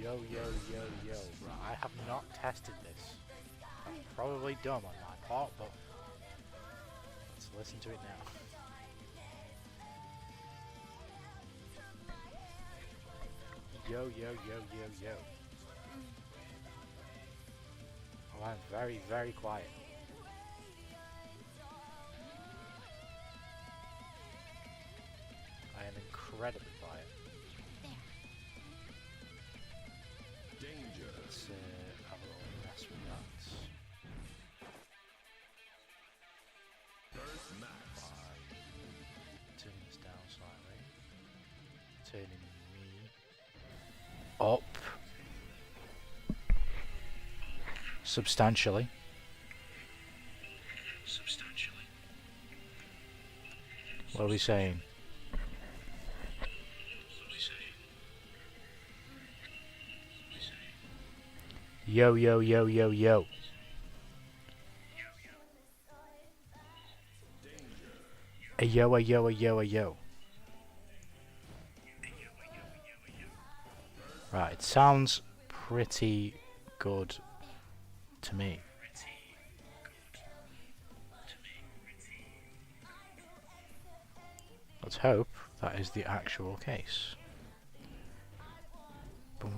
yo. Right, I have not tested this. That's probably dumb on my part, but let's listen to it now. Yo. Oh, I'm very, very quiet. I am incredibly quiet. Danger. Let's have a little mess with that. First match. Turning this down slightly. Turning me up substantially. What are we saying? Yo. Yo. Right, it sounds pretty good to me. Let's hope that is the actual case. Boom.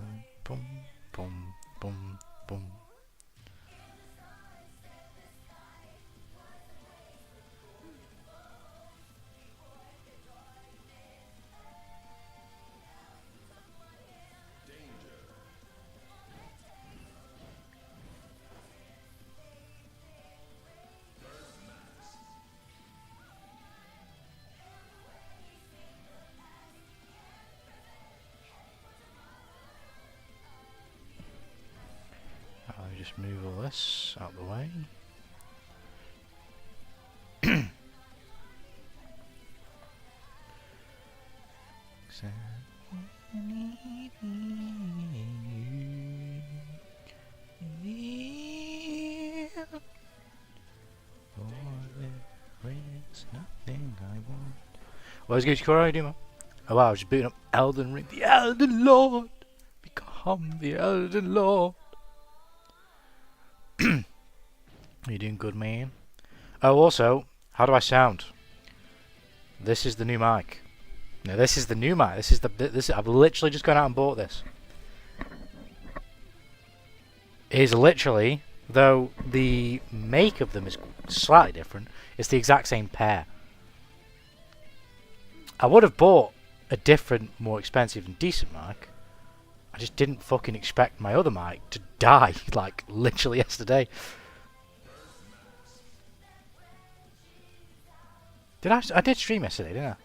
I'll just move all this out of the way. What's good, Corey? How you doing, man? Oh wow, I was just booting up Elden Ring. The Elden Lord! Become the Elden Lord! Are you doing good, man? Oh, also, how do I sound? This is the new mic. No, this is the new mic. I've literally just gone out and bought this. It is literally, though the make of them is slightly different, it's the exact same pair. I would have bought a different, more expensive and decent mic. I just didn't fucking expect my other mic to die, like, literally yesterday. I did stream yesterday, didn't I?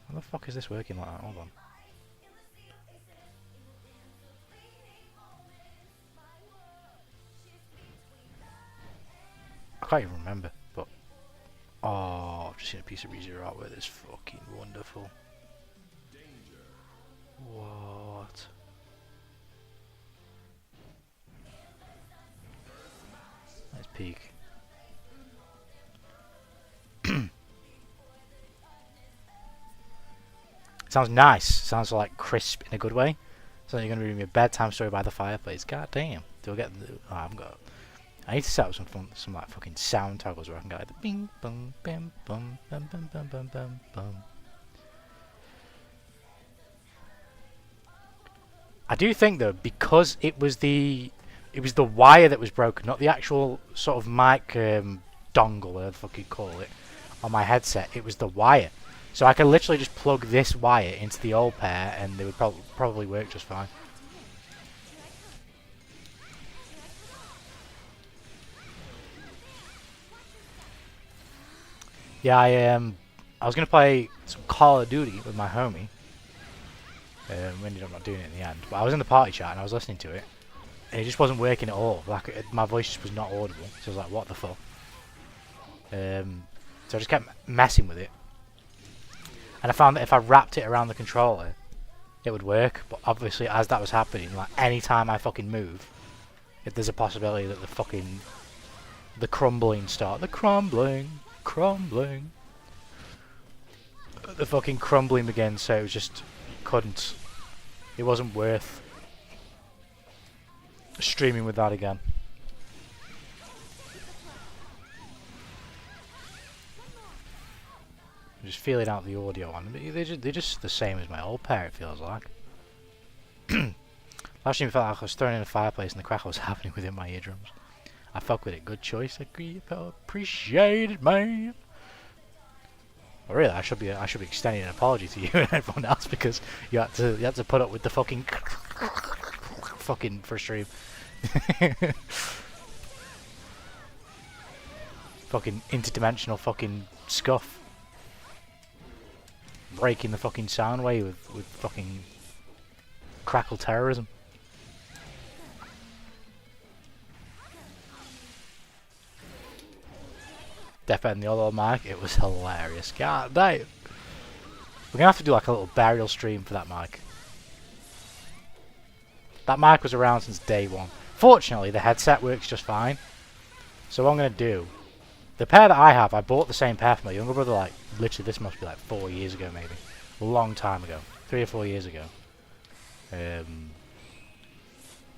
How the fuck is this working like that? Hold on. I can't even remember, but oh, I've just seen a piece of ReZero artwork that's fucking wonderful. What? Let's peek. Sounds nice. Sounds like crisp in a good way. So you're gonna read me a bedtime story by the fireplace. God damn. Do I get the? Oh, I haven't got. I need to set up some like fucking sound toggles where I can get like the bing bum bam bum bum bum bum bum bum bum. I do think though, because it was the wire that was broken, not the actual sort of mic dongle, whatever the fuck you call it, on my headset. It was the wire, so I could literally just plug this wire into the old pair, and they would probably work just fine. Yeah, I was gonna play some Call of Duty with my homie. We ended up not doing it in the end, but I was in the party chat and I was listening to it, and it just wasn't working at all. Like my voice just was not audible. So I was like, "What the fuck?" So I just kept messing with it, and I found that if I wrapped it around the controller, it would work. But obviously, as that was happening, like any time I fucking move, there's a possibility that the crumbling crumbling. The fucking crumbling again, so it was just couldn't. It wasn't worth streaming with that again. I'm just feeling out the audio on them. They're just the same as my old pair, it feels like. Last time I felt like I was thrown in a fireplace and the crackle was happening within my eardrums. I fuck with it. Good choice. Appreciate it, man. Well, really, I should be extending an apology to you and everyone else because you had to put up with the fucking for stream. Fucking interdimensional fucking scuff. Breaking the fucking sound wave with fucking crackle terrorism. Death and the other mic, it was hilarious. God damn. We're gonna have to do like a little burial stream for that mic. That mic was around since day one. Fortunately, the headset works just fine. So what I'm gonna do, the pair that I have, I bought the same pair for my younger brother, like, literally this must be like 4 years ago maybe. A long time ago. 3 or 4 years ago. It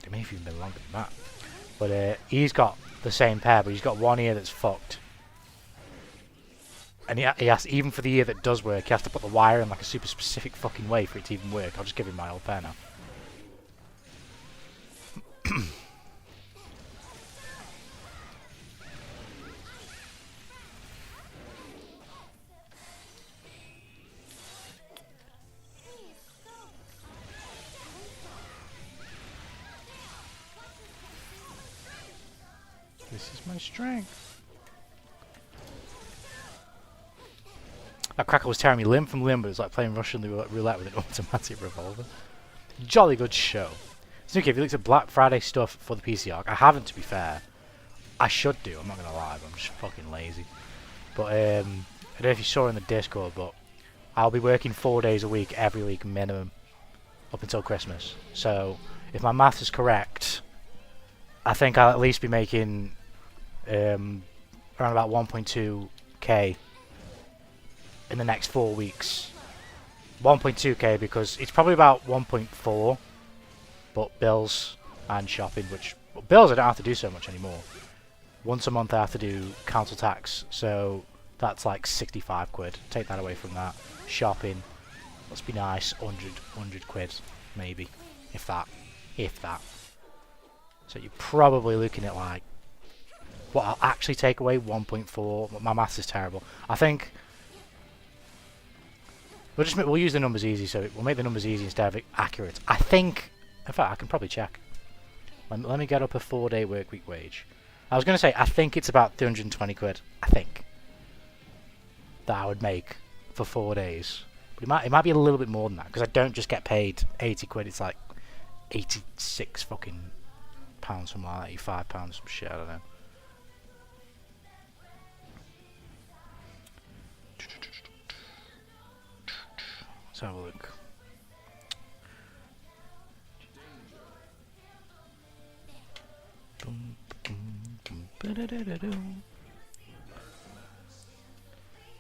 may have even been longer than that. But he's got the same pair, but he's got one ear that's fucked. And he has, even for the ear that does work, he has to put the wire in like a super specific fucking way for it to even work. I'll just give him my old pair now. This is my strength. That crackle was tearing me limb from limb, but it was like playing Russian roulette with an automatic revolver. Jolly good show. Tanuki, have you looked at Black Friday stuff for the PC arc? I haven't, to be fair. I should do, I'm not gonna lie, but I'm just fucking lazy. But I don't know if you saw in the Discord, but I'll be working 4 days a week, every week minimum, up until Christmas. So if my math is correct, I think I'll at least be making around about 1.2k in the next 4 weeks. 1.2k because it's probably about 1.4, but bills and shopping, which bills I don't have to do so much anymore. Once a month I have to do council tax, so that's like 65 quid. Take that away from that. Shopping, let's be nice, 100 quid maybe, if that. So you're probably looking at like, what I'll actually take away, 1.4. My maths is terrible. I think we'll use the numbers easy, so we'll make the numbers easy instead of accurate. I think, in fact, I can probably check. Let me get up a 4-day work week wage. I was going to say, I think it's about 320 quid. I think that I would make for 4 days. But it might be a little bit more than that, because I don't just get paid 80 quid. It's like 86 fucking pounds, something like that, 85 pounds, some shit, I don't know. Let's have a look.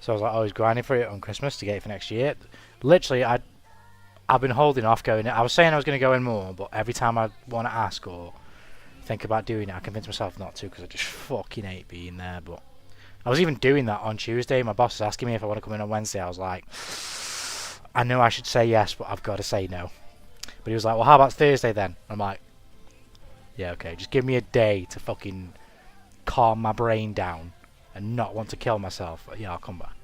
So I was like, I was grinding for it on Christmas to get it for next year. Literally, I've been holding off going in. I was saying I was going to go in more, but every time I want to ask or think about doing it, I convince myself not to because I just fucking hate being there. But I was even doing that on Tuesday. My boss was asking me if I want to come in on Wednesday. I was like, I know I should say yes, but I've got to say no. But he was like, well, how about Thursday then? I'm like, yeah, okay, just give me a day to fucking calm my brain down and not want to kill myself. But yeah, I'll come back.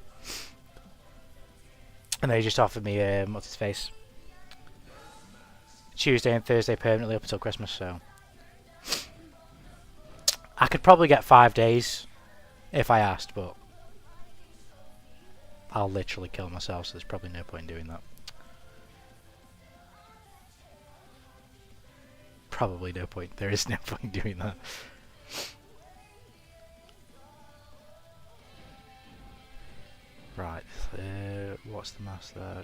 And they just offered me, what's his face? Tuesday and Thursday permanently up until Christmas, so I could probably get 5 days if I asked, but I'll literally kill myself, so there's probably no point in doing that. Probably no point. There is no point in doing that. Right, what's the mass there?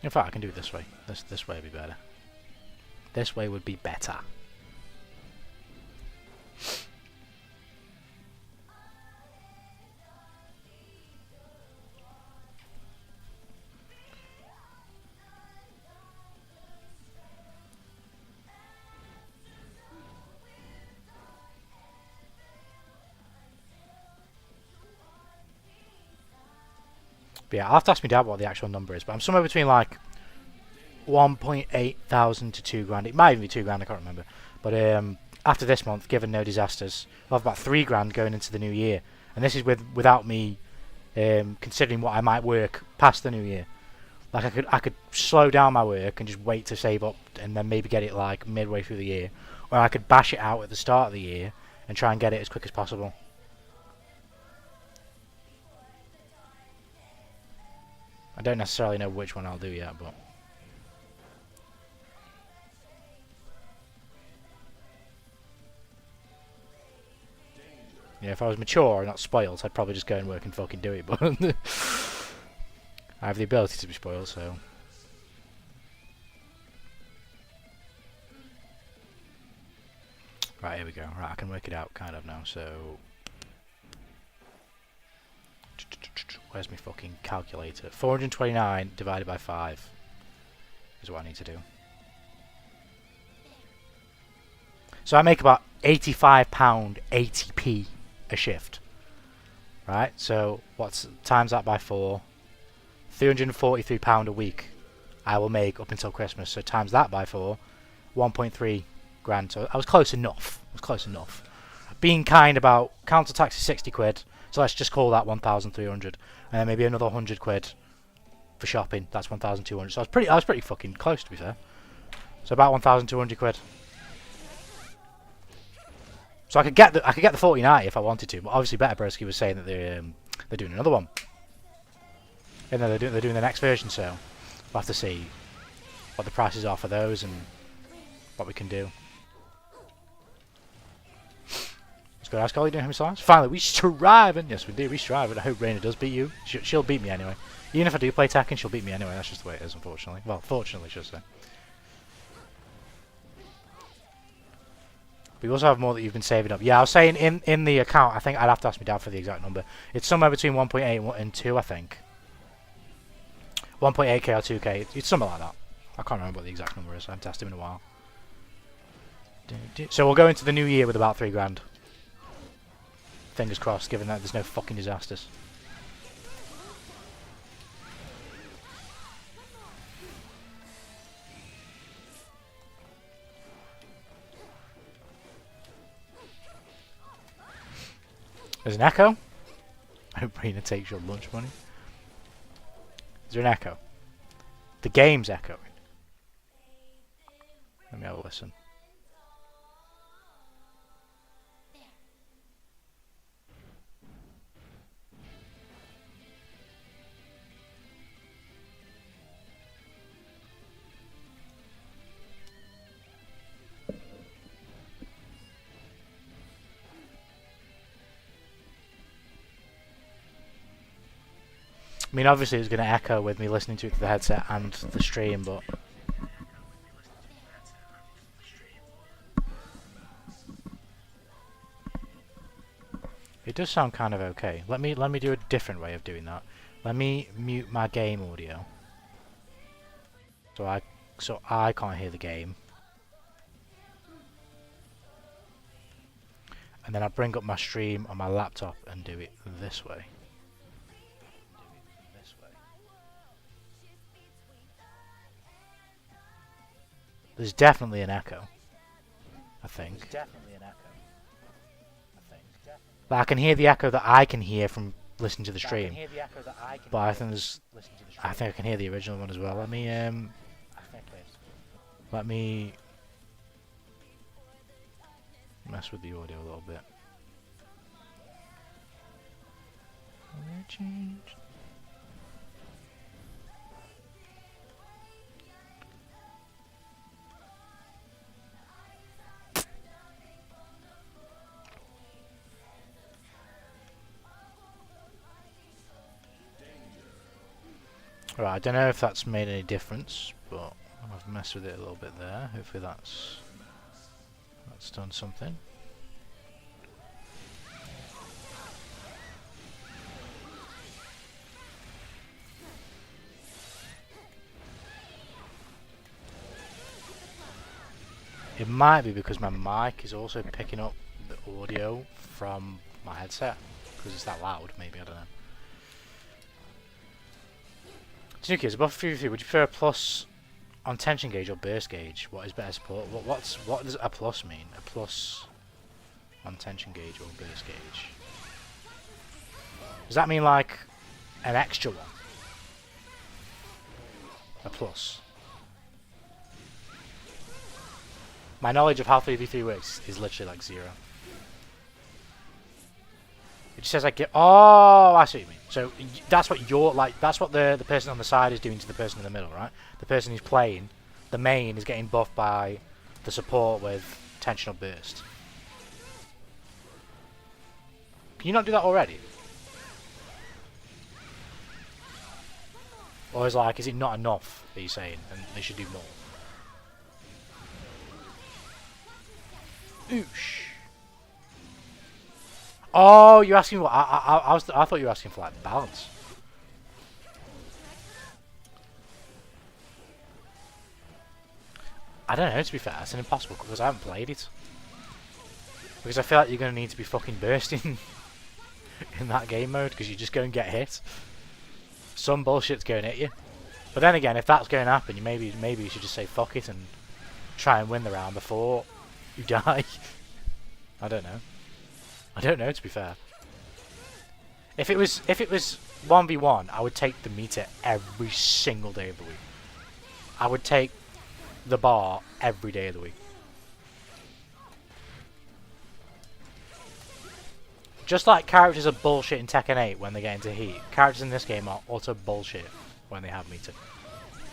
In fact, I can do it this way. This way would be better. This way would be better. But yeah, I'll have to ask my dad what the actual number is, but I'm somewhere between like 1.8 thousand to 2 grand. It might even be 2 grand, I can't remember. But after this month, given no disasters, I'll have about 3 grand going into the new year. And this is without me considering what I might work past the new year. Like I could slow down my work and just wait to save up and then maybe get it like midway through the year. Or I could bash it out at the start of the year and try and get it as quick as possible. I don't necessarily know which one I'll do yet, but... Yeah, if I was mature and not spoiled, I'd probably just go and work and fucking do it, but... I have the ability to be spoiled, so... Right, here we go. Right, I can work it out kind of now, so... Where's my fucking calculator? 429 divided by 5 is what I need to do. So I make about £85 80p a shift. Right? So what's times that by 4? £343 a week I will make up until Christmas. So times that by 4, 1.3 grand. So I was close enough. Being kind about council tax is 60 quid. So let's just call that 1,300, and then maybe another 100 quid for shopping. That's 1,200. So I was pretty fucking close, to be fair. So about 1,200 quid. So I could get the 49 if I wanted to, but obviously Better Broski was saying that they're doing another one, and then they're doing the next version. So we'll have to see what the prices are for those and what we can do. Good ask, are you doing how many Finally, we striving. Yes, we do. We striving. I hope Reina does beat you. She'll beat me anyway. Even if I do play Tekken, she'll beat me anyway. That's just the way it is, unfortunately. Well, fortunately, I should say. But you also have more that you've been saving up. Yeah, I was saying in the account, I think I'd have to ask my dad for the exact number. It's somewhere between 1.8 and 2, I think. 1.8k or 2k. It's something like that. I can't remember what the exact number is. I haven't asked him in a while. So we'll go into the new year with about 3 grand. Fingers crossed, given that there's no fucking disasters. There's an echo. I hope Reina takes your lunch money. Is there an echo? The game's echoing. Let me have a listen. I mean, obviously it's going to echo with me listening to it through the headset and the stream, but... It does sound kind of okay. Let me do a different way of doing that. Let me mute my game audio. So I can't hear the game. And then I bring up my stream on my laptop and do it this way. There's definitely an echo, I think. But I can hear the echo that I can hear from listening to the stream. But I think I can hear the original one as well. Let me mess with the audio a little bit. Change. Right, I don't know if that's made any difference, but I'll I've messed with it a little bit there. Hopefully that's done something. It might be because my mic is also picking up the audio from my headset because it's that loud. Maybe, I don't know. Tanuki, is above 3v3, would you prefer a plus on tension gauge or burst gauge? What is better support? What does a plus mean? A plus on tension gauge or burst gauge? Does that mean like an extra one? A plus? My knowledge of how 3v3 works is literally like 0. It just says I get. Oh, I see what you mean. So that's what you're like. That's what the person on the side is doing to the person in the middle, right? The person who's playing, the main, is getting buffed by the support with tension or burst. Can you not do that already? Or is it not enough? Are you saying, and they should do more? Oosh. Oh, you're asking what? I thought you were asking for like balance. I don't know, to be fair, it's an impossible because I haven't played it. Because I feel like you're going to need to be fucking bursting in that game mode because you just go and get hit. Some bullshit's going at you. But then again, if that's going to happen, maybe you should just say fuck it and try and win the round before you die. I don't know. I don't know, to be fair. If it was 1v1, I would take the meter every single day of the week. I would take the bar every day of the week. Just like characters are bullshit in Tekken 8 when they get into heat, characters in this game are utter bullshit when they have meter.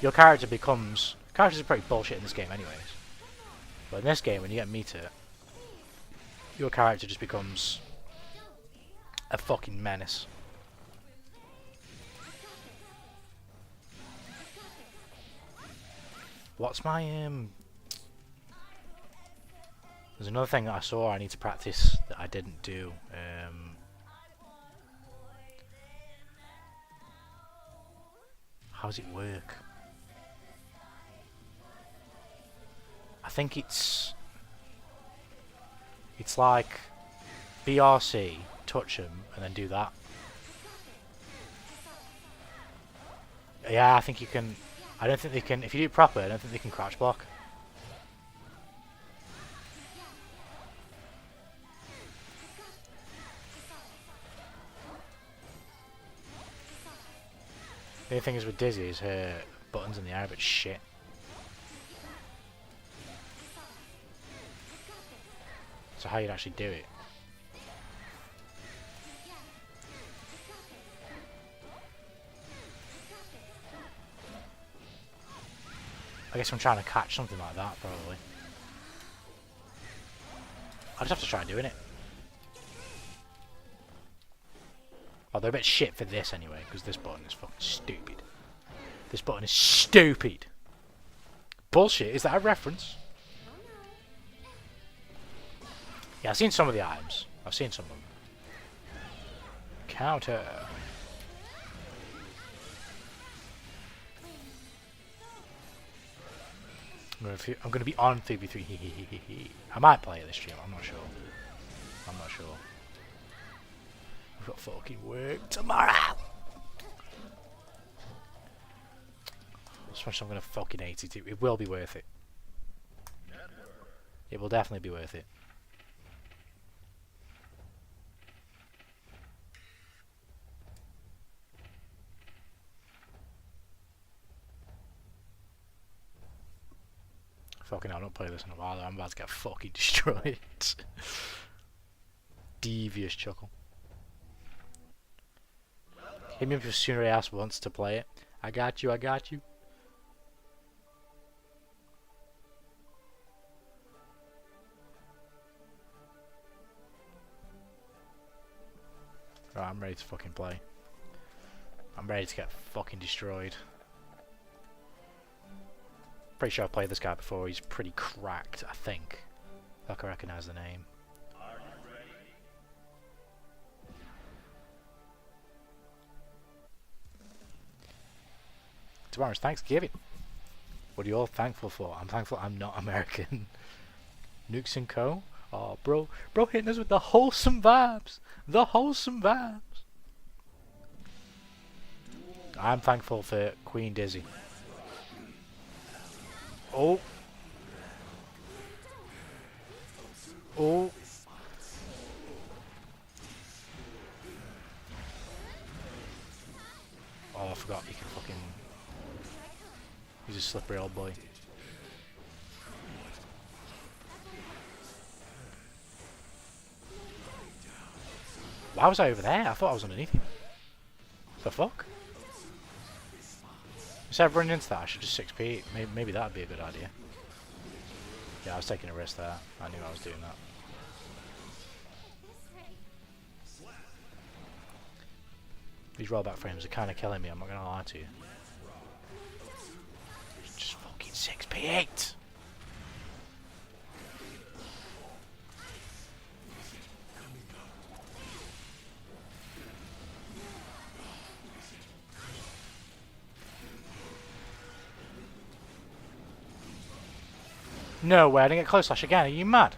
Your character becomes... Characters are pretty bullshit in this game anyways. But in this game, when you get meter, your character just becomes a fucking menace. What's my There's another thing that I saw I need to practice that I didn't do. How does it work? I think it's like BRC, touch him, and then do that. Yeah, I think you can. I don't think they can. If you do it proper, I don't think they can crouch block. The only thing is with Dizzy is her buttons in the air, but shit. So how you'd actually do it? I guess I'm trying to catch something like that, probably. I'll just have to try doing it. Oh, they're a bit shit for this anyway, because this button is fucking stupid. This button is stupid. Bullshit, is that a reference? Yeah, I've seen some of the items. I've seen some of them. Counter. I'm going to be on 3v3. I might play it this stream, I'm not sure. I'm not sure. We've got fucking work tomorrow! Especially I'm going to fucking hate it. It will be worth it. It will definitely be worth it. Fucking hell, I don't play this in a while though. I'm about to get fucking destroyed. Devious chuckle. Hit me up if Sooner Ass wants to play it. I got you, I got you. Right, I'm ready to fucking play. I'm ready to get fucking destroyed. Pretty sure I've played this guy before. He's pretty cracked, I think. If I can recognise the name. Tomorrow's Thanksgiving. What are you all thankful for? I'm thankful I'm not American. Nukes and Co. Oh, bro hitting us with the wholesome vibes. The wholesome vibes. I'm thankful for Queen Dizzy. Oh. Oh. Oh, I forgot you can fucking... He's a slippery old boy. Why was I over there? I thought I was underneath him. The fuck? Instead of running into that, I should just 6p. Maybe that'd be a good idea. Yeah, I was taking a risk there. I knew I was doing that. These rollback frames are kind of killing me, I'm not going to lie to you. Just fucking 6p8! No way, I didn't get close slash again, are you mad?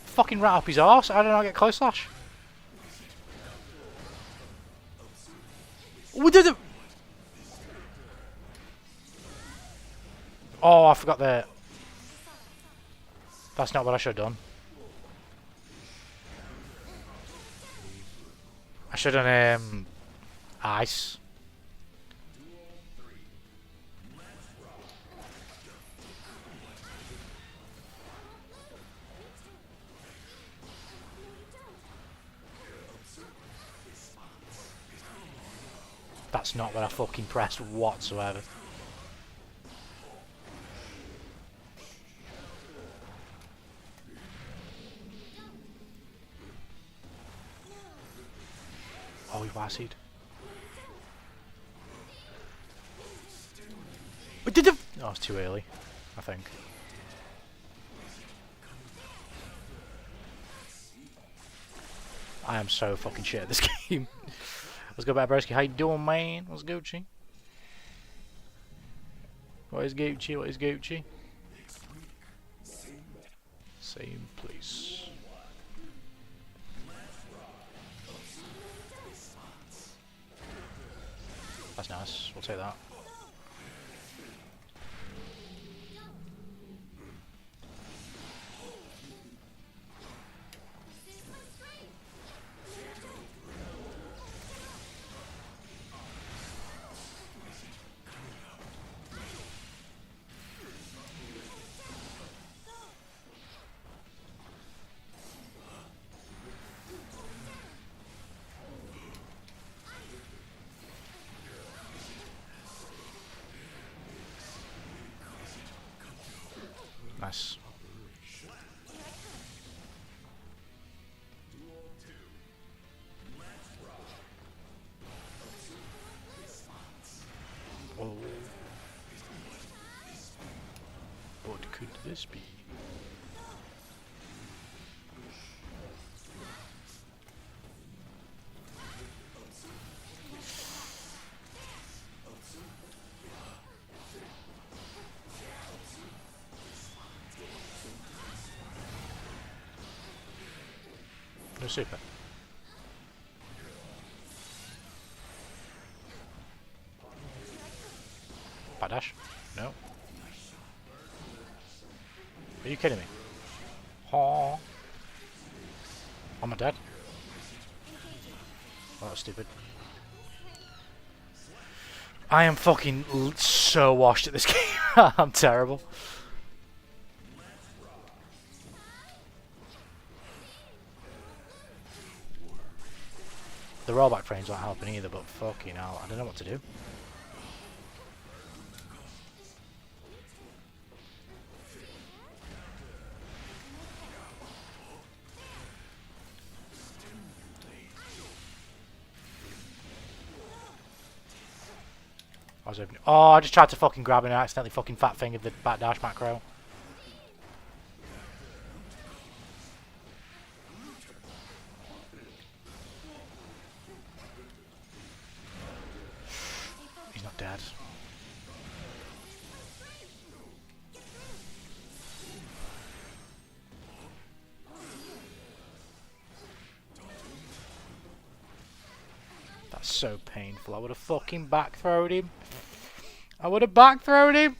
Fucking rat up his arse, how did I not get close slash? We did it! Oh, I forgot that. That's not what I should have done. I should have done ice. That's not what I fucking pressed whatsoever. Oh, he wassied. Did it? Oh, it's too early, I think. I am so fucking shit at this game. Let's go back, broski. How you doing, man? What's Gucci? What is Gucci? What is Gucci? Same place. That's nice. We'll take that. Nice. Oh. What could this be? No super. Bad dash? No. Are you kidding me? Oh. Am I dead? Oh, that was stupid. I am fucking so washed at this game. I'm terrible. The rollback frames aren't helping either, but fucking hell, I don't know what to do. was hoping. Oh, I just tried to fucking grab him and accidentally fucking fat fingered the back dash macro. He's not dead. That's so painful. I would have fucking back throwed him. I would have back throwed him.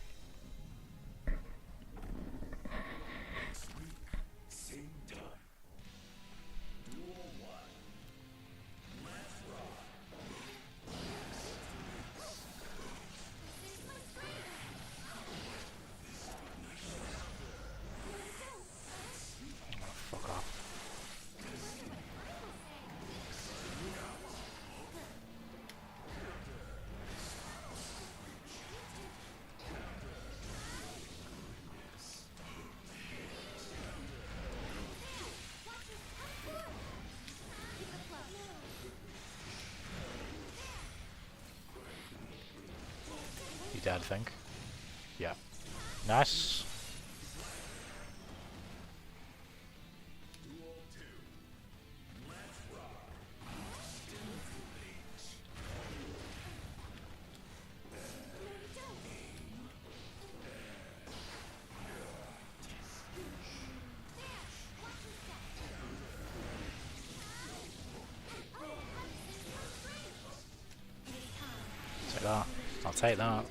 Fuck off. He's dead, I think. Yeah. Nice. Take that. I'll take that.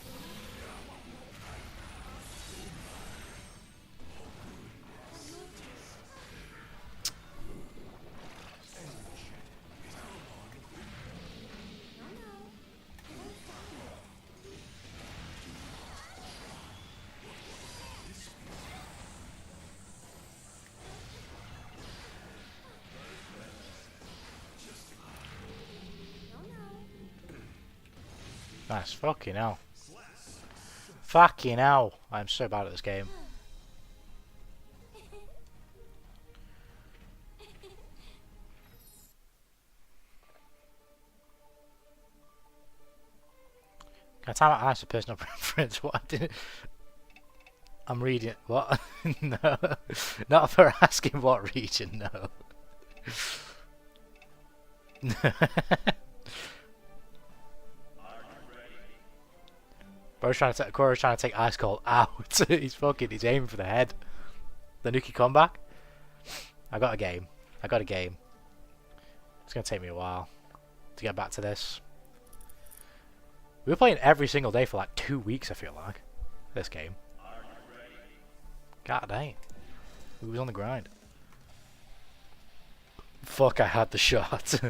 Nice. Fucking hell. Fucking hell. I'm so bad at this game. Can I time out ice for personal preference? What I did? I'm reading. What? No. Not for asking what region, no. Bro's trying to take Koro's trying to take Ice Cold out. He's aiming for the head. The Nuki comeback. I got a game. It's gonna take me a while to get back to this. We were playing every single day for like 2 weeks, I feel like. This game. God dang. We was on the grind. Fuck, I had the shot. He's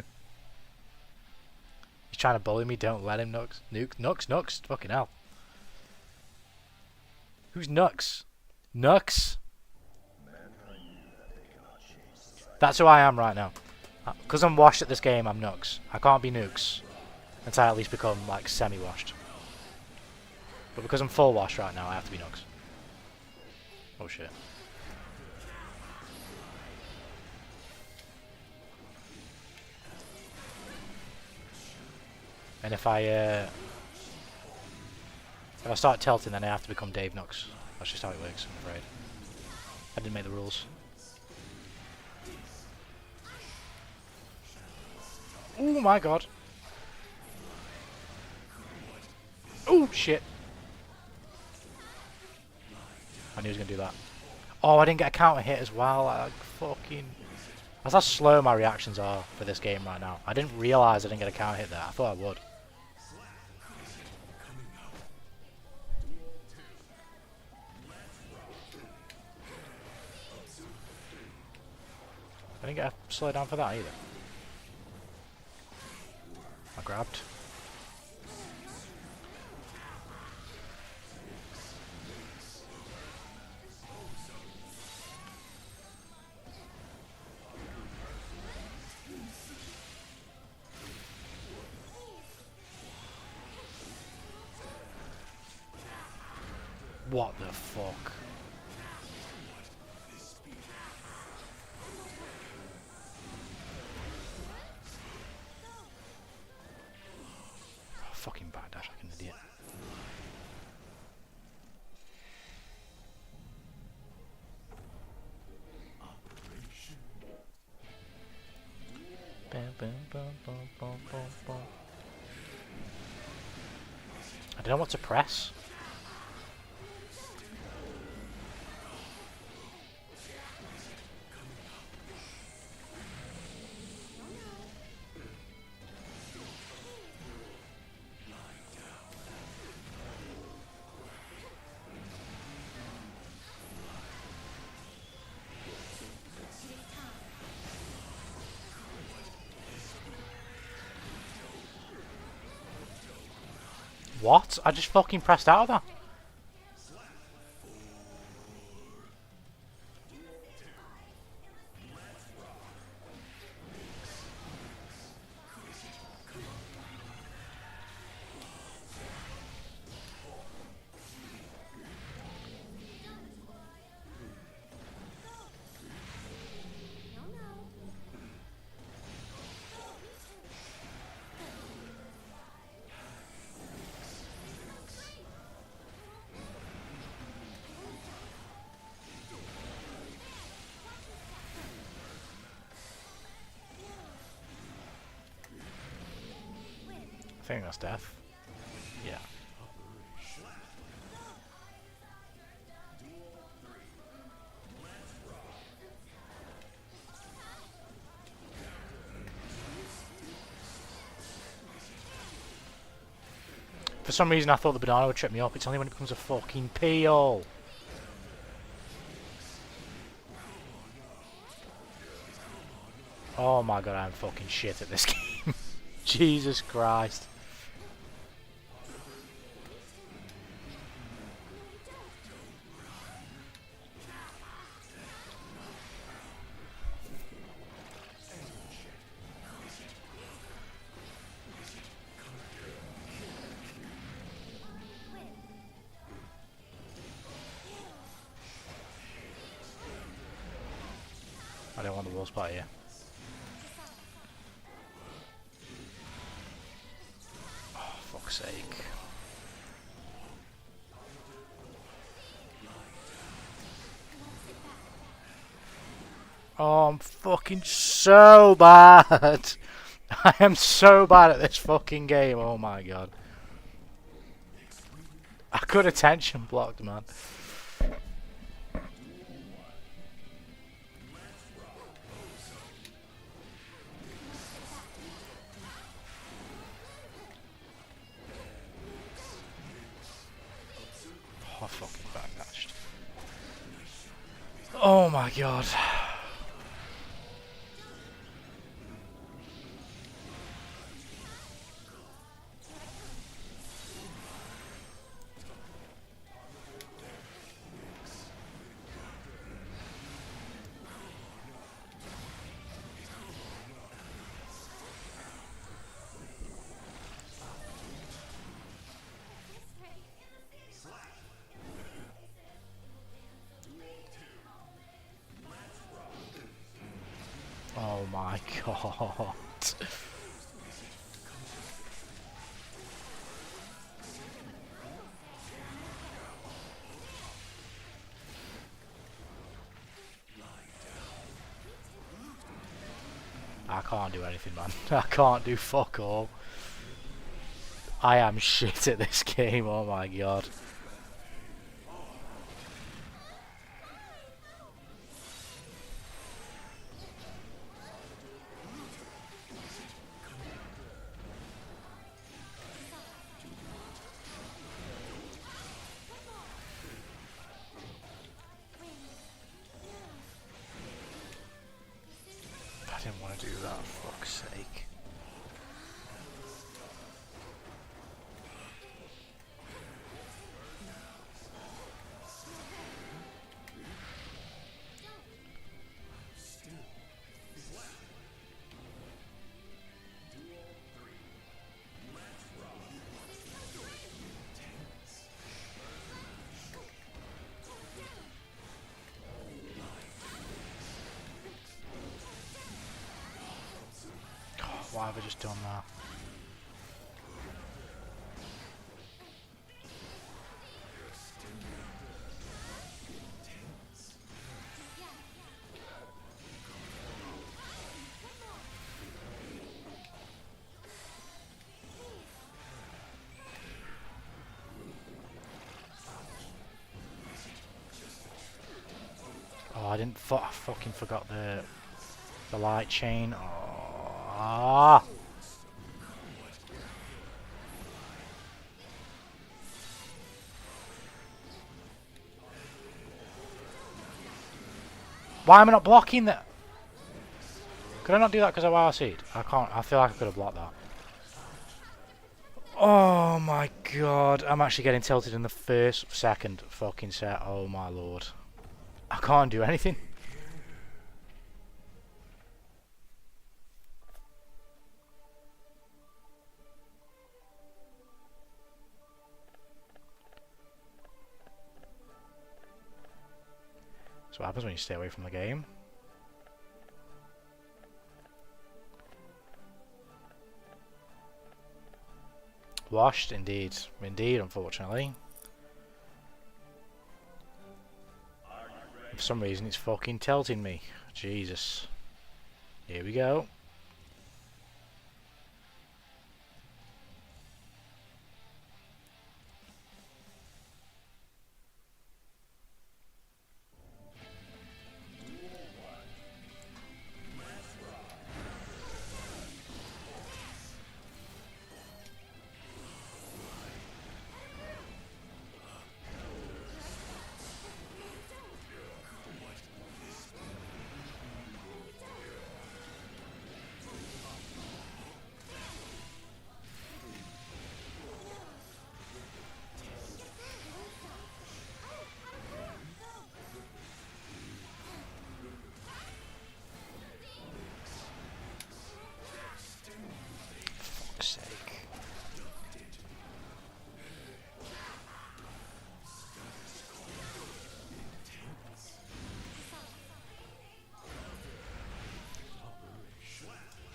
trying to bully me, don't let him, Nux. Nux, fucking hell. Who's Nux? Nux? That's who I am right now. Because I'm washed at this game, I'm Nux. I can't be Nukes until I at least become like semi-washed. But because I'm full washed right now, I have to be Nux. Oh shit. And if I start tilting, then I have to become Dave Nux. That's just how it works, I'm afraid. I didn't make the rules. Oh my god. Oh shit. I knew he was going to do that. Oh, I didn't get a counter hit as well. Fucking... That's how slow my reactions are for this game right now. I didn't realise I didn't get a counter hit there. I thought I would. I didn't get a slow down for that either. I grabbed. What the fuck? Oh, fucking backdash like an idiot. I don't know what to press. What? I just fucking pressed out of that. I think that's death. Yeah. For some reason I thought the banana would trip me up. It's only when it becomes a fucking peel. Oh my god, I'm fucking shit at this game. Jesus Christ. I don't want the wall spot here. Oh, fuck's sake. Oh, I'm fucking so bad. I am so bad at this fucking game. Oh my god. I could have tension blocked, man. Oh, fucking backdashed. Oh my god. Oh my god. I can't do anything, man. I can't do fuck all. I am shit at this game, oh my god. I didn't want to do that, for fuck's sake. Why have I just done that? Oh, I didn't. I fucking forgot the light chain. Oh. Ah. Why am I not blocking that? Could I not do that because I YRC'd? I can't. I feel like I could have blocked that. Oh my god. I'm actually getting tilted in the first second fucking set. Oh my lord. I can't do anything. That's what happens when you stay away from the game. Washed, indeed. Indeed, unfortunately. For some reason it's fucking tilting me. Jesus. Here we go. Fuck's sake.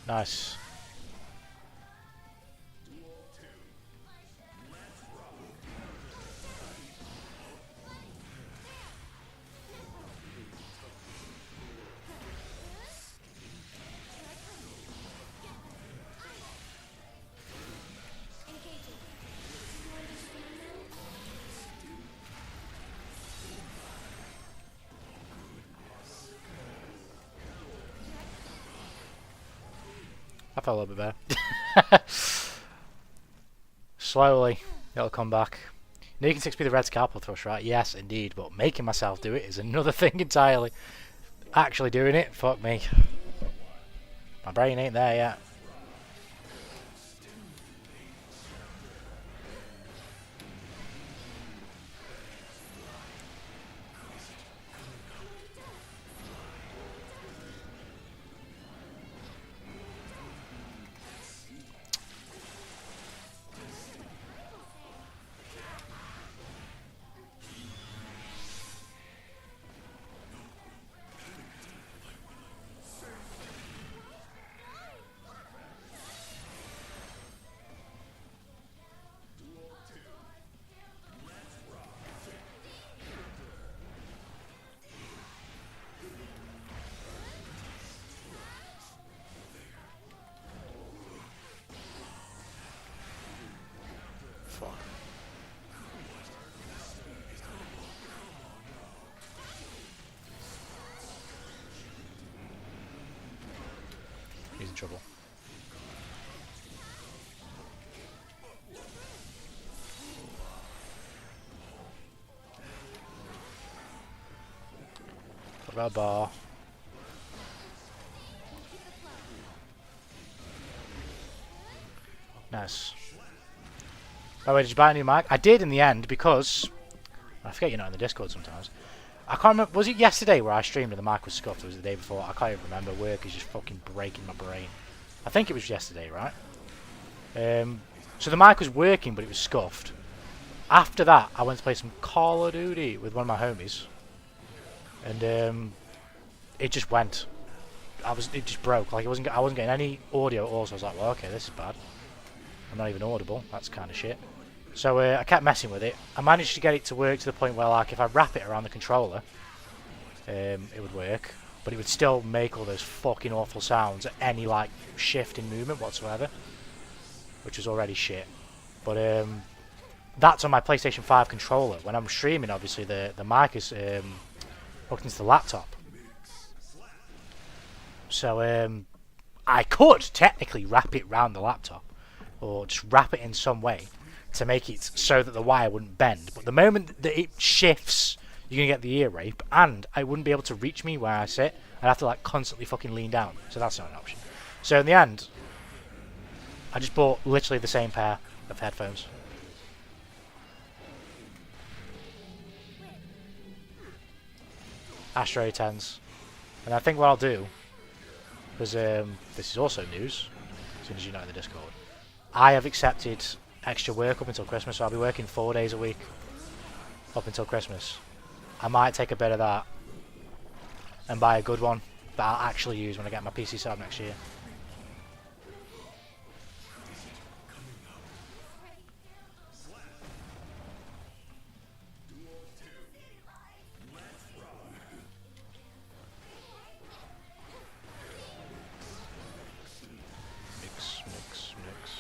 Nice. I felt a little bit better. Slowly, it'll come back. Now you can 6p the red scalpel thrust, right? Yes, indeed, but making myself do it is another thing entirely. Actually doing it, fuck me. My brain ain't there yet. Fuck. He's in trouble. What about a bar? Nice. By the way, did you buy a new mic? I did in the end because I forget you're not in the Discord sometimes. I can't remember. Was it yesterday where I streamed and the mic was scuffed? Or was it the day before? I can't even remember. Work is just fucking breaking my brain. I think it was yesterday, right? So the mic was working, but it was scuffed. After that, I went to play some Call of Duty with one of my homies, and it just went. It just broke. Like I wasn't getting any audio. Also, I was like, well, okay, this is bad. I'm not even audible. That's kind of shit. So I kept messing with it. I managed to get it to work to the point where, like, if I wrap it around the controller, it would work. But it would still make all those fucking awful sounds at any, like, shift in movement whatsoever. Which was already shit. But that's on my PlayStation 5 controller. When I'm streaming, obviously, the mic is hooked into the laptop. So I could technically wrap it round the laptop, or just wrap it in some way to make it so that the wire wouldn't bend. But the moment that it shifts, you're gonna get the ear rape, and I wouldn't be able to reach me where I sit. I'd have to like constantly fucking lean down. So that's not an option. So in the end, I just bought literally the same pair of headphones. Astro 10s. And I think what I'll do, because this is also news, as soon as you know in the Discord, I have accepted extra work up until Christmas, so I'll be working 4 days a week up until Christmas. I might take a bit of that and buy a good one that I'll actually use when I get my PC set up next year. Mix.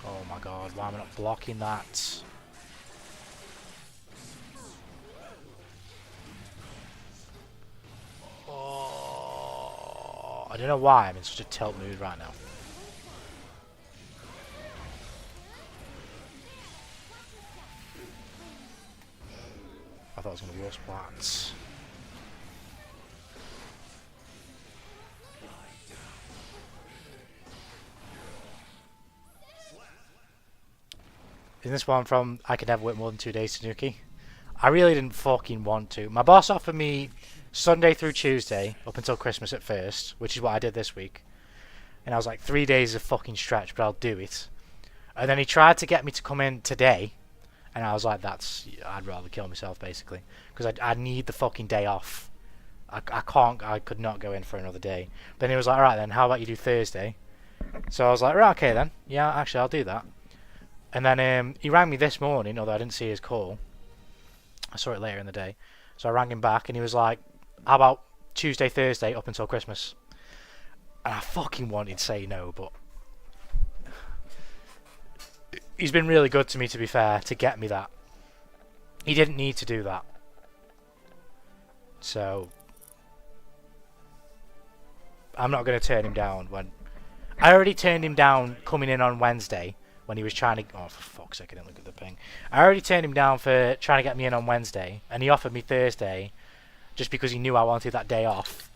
Oh my god, why am I not blocking that? Oh, I don't know why I'm in such a tilt mood right now. I thought I was going to war splats. In this one from I could never work more than 2 days, Tanuki. I really didn't fucking want to. My boss offered me Sunday through Tuesday up until Christmas at first, which is what I did this week. And I was like, 3 days is a fucking stretch, but I'll do it. And then he tried to get me to come in today, and I was like, I'd rather kill myself basically, because I need the fucking day off. I could not go in for another day. Then he was like, alright then, how about you do Thursday? So I was like, right, okay then. Yeah, actually I'll do that. And then he rang me this morning, although I didn't see his call. I saw it later in the day. So I rang him back and he was like, how about Tuesday, Thursday up until Christmas? And I fucking wanted to say no, but he's been really good to me, to be fair, to get me that. He didn't need to do that. So I'm not going to turn him down when... I already turned him down coming in on Wednesday when he was trying to... Oh, for fuck's sake, I didn't look at the ping. I already turned him down for trying to get me in on Wednesday, and he offered me Thursday just because he knew I wanted that day off.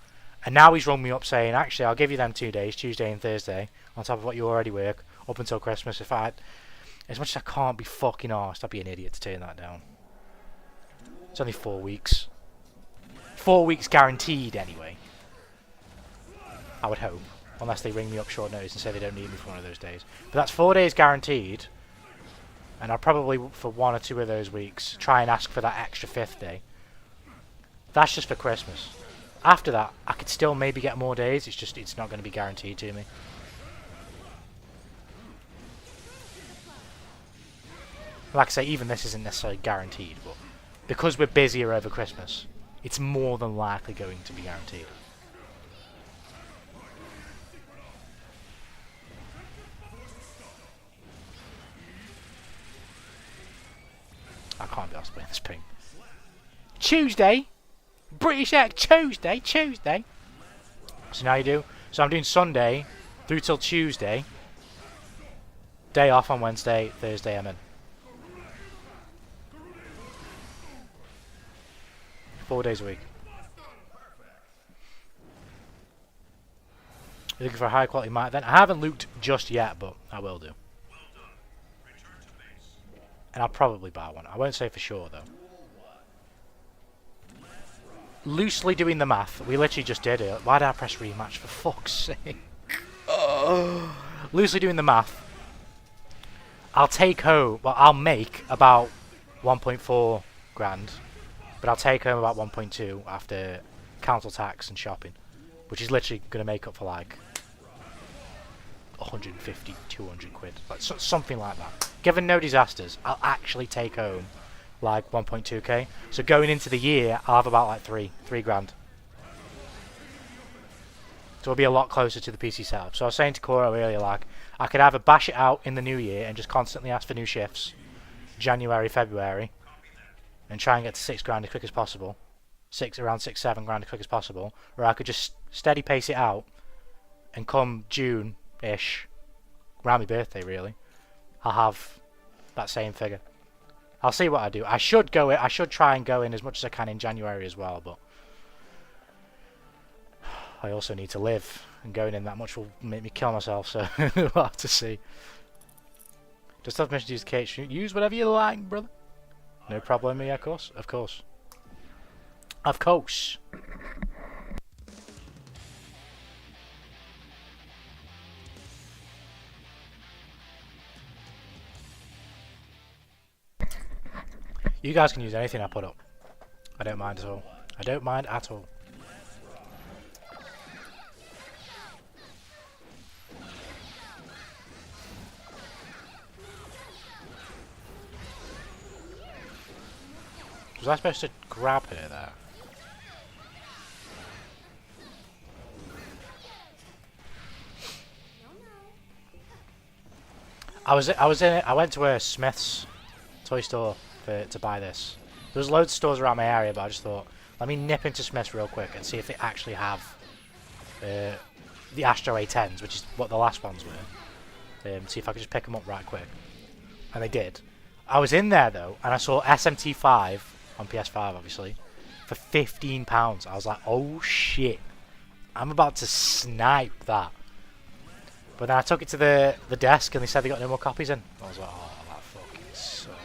And now he's rung me up saying, actually, I'll give you them 2 days, Tuesday and Thursday, on top of what you already work, up until Christmas. As much as I can't be fucking arsed, I'd be an idiot to turn that down. It's only 4 weeks. 4 weeks guaranteed, anyway. I would hope. Unless they ring me up short notice and say they don't need me for one of those days. But that's 4 days guaranteed. And I'll probably, for 1 or 2 of those weeks, try and ask for that extra 5th day. That's just for Christmas. After that, I could still maybe get more days. It's not going to be guaranteed to me. Like I say, even this isn't necessarily guaranteed, but because we're busier over Christmas, it's more than likely going to be guaranteed. I can't be asked playing this ping. Tuesday? British X Tuesday? So now you do. So I'm doing Sunday through till Tuesday. Day off on Wednesday, Thursday I'm in. 4 days a week. You're looking for a high quality mic then? I haven't looked just yet, but I will do. And I'll probably buy one. I won't say for sure though. Loosely doing the math, we literally just did it. Why did I press rematch, for fuck's sake? Loosely doing the math, I'll make about 1.4 grand, but I'll take home about 1.2 after council tax and shopping, which is literally going to make up for like 150, 200 quid, like something like that. Given no disasters, I'll actually take home like 1.2k. So going into the year, I'll have about like 3 grand. So it'll be a lot closer to the PC setup. So I was saying to Cora earlier, like, I could either bash it out in the new year and just constantly ask for new shifts, January, February, and try and get to 6 grand as quick as possible. around 6-7 grand as quick as possible, or I could just steady pace it out, and come June-ish, around my birthday really, I'll have that same figure. I'll see what I do. I should try and go in as much as I can in January as well, but I also need to live, and going in that much will make me kill myself, so we'll have to see. Just have permission to use the cage. Use whatever you like, brother. No problem, yeah, of course. Of course. Of course. You guys can use anything I put up. I don't mind at all. I don't mind at all. Was I supposed to grab her there? I went to a Smith's toy store to buy this. There was loads of stores around my area, but I just thought, let me nip into Smith's real quick and see if they actually have the Astro A10s, which is what the last ones were. See if I could just pick them up right quick. And they did. I was in there though, and I saw SMT5 on PS5, obviously, for £15. I was like, oh shit, I'm about to snipe that. But then I took it to the desk, and they said they got no more copies in. I was like, oh, that fucking sucks.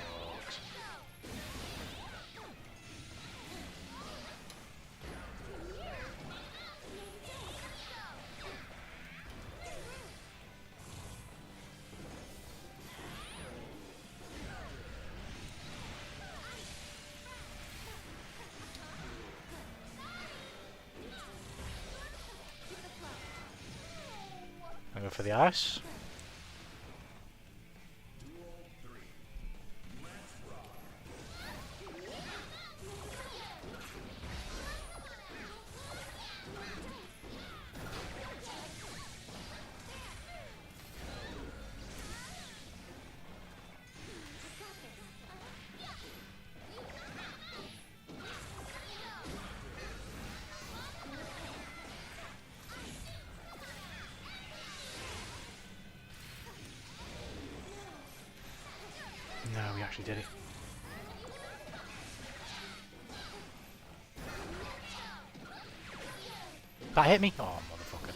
I'll go for the ice. No, we actually did it. That hit me? Oh, motherfucker.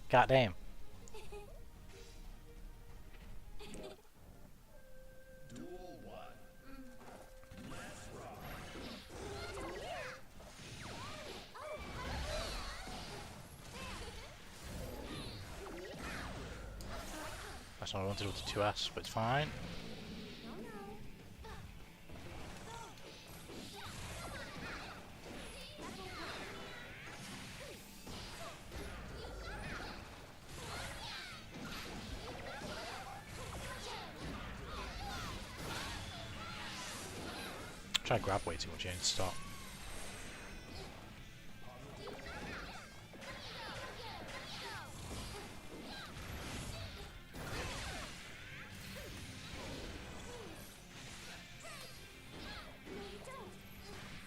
God damn. That's not what I wanted with the 2S, but it's fine. I'm trying to grab way too much, I need to stop.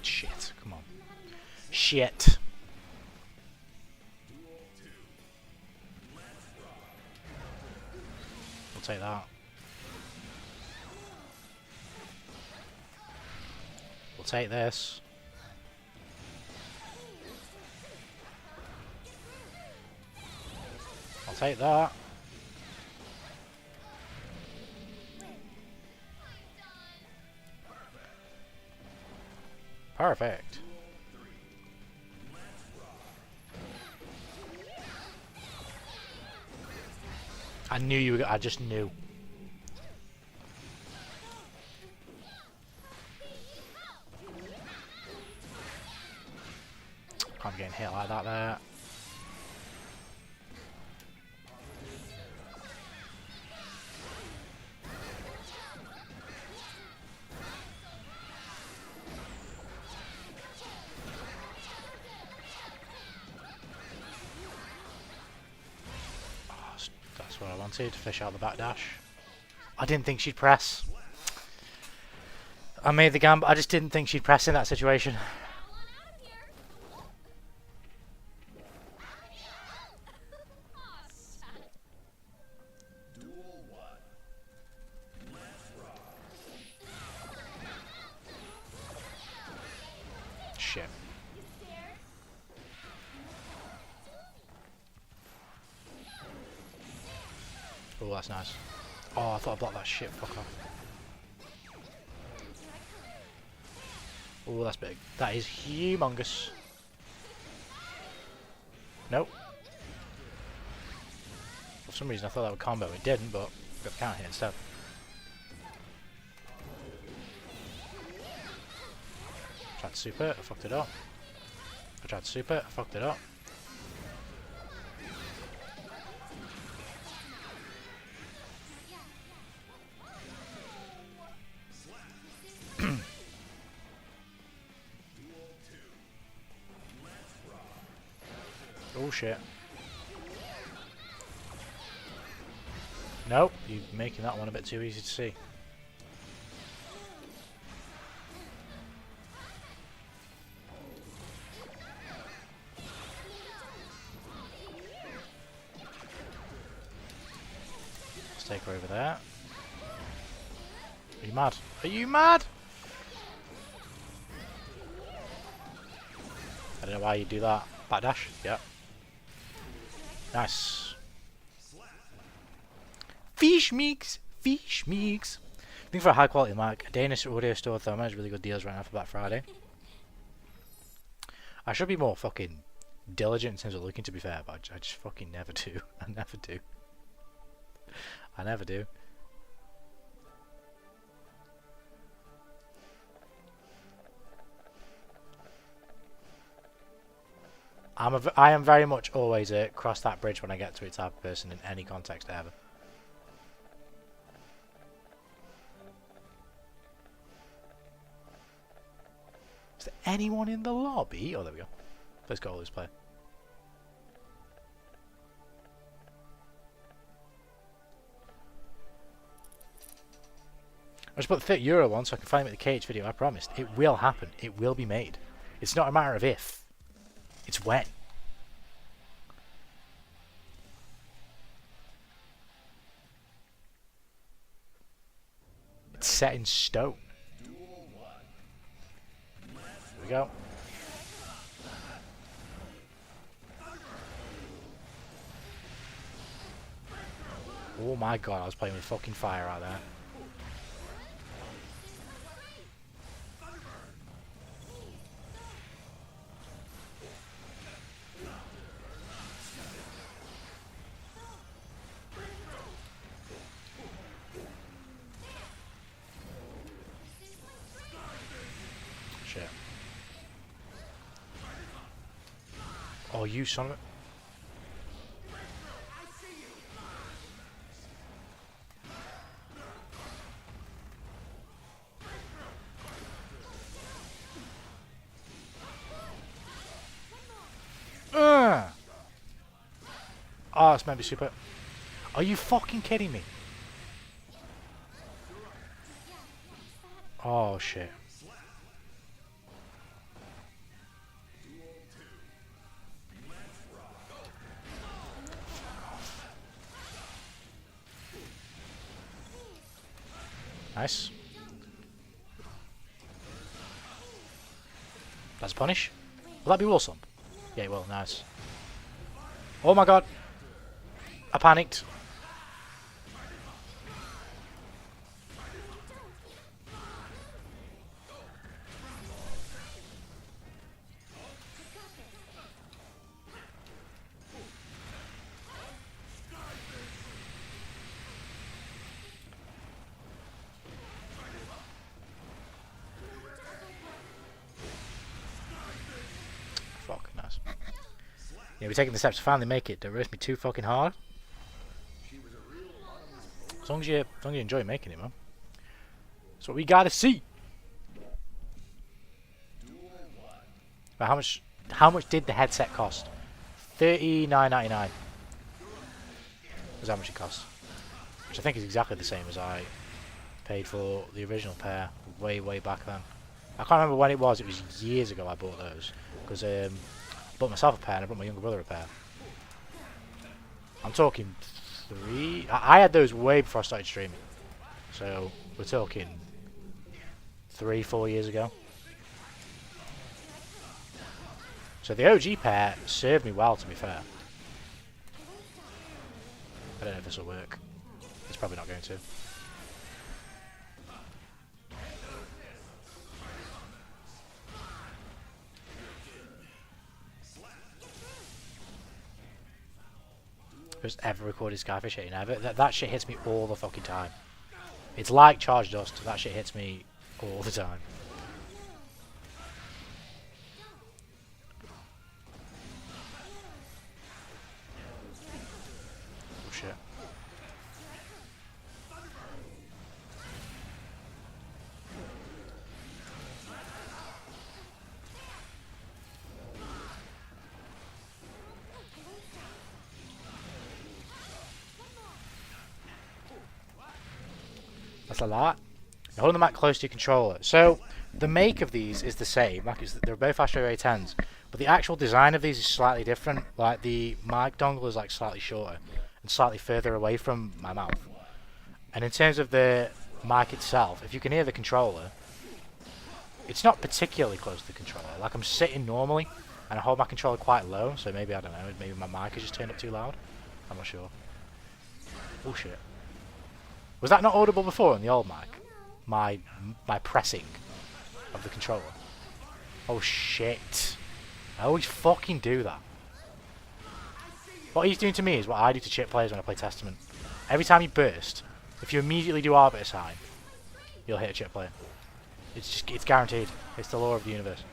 Shit, come on. Shit. We'll take that. We'll take this. I'll take that. Perfect. I knew you were. I just knew. Can't be getting hit like that there. That's what I wanted. Fish out the back dash. I didn't think she'd press. I made the gamble. I just didn't think she'd press in that situation. Shit. Oh, that's nice. Oh, I thought I blocked that shit. Fuck off. Oh, that's big. That is humongous. Nope. For some reason I thought that would combo. It didn't, but got the counter hit instead. Tried to super it, I fucked it up. I tried to super it, I fucked it up. Oh shit. Nope, you're making that one a bit too easy to see. Let's take her over there. Are you mad? Are you mad? I don't know why you do that. Backdash? Yeah. Nice. Fish mix! Fish mix! Looking for a high quality mic. A Danish audio store Thermo has really good deals right now for Black Friday. I should be more fucking diligent in terms of looking, to be fair, but I just fucking never do. I never do. I never do. I am very much always a cross that bridge when I get to it type of person in any context ever. Is there anyone in the lobby? Oh, there we go. Let's go, let's play. I just put the €30 on so I can finally make the KH video. I promised. It will happen. It will be made. It's not a matter of if. It's when. It's set in stone. Here we go. Oh my god, I was playing with fucking fire out there. Shit. Oh, you son of a... Oh, it's meant to be super. Are you fucking kidding me? Oh shit. Nice. That's a punish. Will that be Wilson? Yeah, it will. Nice. Oh my god. I panicked. Fuck, nice. Yeah, we're taking the steps to finally make it. Don't roast me too fucking hard. As long as you enjoy making it, man. That's what we gotta see. But how much did the headset cost? $39.99. Is how much it costs. Which I think is exactly the same as I paid for the original pair way back then. I can't remember when it was. It was years ago I bought those. Because I bought myself a pair and I bought my younger brother a pair. I'm talking 3... I had those way before I started streaming. So we're talking 3-4 years ago. So the OG pair served me well, to be fair. I don't know if this will work. It's probably not going to. Just ever recorded Skyfish hitting ever. That shit hits me all the fucking time. It's like Charge Dust. That shit hits me all the time. Oh shit. That's a lot. You're holding the mic close to your controller. So, the make of these is the same. Like they're both Astro A10s. But the actual design of these is slightly different. Like, the mic dongle is like slightly shorter. And slightly further away from my mouth. And in terms of the mic itself, if you can hear the controller, it's not particularly close to the controller. Like, I'm sitting normally, and I hold my controller quite low. So maybe, I don't know, maybe my mic is just turned up too loud. I'm not sure. Oh shit. Was that not audible before on the old mic? My pressing of the controller. Oh shit. I always fucking do that. What he's doing to me is what I do to chip players when I play Testament. Every time you burst, if you immediately do Arbiter Sign, you'll hit a chip player. It's guaranteed. It's the law of the universe.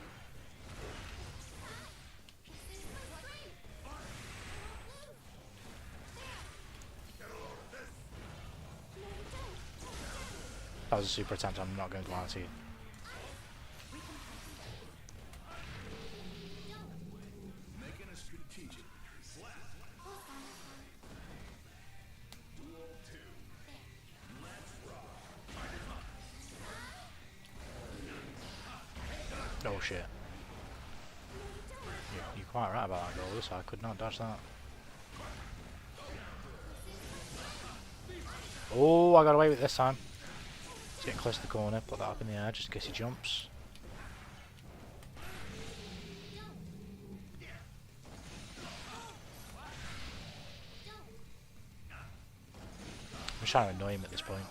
That was a super attempt, I'm not going to lie to you. Oh shit. You're quite right about that goal, so I could not dodge that. Oh, I got away with it this time. He's getting close to the corner, put that up in the air just in case he jumps. I'm just trying to annoy him at this point.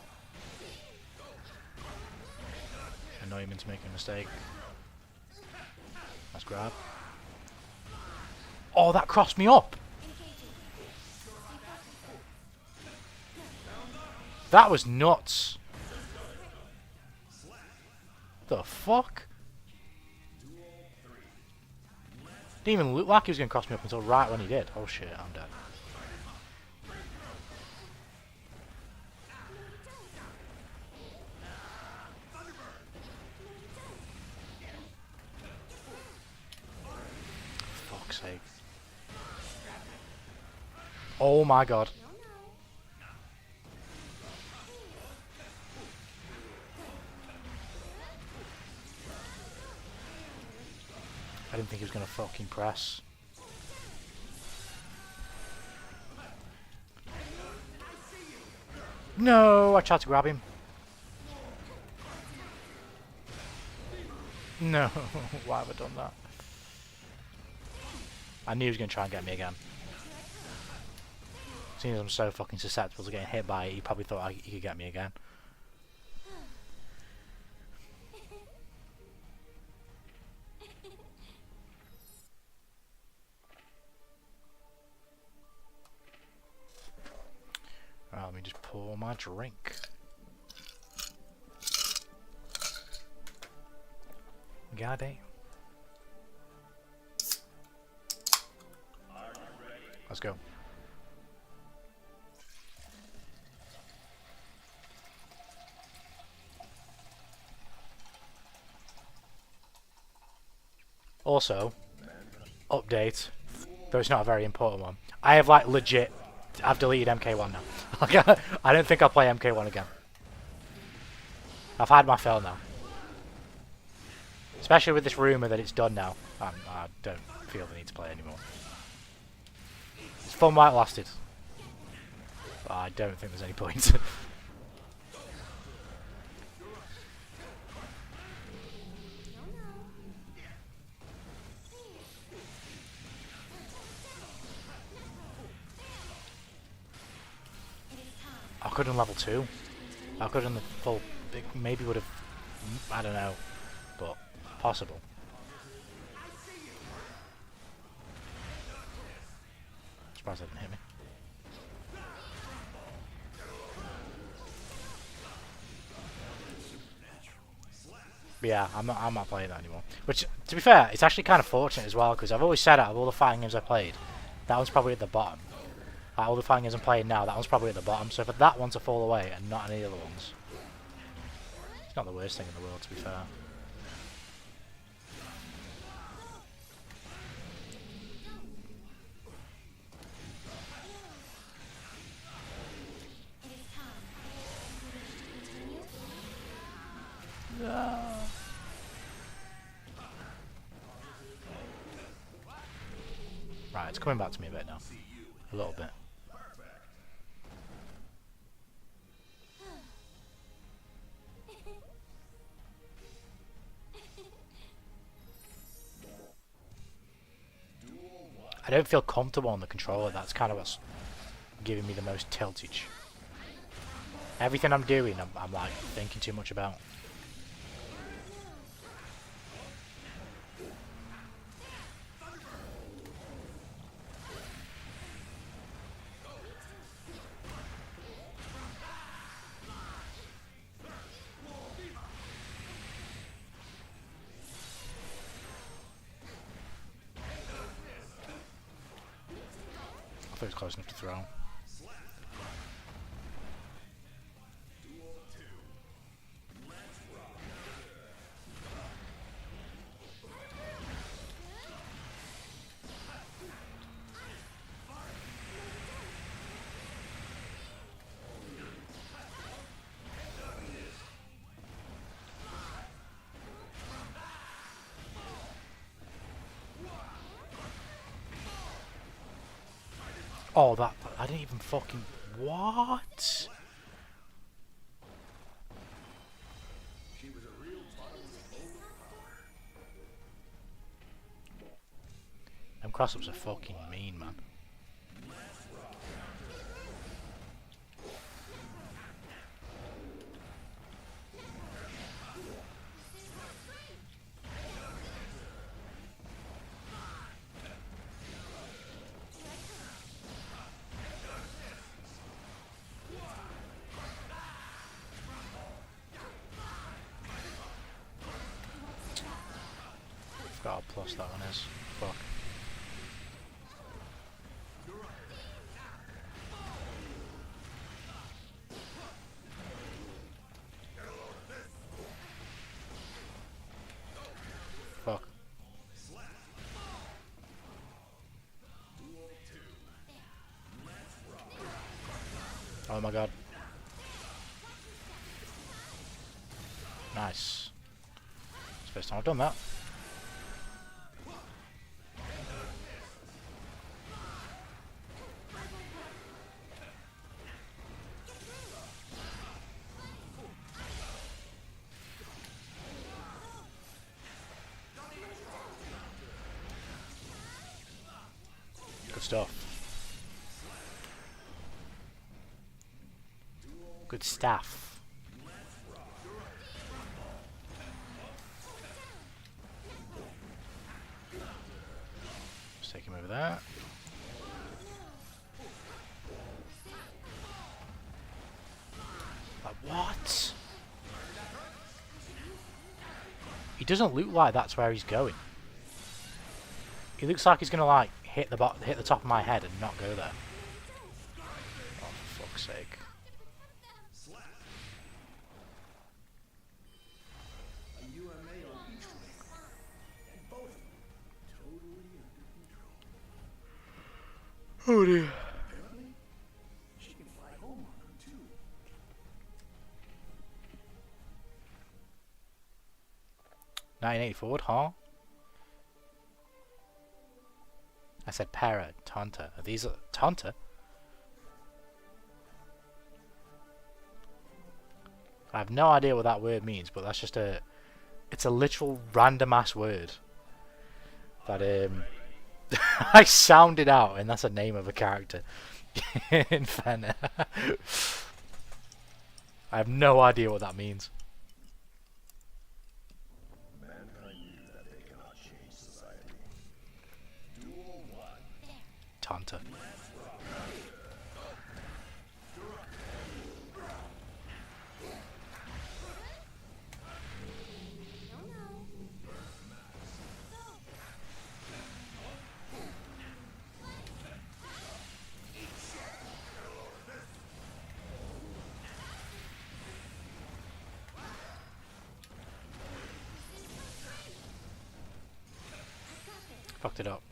Annoy him into making a mistake. Nice grab. Oh, that crossed me up! That was nuts! The fuck? Didn't even look like he was going to cross me up until right when he did. Oh shit, I'm dead. Fuck's sake. Oh my god. I didn't think he was going to fucking press. No, I tried to grab him. No, why have I done that? I knew he was going to try and get me again. Seeing as I'm so fucking susceptible to getting hit by it, he probably thought he could get me again. Right, let me just pour my drink. Got it. Let's go. Also, update, though it's not a very important one. I have like legit I've deleted MK1 now. I don't think I'll play MK1 again. I've had my fill now. Especially with this rumour that it's done now. I don't feel the need to play anymore. It's fun while it lasted. But I don't think there's any point. I could have done level 2. I could have done the full... It maybe would have... I don't know. But possible. Surprised that didn't hit me. But yeah, I'm not playing that anymore. Which, to be fair, it's actually kind of fortunate as well, because I've always said out of all the fighting games I played, that one's probably at the bottom. All the fighting games I'm playing now, that one's probably at the bottom. So for that one to fall away and not any other ones, it's not the worst thing in the world, to be fair. Right, it's coming back to me a bit now. A little bit. I don't feel comfortable on the controller. That's kind of what's giving me the most tiltage. Everything I'm doing, I'm like thinking too much about. I thought it was close enough to throw. Oh, that... I didn't even fucking... What? Them cross-ups are fucking mean, man. Forgot how plus that one is. Fuck. Fuck. Oh my god. Nice. It's the first time I've done that. Good stuff. Good stuff. Just take him over there. Like, what? He doesn't look like that's where he's going. He looks like he's gonna like hit the top of my head and not go there. Oh, for fuck's sake. Oh dear. 1980 forward, huh? I said para, Tonta. Are these Tonta? I have no idea what that word means, but that's just a... It's a literal random ass word. That I sounded out, and that's a name of a character. In Fenner. I have no idea what that means. Mankind knew that they cannot change society. Duel 1. Tonta. Fucked it up.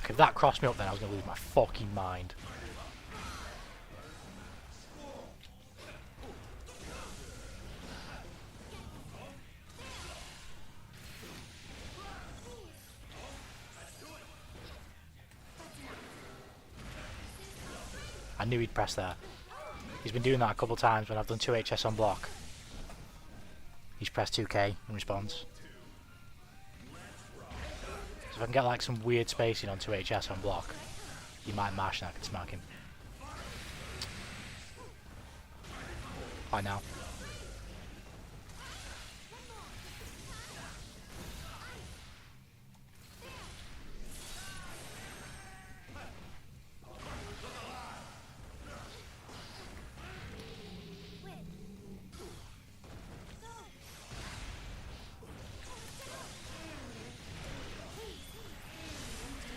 If that crossed me up, then I was gonna lose my fucking mind. I knew he'd press there. He's been doing that a couple times when I've done 2 HS on block. He's pressed 2k in response. So if I can get like some weird spacing on 2 HS on block, he might mash and I can smack him. Right now.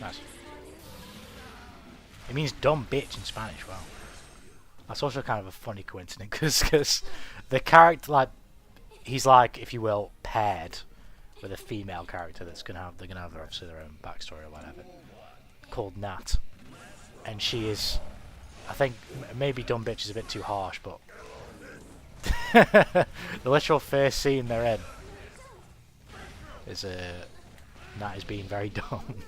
Nice. It means dumb bitch in Spanish. Wow. That's also kind of a funny coincidence because the character, like, he's like, if you will, paired with a female character that's they're gonna have obviously their own backstory or whatever, called Nat, and she is, I think maybe dumb bitch is a bit too harsh, but the literal first scene they're in is Nat is being very dumb.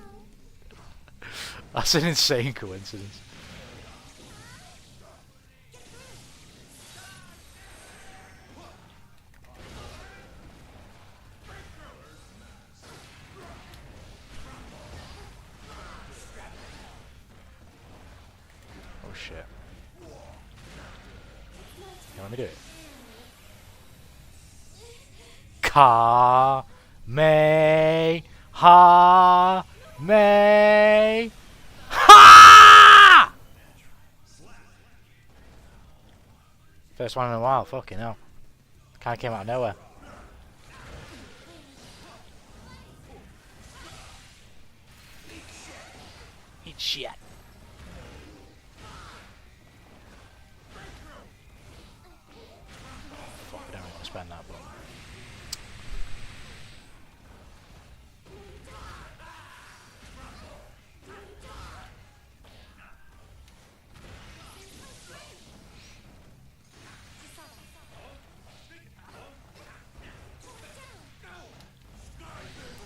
That's an insane coincidence. Oh shit. You want me to do it? Ka me ha me ha! First one in a while, fucking hell. Kinda came out of nowhere. Eat shit. Fuck, I don't really want to spend that, but...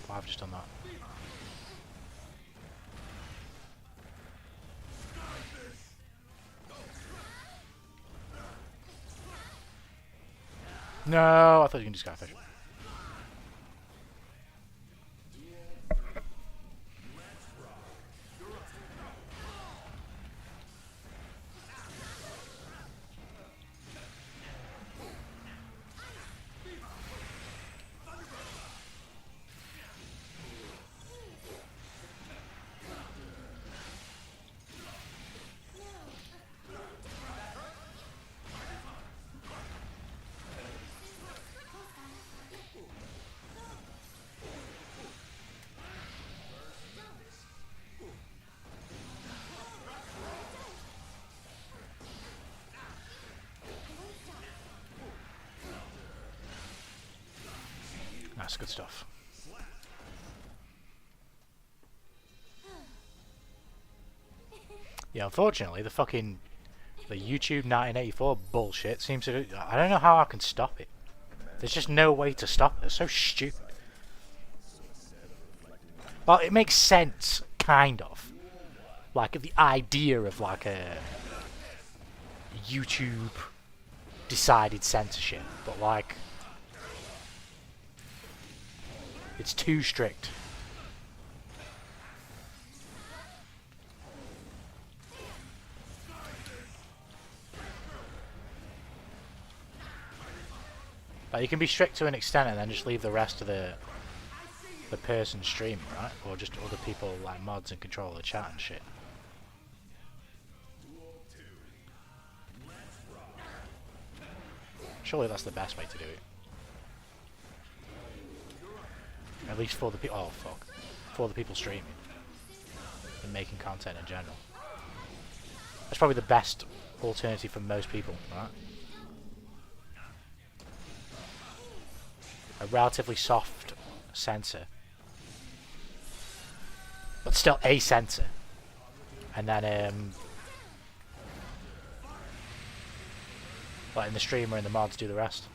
Oh, I've just done that. No, I thought you can just skyfish. That's good stuff. Yeah, unfortunately, the fucking The YouTube 1984 bullshit seems to... I don't know how I can stop it. There's just no way to stop it. It's so stupid. Well, it makes sense, kind of. Like, the idea of, like, a YouTube decided censorship. But, like, it's too strict. Like, you can be strict to an extent and then just leave the rest of the person streaming, right? Or just other people like mods and control the chat and shit. Surely that's the best way to do it. At least for the people. Oh fuck. For the people streaming and making content in general. That's probably the best alternative for most people, right? A relatively soft censor, but still a censor, and then letting the streamer and the mods do the rest.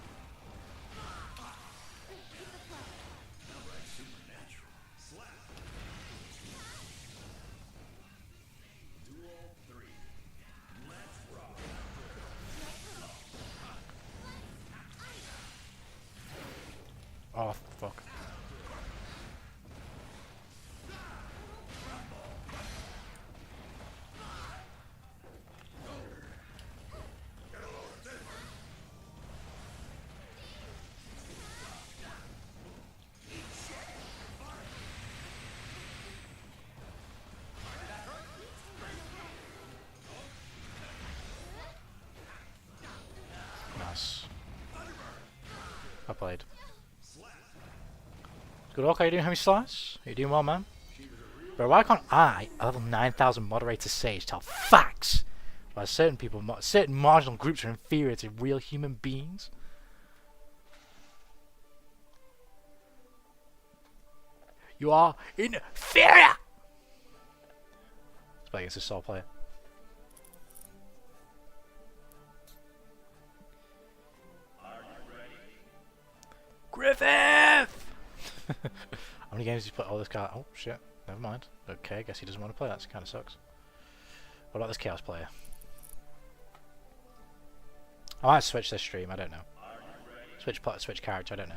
Oh fuck. Nice. I played. Good luck, how you doing, Homie Slice? Are you doing well, man? Bro, why can't I, a level 9000 moderator sage, tell facts while certain people, certain marginal groups are inferior to real human beings? You are inferior! Let's play against a soul player. Griffith! How many games did you play? Oh, this guy. Oh, shit. Never mind. Okay, I guess he doesn't want to play. That kind of sucks. What about this Chaos player? I might switch this stream. I don't know. Switch character. I don't know.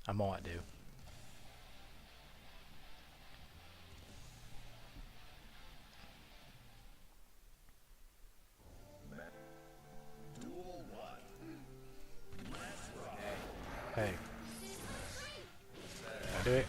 I might do. Hey. Can I do it?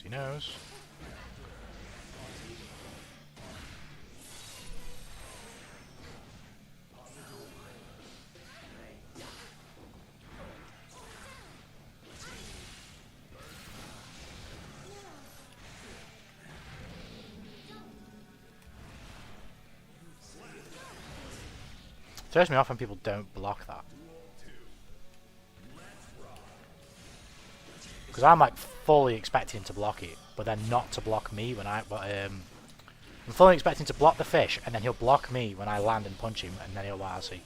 He knows. It throws me off when people don't block that. Because I'm like fully expecting to block it, but then not to block me when I'm fully expecting to block the fish, and then he'll block me when I land and punch him, and then he'll YRC.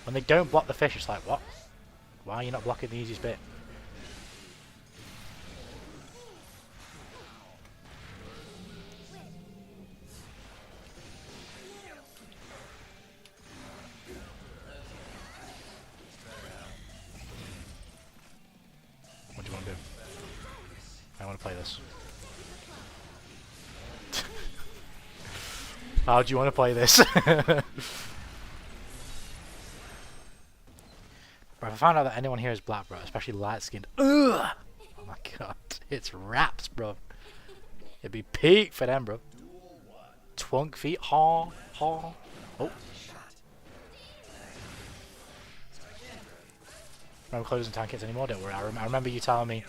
When they don't block the fish, it's like, what? Why are you not blocking the easiest bit? What do you want to do? I want to play this. How do you want to play this? Bro, if I found out that anyone here is black, bro, especially light-skinned, ugh! Oh my god, it's raps, bro. It'd be peak for them, bro. Twunk feet, ha, ha. Oh. No closing tank kits anymore, don't worry. I remember you telling me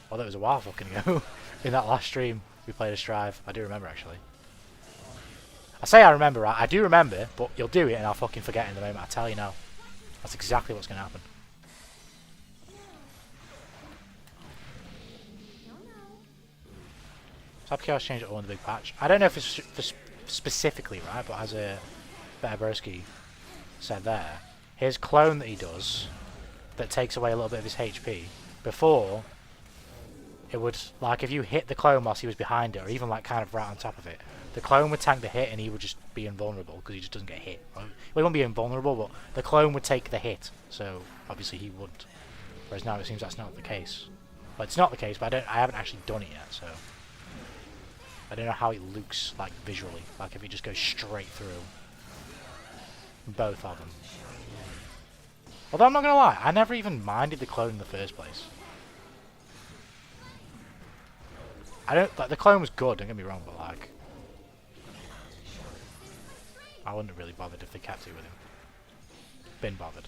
Well, that was a while fucking ago. In that last stream, we played a strive. I do remember, actually. I say I remember, right? I do remember, but you'll do it and I'll fucking forget in the moment. I tell you now. That's exactly what's going to happen. Tab Chaos changed it all in the big patch. I don't know if it's specifically, right? But as a Better Broski said there, his clone that he does, that takes away a little bit of his HP, before, it would, like, if you hit the clone whilst he was behind it, or even, like, kind of right on top of it, the clone would tank the hit and he would just be invulnerable, because he just doesn't get hit. Well, he won't be invulnerable, but the clone would take the hit, so obviously he wouldn't. Whereas now it seems that's not the case. Well, it's not the case, but I haven't actually done it yet, so I don't know how it looks, like, visually, like if it just goes straight through both of them. Although I'm not gonna lie, I never even minded the clone in the first place. I don't, like, the clone was good, don't get me wrong, but like, I wouldn't have really bothered if they kept it with him. Been bothered.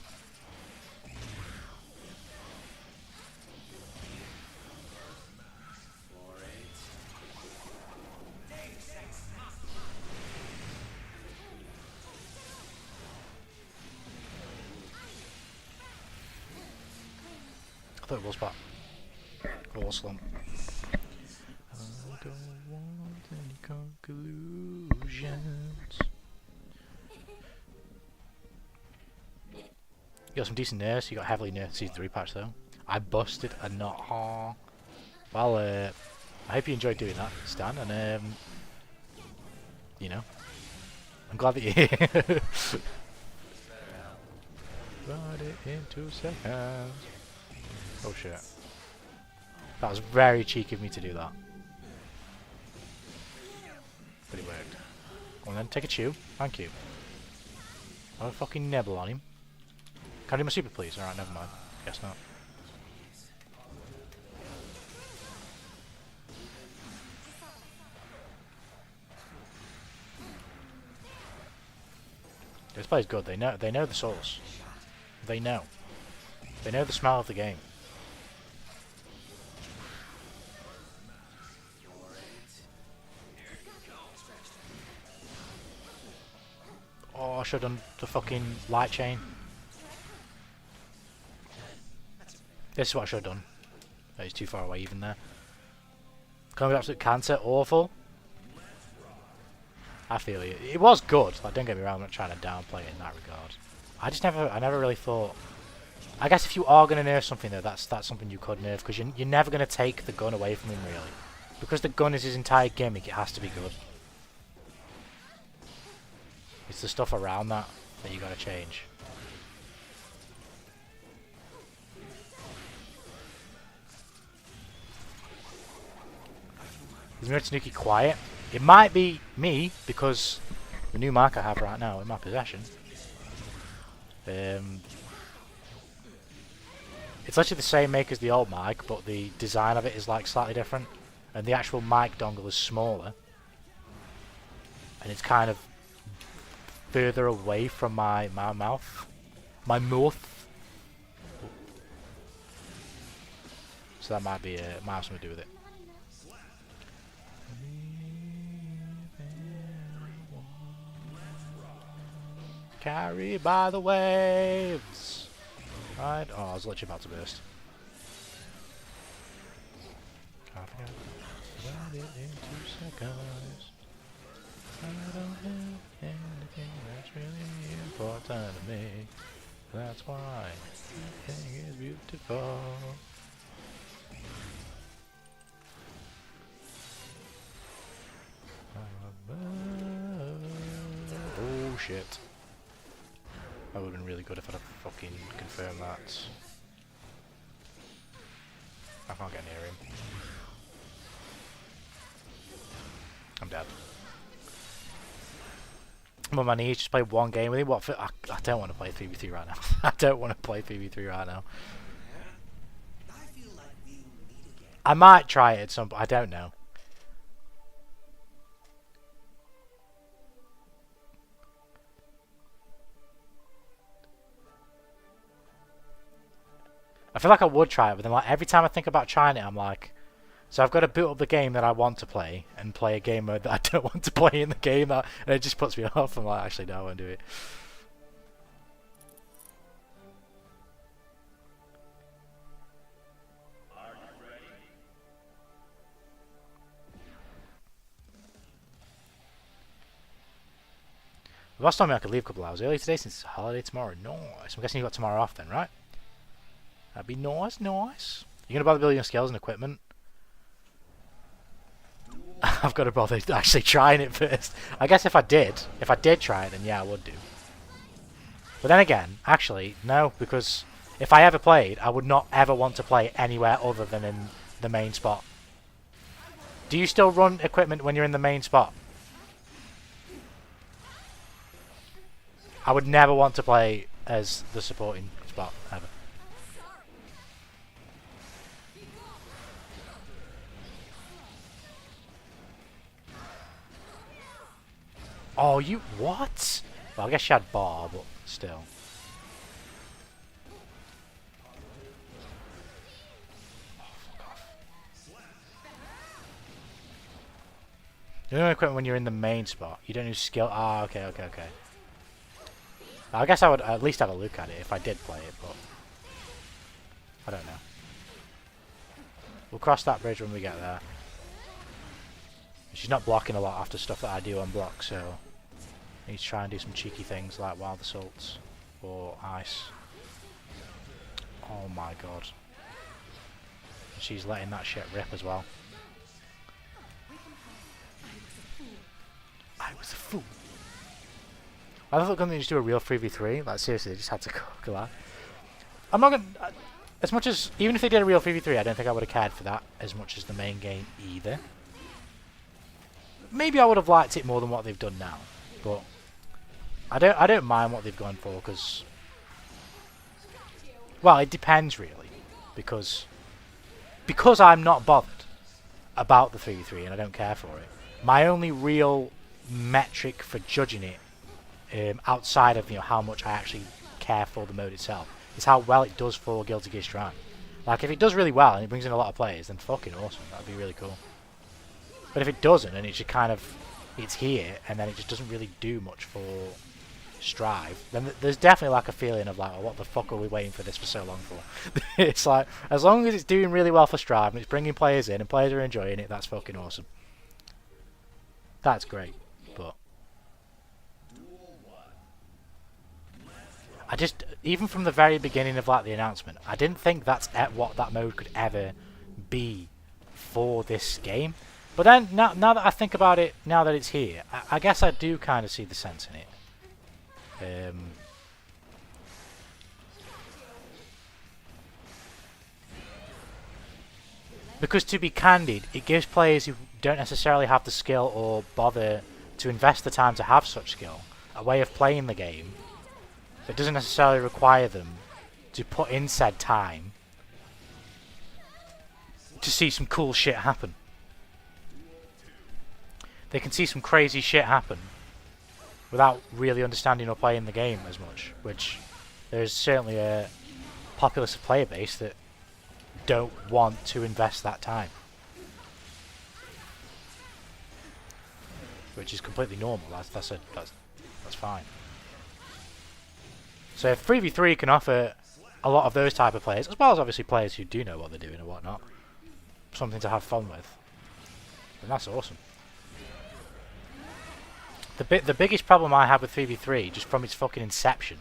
I thought it was spot. Awesome. I don't want any conclusions. You got some decent nerfs. You got heavily nerfed Season 3 patch though. I busted a nut. Aww. Well, I hope you enjoyed doing that, Stan, and you know, I'm glad that you're here. Run it in 2 seconds. Oh shit. That was very cheeky of me to do that. But it worked. Go on then, take a chew. Thank you. I'll fucking nibble on him. Can I do my super please? Alright, never mind. Guess not. This play's good. They know the source. They know. They know the smell of the game. Oh, I should have done the fucking light chain. This is what I should have done. Oh, he's too far away even there. Coming with absolute cancer, awful. I feel you. It was good. Like, don't get me wrong, I'm not trying to downplay it in that regard. I never really thought. I guess if you are going to nerf something though, that's something you could nerf, because you're never going to take the gun away from him really. Because the gun is his entire gimmick, it has to be good. It's the stuff around that you got to change. Is AWanderingTanuki quiet? It might be me, because the new mic I have right now in my possession. It's actually the same make as the old mic, but the design of it is like slightly different. And the actual mic dongle is smaller. And it's kind of further away from my mouth. My mouth. So that might be might have something to do with it. Carried by the waves. Right. Oh, I was literally about to burst. Run it in 2 seconds. I don't have anything that's really important to me. That's why everything is beautiful. Oh shit. That would have been really good if I'd have fucking confirmed that. I can't get near him. I'm dead. I'm on my knees, just play one game with him. What? I don't want to play 3v3 right now. I don't want to play 3v3 right now. I might try it at some point. I don't know. I feel like I would try it, but then like every time I think about trying it, I'm like, so I've got to boot up the game that I want to play and play a game mode that I don't want to play in the game, and it just puts me off. I'm like, actually, no, I won't do it. Last time I could leave a couple hours early today since it's a holiday tomorrow. Nice. I'm guessing you got tomorrow off then, right? That'd be nice, nice. You gonna bother building your skills and equipment? I've got to bother actually trying it first. I guess if I did try it, then yeah, I would do. But then again, actually, no, because if I ever played, I would not ever want to play anywhere other than in the main spot. Do you still run equipment when you're in the main spot? I would never want to play as the supporting spot, ever. Oh, you... what? Well, I guess she had bar, but still. Oh, fuck off. You don't equipment when you're in the main spot. You don't use skill... ah, okay, okay, okay. I guess I would at least have a look at it if I did play it, but... I don't know. We'll cross that bridge when we get there. She's not blocking a lot after stuff that I do on block, so... I need to try and do some cheeky things like wild assaults or ice. Oh my god. She's letting that shit rip as well. I was a fool. I thought they were going to just do a real 3v3. Like seriously, they just had to cook that. I'm not going to... as much as... even if they did a real 3v3, I don't think I would have cared for that as much as the main game either. Maybe I would have liked it more than what they've done now. But... I don't mind what they've gone for, because... well, it depends really. Because I'm not bothered about the 3v3 and I don't care for it. My only real metric for judging it, outside of how much I actually care for the mode itself, is how well it does for Guilty Gear Strive. Like if it does really well and it brings in a lot of players, then fucking awesome. That'd be really cool. But if it doesn't and it's just kind of it's here and then it just doesn't really do much for Strive, then there's definitely like a feeling of like, oh, what the fuck are we waiting for this for so long for? It's like, as long as it's doing really well for Strive and it's bringing players in and players are enjoying it, that's fucking awesome. That's great, but I just, even from the very beginning of like the announcement, I didn't think that's what that mode could ever be for this game. But then now that I think about it, now that it's here, I guess I do kind of see the sense in it. Because to be candid, it gives players who don't necessarily have the skill or bother to invest the time to have such skill a way of playing the game that doesn't necessarily require them to put in said time to see some cool shit happen. They can see some crazy shit happen without really understanding or playing the game as much, which there's certainly a populous player base that don't want to invest that time, which is completely normal. That's fine. So if 3v3 can offer a lot of those type of players, as well as obviously players who do know what they're doing and whatnot, something to have fun with, then that's awesome. The biggest problem I have with 3v3, just from its fucking inception,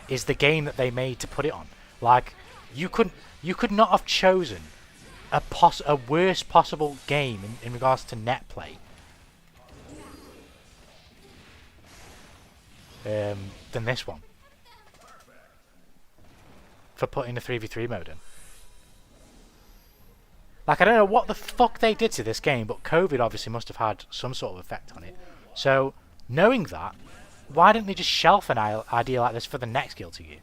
is the game that they made to put it on. Like, you could not have chosen a worse possible game in regards to net play than this one for putting the 3v3 mode in. Like, I don't know what the fuck they did to this game, but COVID obviously must have had some sort of effect on it. So, knowing that, why didn't they just shelf an idea like this for the next Guilty Gear?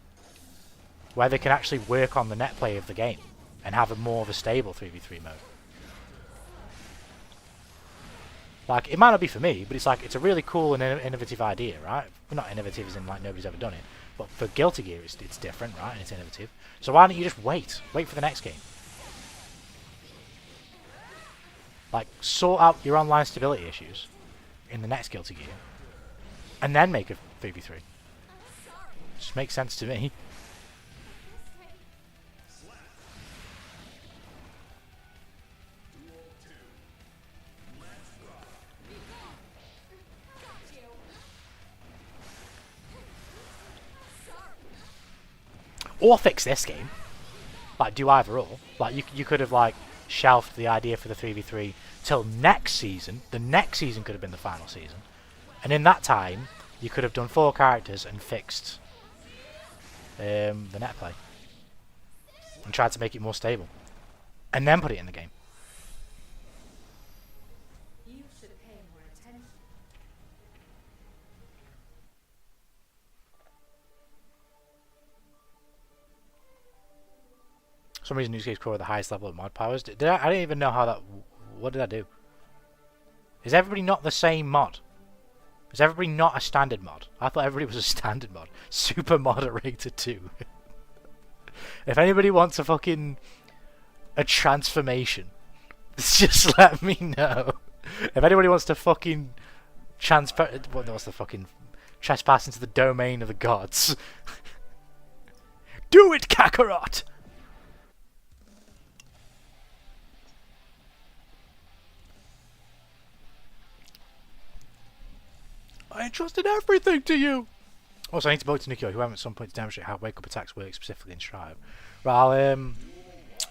Where they can actually work on the net play of the game and have more of a stable 3v3 mode. Like, it might not be for me, but it's like, it's a really cool and innovative idea, right? Well, not innovative as in like nobody's ever done it, But for Guilty Gear, it's different, right? And it's innovative. So why don't you just wait? Wait for the next game. Like, sort out your online stability issues in the next Guilty Gear. And then make a 3v3. Just makes sense to me. Or fix this game. Like, do either or. Like, you could have, like, shelved the idea for the 3v3 till next season. The next season could have been the final season. And in that time, you could have done 4 characters and fixed the net play. And tried to make it more stable. And then put it in the game. You should pay more attention. For some reason, Newscape's Core with the highest level of mod powers. I don't even know how that... What did I do? Is everybody not the same mod? Is everybody not a standard mod? I thought everybody was a standard mod. Super moderator 2. If anybody wants a fucking... a transformation, just let me know. If anybody wants to fucking... what's the fucking... trespass into the domain of the gods. Do it, Kakarot! I entrusted everything to you! Also, I need to vote to Nikio, who haven't at some point to demonstrate how wake-up attacks work specifically in Strive. Right,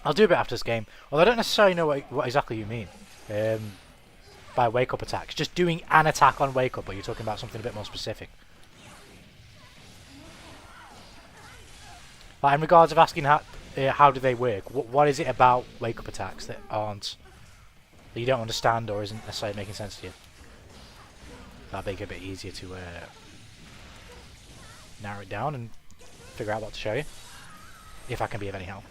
I'll do a bit after this game. Although I don't necessarily know what exactly you mean by wake-up attacks. Just doing an attack on wake-up, or you're talking about something a bit more specific? Like, in regards of asking how do they work, what is it about wake-up attacks that you don't understand or isn't necessarily making sense to you? That'll make it a bit easier to narrow it down and figure out what to show you, if I can be of any help.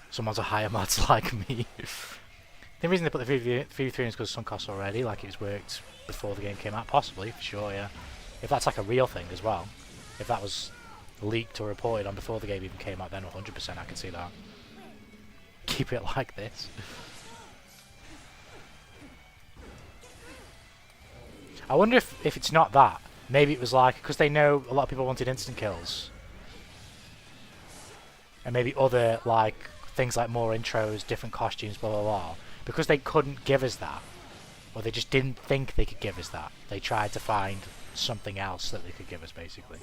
Someone's a higher mods like me. The reason they put the 3v3 in is because some costs already, like it was worked before the game came out, possibly, for sure, yeah. If that's like a real thing as well, if that was leaked or reported on before the game even came out, then 100% I can see that. Keep it like this. I wonder if it's not that. Maybe it was like, because they know a lot of people wanted instant kills. And maybe other, like, things like more intros, different costumes, blah blah blah. Because they couldn't give us that, or they just didn't think they could give us that, they tried to find something else that they could give us, basically.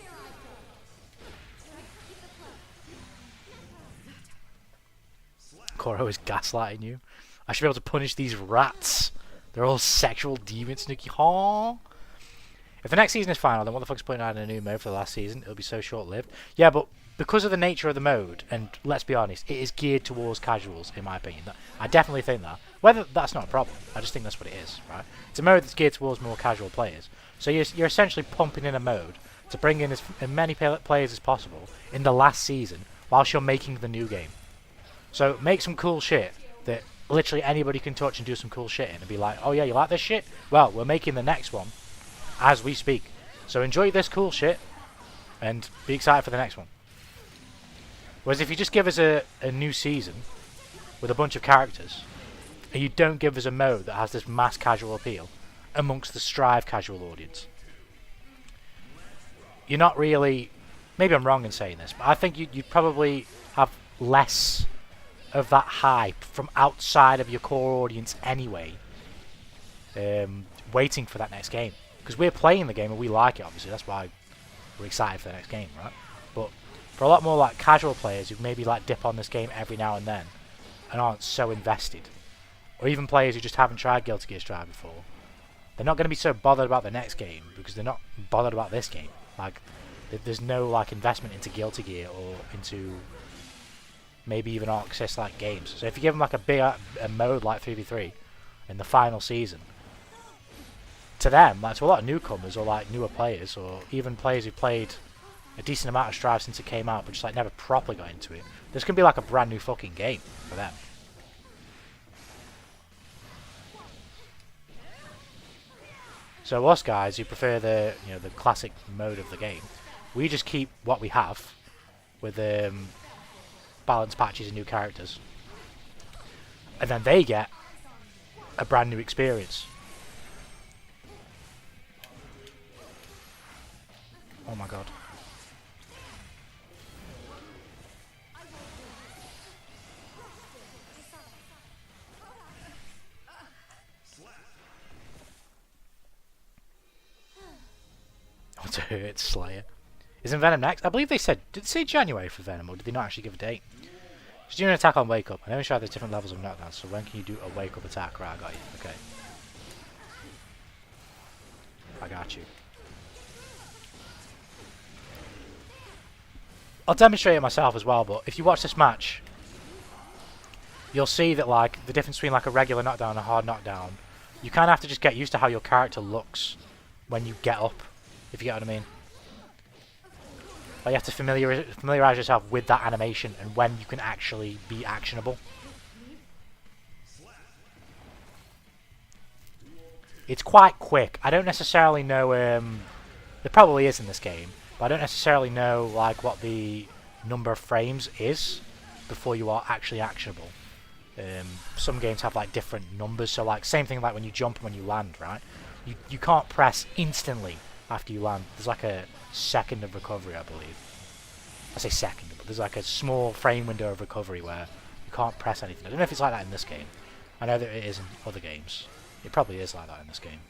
Koro is gaslighting you. I should be able to punish these rats. They're all sexual demons, Nuki. Huh? If the next season is final, then what the fuck's putting out in a new mode for the last season? It'll be so short-lived. Yeah, but because of the nature of the mode, and let's be honest, it is geared towards casuals, in my opinion. I definitely think that. Whether that's not a problem, I just think that's what it is, right? It's a mode that's geared towards more casual players. So you're essentially pumping in a mode to bring in as many players as possible in the last season, whilst you're making the new game. So make some cool shit that literally anybody can touch and do some cool shit in, and be like, oh yeah, you like this shit? Well, we're making the next one as we speak. So enjoy this cool shit, and be excited for the next one. Whereas if you just give us a new season with a bunch of characters, and you don't give us a mode that has this mass casual appeal amongst the Strive casual audience, you're not really... Maybe I'm wrong in saying this, but I think you'd probably have less of that hype from outside of your core audience anyway, waiting for that next game. Because we're playing the game and we like it, obviously. That's why we're excited for the next game, right? But for a lot more like casual players who maybe like dip on this game every now and then and aren't so invested, or even players who just haven't tried Guilty Gear Strive before, they're not going to be so bothered about the next game because they're not bothered about this game. Like, there's no like investment into Guilty Gear or into maybe even Arc Sys like games. So if you give them like a mode like 3v3 in the final season, to them, like to a lot of newcomers or like newer players, or even players who played a decent amount of Strive since it came out, but just like never properly got into it, this can be like a brand new fucking game for them. So us guys who prefer the the classic mode of the game, we just keep what we have with balance patches and new characters, and then they get a brand new experience. Oh my god. Oh, to hurt Slayer. Isn't Venom next? I believe they said... Did they say January for Venom, or did they not actually give a date? Just do an attack on Wake Up. I know we there's different levels of knockdown, so when can you do a Wake Up attack? Right, I got you. Okay. I got you. I'll demonstrate it myself as well, but if you watch this match, you'll see that like the difference between like a regular knockdown and a hard knockdown, you kind of have to just get used to how your character looks when you get up, if you get what I mean. Like you have to familiarize yourself with that animation and when you can actually be actionable. It's quite quick. I don't necessarily know, there probably is in this game, but I don't necessarily know like what the number of frames is before you are actually actionable. Some games have like different numbers, so like same thing like when you jump and when you land, right? You can't press instantly after you land. There's like a second of recovery, I believe. I say second, but there's like a small frame window of recovery where you can't press anything. I don't know if it's like that in this game. I know that it is in other games. It probably is like that in this game.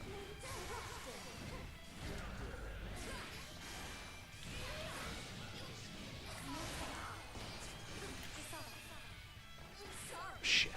Shit.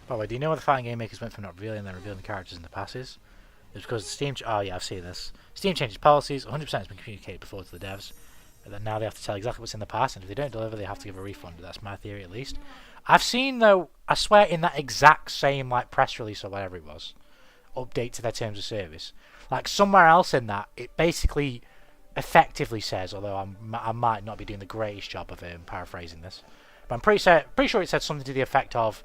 By the way, do you know why the fighting game makers went from not revealing and then revealing the characters in the passes? It's because Steam... Oh yeah, I've seen this. Steam changes policies, 100% has been communicated before to the devs, and then now they have to tell exactly what's in the past, and if they don't deliver, they have to give a refund. That's my theory, at least. I've seen, though, I swear, in that exact same like press release or whatever it was, update to their terms of service, like somewhere else in that, it basically effectively says, although I might not be doing the greatest job of paraphrasing this, but I'm pretty sure it said something to the effect of,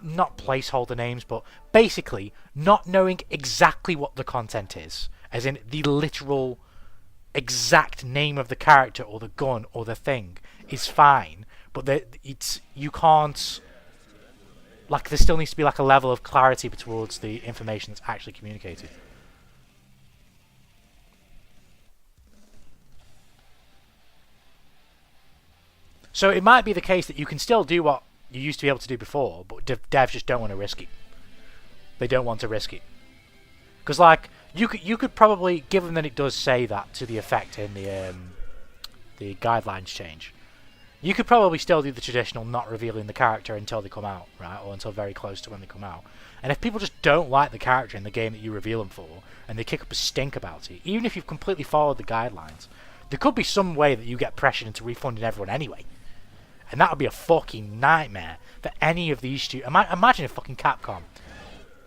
not placeholder names, but basically not knowing exactly what the content is, as in the literal exact name of the character or the gun or the thing is fine, but you can't, like, there still needs to be like a level of clarity towards the information that's actually communicated. So it might be the case that you can still do what you used to be able to do before, but devs just don't want to risk it. They don't want to risk it. Because, like, you could probably, given that it does say that to the effect in the guidelines change, you could probably still do the traditional not revealing the character until they come out, right? Or until very close to when they come out. And if people just don't like the character in the game that you reveal them for, and they kick up a stink about it, even if you've completely followed the guidelines, there could be some way that you get pressured into refunding everyone anyway. And that would be a fucking nightmare for any of these studios. Imagine if fucking Capcom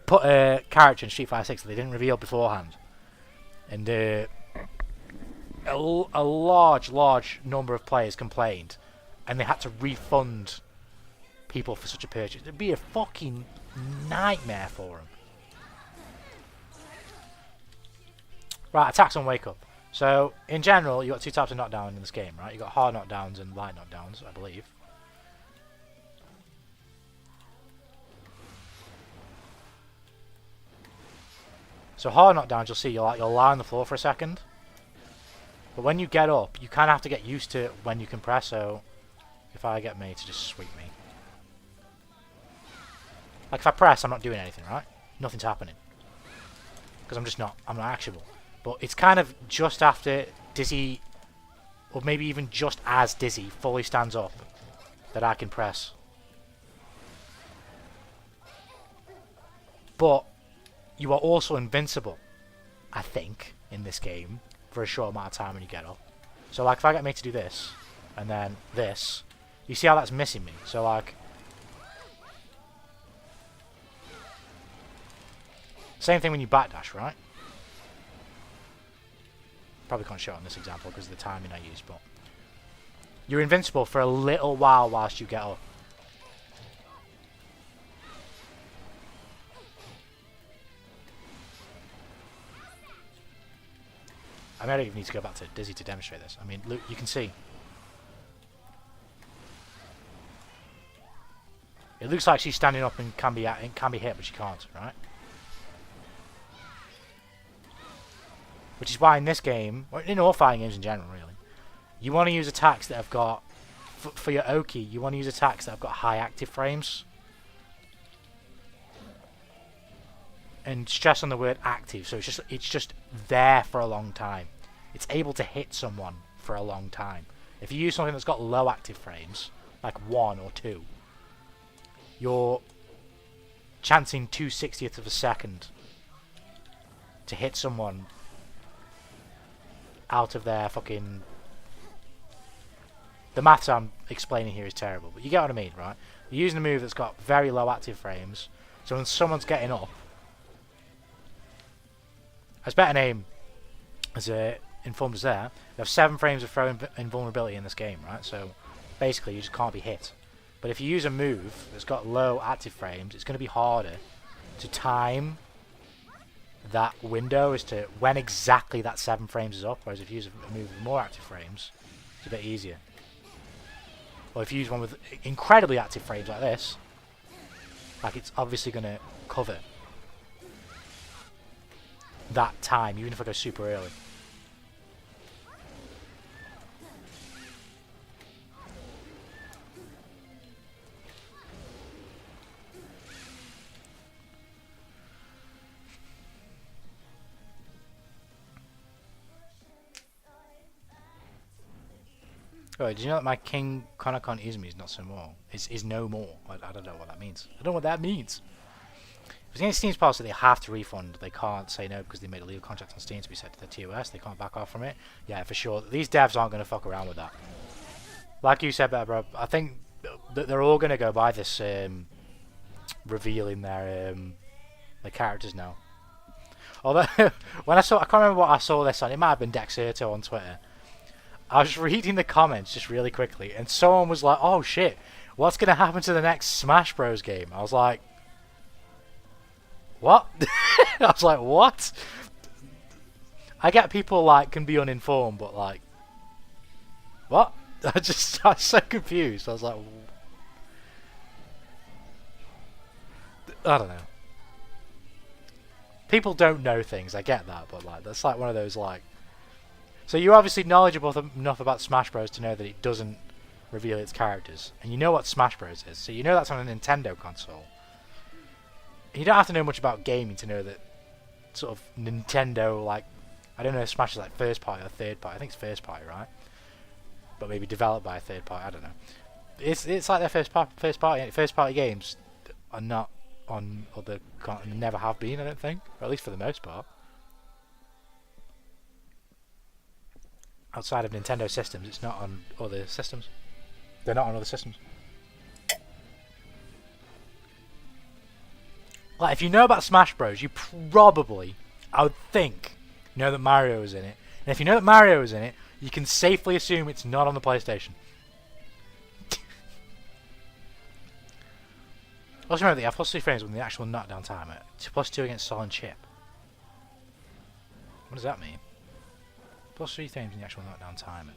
put a character in Street Fighter 6 that they didn't reveal beforehand. And a large number of players complained. And they had to refund people for such a purchase. It'd be a fucking nightmare for them. Right, attacks on Wake Up. So, in general, you've got two types of knockdown in this game, right? You've got hard knockdowns and light knockdowns, I believe. So hard knockdowns, you'll see, you'll lie on the floor for a second. But when you get up, you kind of have to get used to when you can press, so... if I get me to just sweep me. Like if I press, I'm not doing anything, right? Nothing's happening. Because I'm not actionable. But it's kind of just after Dizzy, or maybe even just as Dizzy fully stands up, that I can press. But you are also invincible, I think, in this game, for a short amount of time when you get up. So like if I get me to do this, and then this, you see how that's missing me? So like, same thing when you backdash, right? Probably can't show it on this example because of the timing I used, but you're invincible for a little while whilst you get up. I mean, I don't even need to go back to Dizzy to demonstrate this. I mean, look, you can see. It looks like she's standing up and can be hit, but she can't, right? Which is why in this game, or in all fighting games in general, really, you want to use attacks that have got, for your Oki, you want to use attacks that have got high active frames. And stress on the word active, so it's just there for a long time. It's able to hit someone for a long time. If you use something that's got low active frames, like 1 or 2, you're chancing 2/60th of a second to hit someone out of their fucking... The maths I'm explaining here is terrible, but you get what I mean, right? You're using a move that's got very low active frames, so when someone's getting up, as better name as informed us there, you have 7 frames of throw invulnerability in this game, right? So basically you just can't be hit. But if you use a move that's got low active frames, it's going to be harder to time that window as to when exactly that 7 frames is up, whereas if you use a move with more active frames, it's a bit easier. Or if you use one with incredibly active frames like this, like it's obviously going to cover that time, even if I go super early. Oh, did you know that my King Konokon Izumi is not so more? Is no more. I don't know what that means. I don't know what that means. If it's against Steam's policy, they have to refund. They can't say no because they made a legal contract on Steam to be set to the TOS. They can't back off from it. Yeah, for sure. These devs aren't going to fuck around with that. Like you said, bro, I think that they're all going to go by this revealing their characters now. Although, when I can't remember what I saw this on. It might have been Dexerto on Twitter. I was reading the comments just really quickly, and someone was like, "Oh shit, what's going to happen to the next Smash Bros game?" I was like, what? I was like, what? I get people like can be uninformed, but like, what? I was so confused. I was like, I don't know. People don't know things. I get that, but like that's like one of those like. So you're obviously knowledgeable enough about Smash Bros to know that it doesn't reveal its characters, and you know what Smash Bros is. So you know that's on a Nintendo console. You don't have to know much about gaming to know that sort of Nintendo, like, I don't know if Smash is like first party or third party. I think it's first party, right? But maybe developed by a third party. I don't know. It's like their first party games are not on other never have been. I don't think, or at least for the most part. Outside of Nintendo systems, it's not on other systems. They're not on other systems. Like, if you know about Smash Bros, you probably, I would think, know that Mario is in it. And if you know that Mario is in it, you can safely assume it's not on the PlayStation. Also remember that you have +3 frames with the actual knockdown timer. +2 against Sol and Chip. What does that mean? +3 frames in the actual knockdown timer.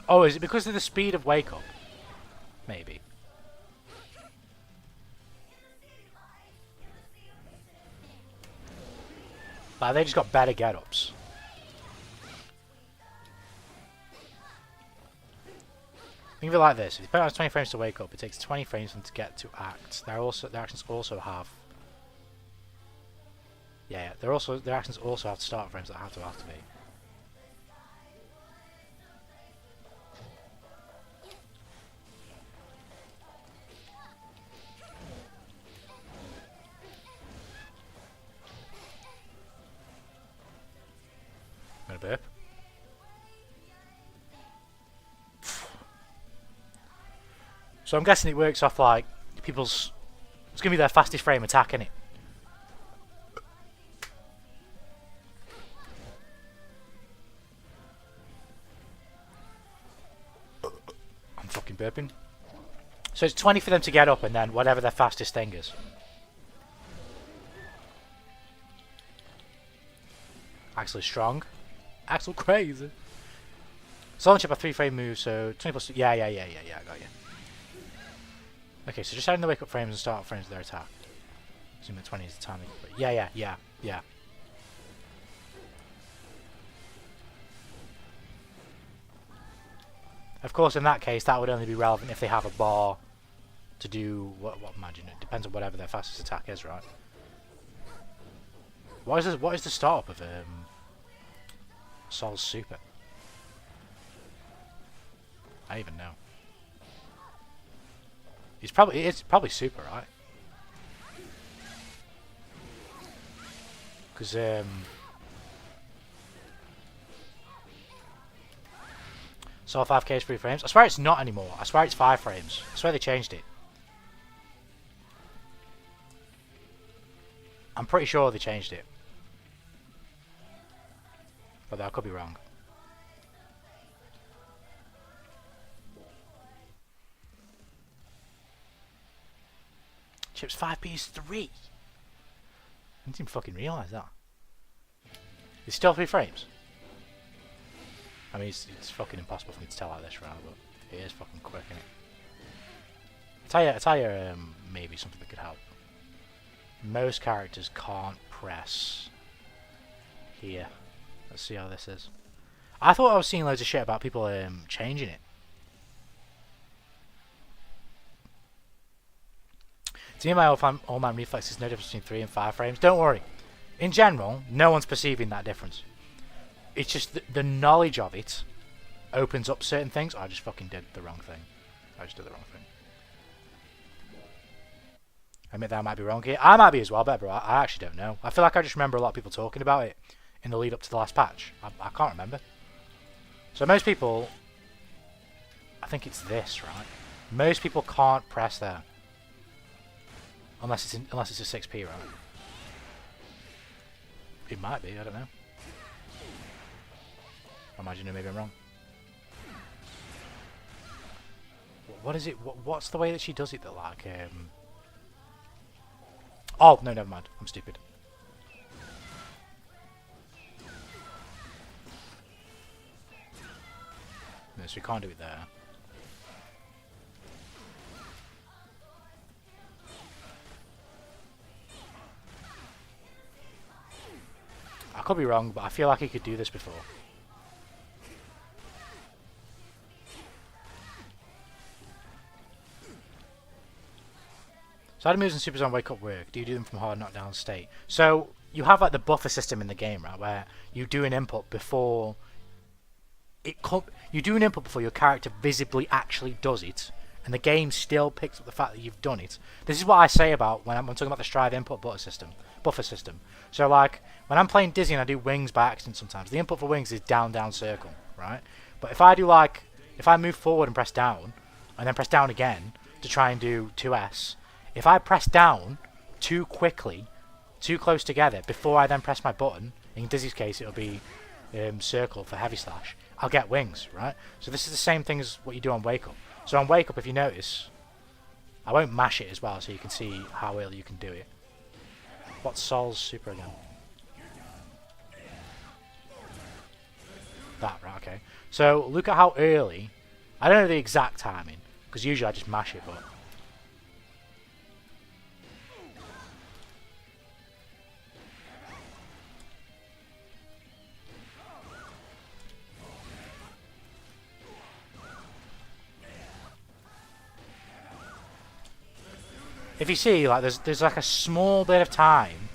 Oh, is it because of the speed of Wake Up? Maybe. Like, they just got better get-ups. Think of it like this: if the opponent has 20 frames to wake up, it takes 20 frames for them to get to act. Their actions also have. Yeah, their actions also have start frames that have to activate. I'm gonna burp. So I'm guessing it works off like people's. It's gonna be their fastest frame attack, innit? I'm fucking burping. So it's 20 for them to get up, and then whatever their fastest thing is. Axel is strong. Axel crazy. Solid chip a 3-frame move, so 20 plus. Yeah, I got you. Okay, so just adding the wake up frames and start up frames of their attack. Assume that 20 is the time. Yeah. Of course, in that case, that would only be relevant if they have a bar to do what imagine it depends on whatever their fastest attack is, right? What is the start up of Sol's super? I don't even know. It's probably super, right? Because Sol 5k is 3 frames. I swear it's not anymore. I swear it's 5 frames. I swear they changed it. I'm pretty sure they changed it. But I could be wrong. Chip's 5p is 3. I didn't even fucking realise that. It's still 3 frames. I mean, it's fucking impossible for me to tell like this right now, but it is fucking quick, isn't it? I tell you, maybe something that could help. Most characters can't press here. Let's see how this is. I thought I was seeing loads of shit about people changing it. To me, my all-man reflex is no difference between 3 and 5 frames. Don't worry. In general, no one's perceiving that difference. It's just the knowledge of it opens up certain things. Oh, I just fucking did the wrong thing. I just did the wrong thing. I admit that I might be wrong here. I might be as well, but bro, I actually don't know. I feel like I just remember a lot of people talking about it in the lead up to the last patch. I can't remember. So most people, I think it's this, right? Most people can't press there. Unless it's a 6p, right? It might be, I don't know. I imagine maybe I'm wrong. What is it? What's the way that she does it that like Oh, no, never mind. I'm stupid. No, so we can't do it there. I could be wrong, but I feel like he could do this before. So how do moves and supers on wake up work? Do you do them from hard knockdown state? So you have like the buffer system in the game, right, where you do an input before you do an input before your character visibly actually does it, and the game still picks up the fact that you've done it. This is what I say about when I'm talking about the Strive input buffer system. So like when I'm playing Dizzy and I do wings by accident sometimes, the input for wings is down down circle, right? But if I do like if I move forward and press down and then press down again to try and do 2S, if I press down too quickly, too close together before I then press my button, in Dizzy's case it'll be circle for heavy slash, I'll get wings, right? So this is the same thing as what you do on wake up. So on wake up, if you notice, I won't mash it as well so you can see how early you can do it. What's Sol's super again? That, right, okay. So look at how early, I don't know the exact timing, because usually I just mash it, but if you see, like, there's like a small bit of time